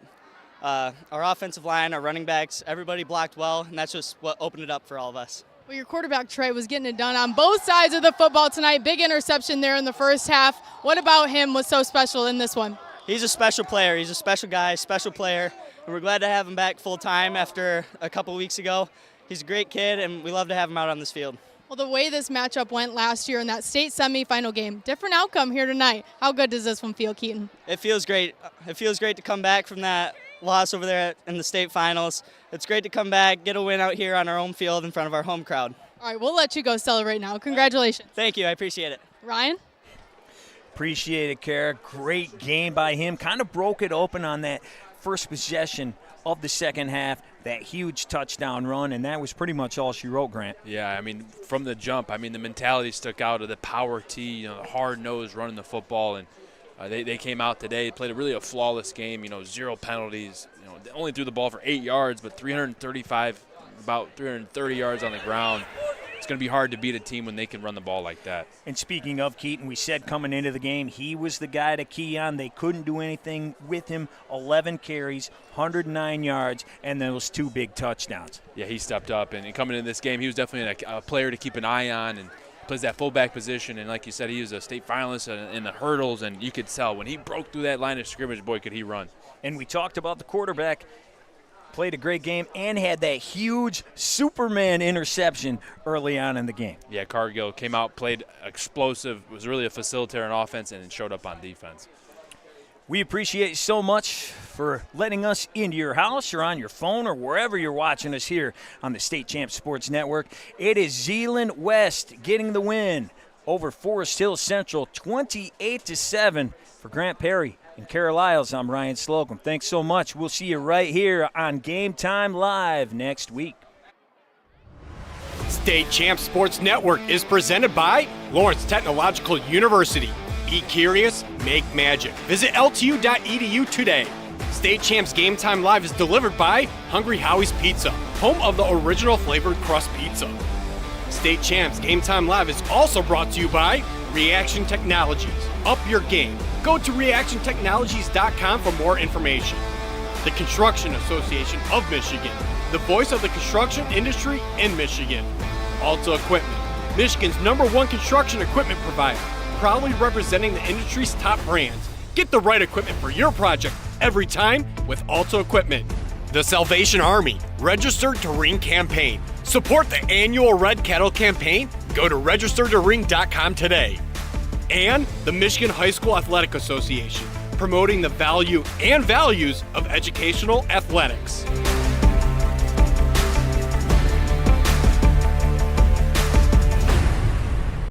our offensive line, our running backs, everybody blocked well, and that's just what opened it up for all of us. Well, your quarterback, Trey, was getting it done on both sides of the football tonight. Big interception there in the first half. What about him was so special in this one? He's a special player. He's a special guy, special player, and we're glad to have him back full-time after a couple weeks ago. He's a great kid, and we love to have him out on this field. Well, the way this matchup went last year in that state semifinal game, different outcome here tonight. How good does this one feel, Keaton? It feels great. It feels great to come back from that loss over there in the state finals. It's great to come back, get a win out here on our own field in front of our home crowd. All right, we'll let you go celebrate now. Congratulations. Thank you. I appreciate it. Ryan? Appreciate it, Kara. Great game by him. Kind of broke it open on that first possession of the second half, that huge touchdown run, and that was pretty much all she wrote, Grant. Yeah, I mean, from the jump, I mean, the mentality stuck out of the power T, the hard nose running the football, and they came out today, played a flawless game, 0 penalties, they only threw the ball for 8 yards, but 335, about 330 yards on the ground. It's going to be hard to beat a team when they can run the ball like that. And speaking of Keaton, we said coming into the game, he was the guy to key on. They couldn't do anything with him. 11 carries, 109 yards, and those 2 big touchdowns. Yeah, he stepped up, and coming into this game, he was definitely a player to keep an eye on, and plays that fullback position. And like you said, he was a state finalist in the hurdles, and you could tell when he broke through that line of scrimmage, boy, could he run. And we talked about the quarterback. Played a great game and had that huge Superman interception early on in the game. Yeah, Cargill came out, played explosive, was really a facilitator on offense, and showed up on defense. We appreciate you so much for letting us into your house or on your phone or wherever you're watching us here on the State Champs Sports Network. It is Zeeland West getting the win over Forest Hill Central, 28-7 for Grant Perry and Carol Isles. I'm Ryan Slocum. Thanks so much. We'll see you right here on Game Time Live next week. State Champs Sports Network is presented by Lawrence Technological University. Be curious, make magic. Visit ltu.edu today. State Champs Game Time Live is delivered by Hungry Howie's Pizza, home of the original flavored crust pizza. State Champs Game Time Live is also brought to you by Reaction Technologies. Up your game. Go to reactiontechnologies.com for more information. The Construction Association of Michigan, the voice of the construction industry in Michigan. Alta Equipment, Michigan's #1 construction equipment provider, proudly representing the industry's top brands. Get the right equipment for your project every time with Alta Equipment. The Salvation Army, Register to Ring campaign. Support the annual Red Kettle campaign. Go to registertoring.com today. And the Michigan High School Athletic Association, promoting the value and values of educational athletics.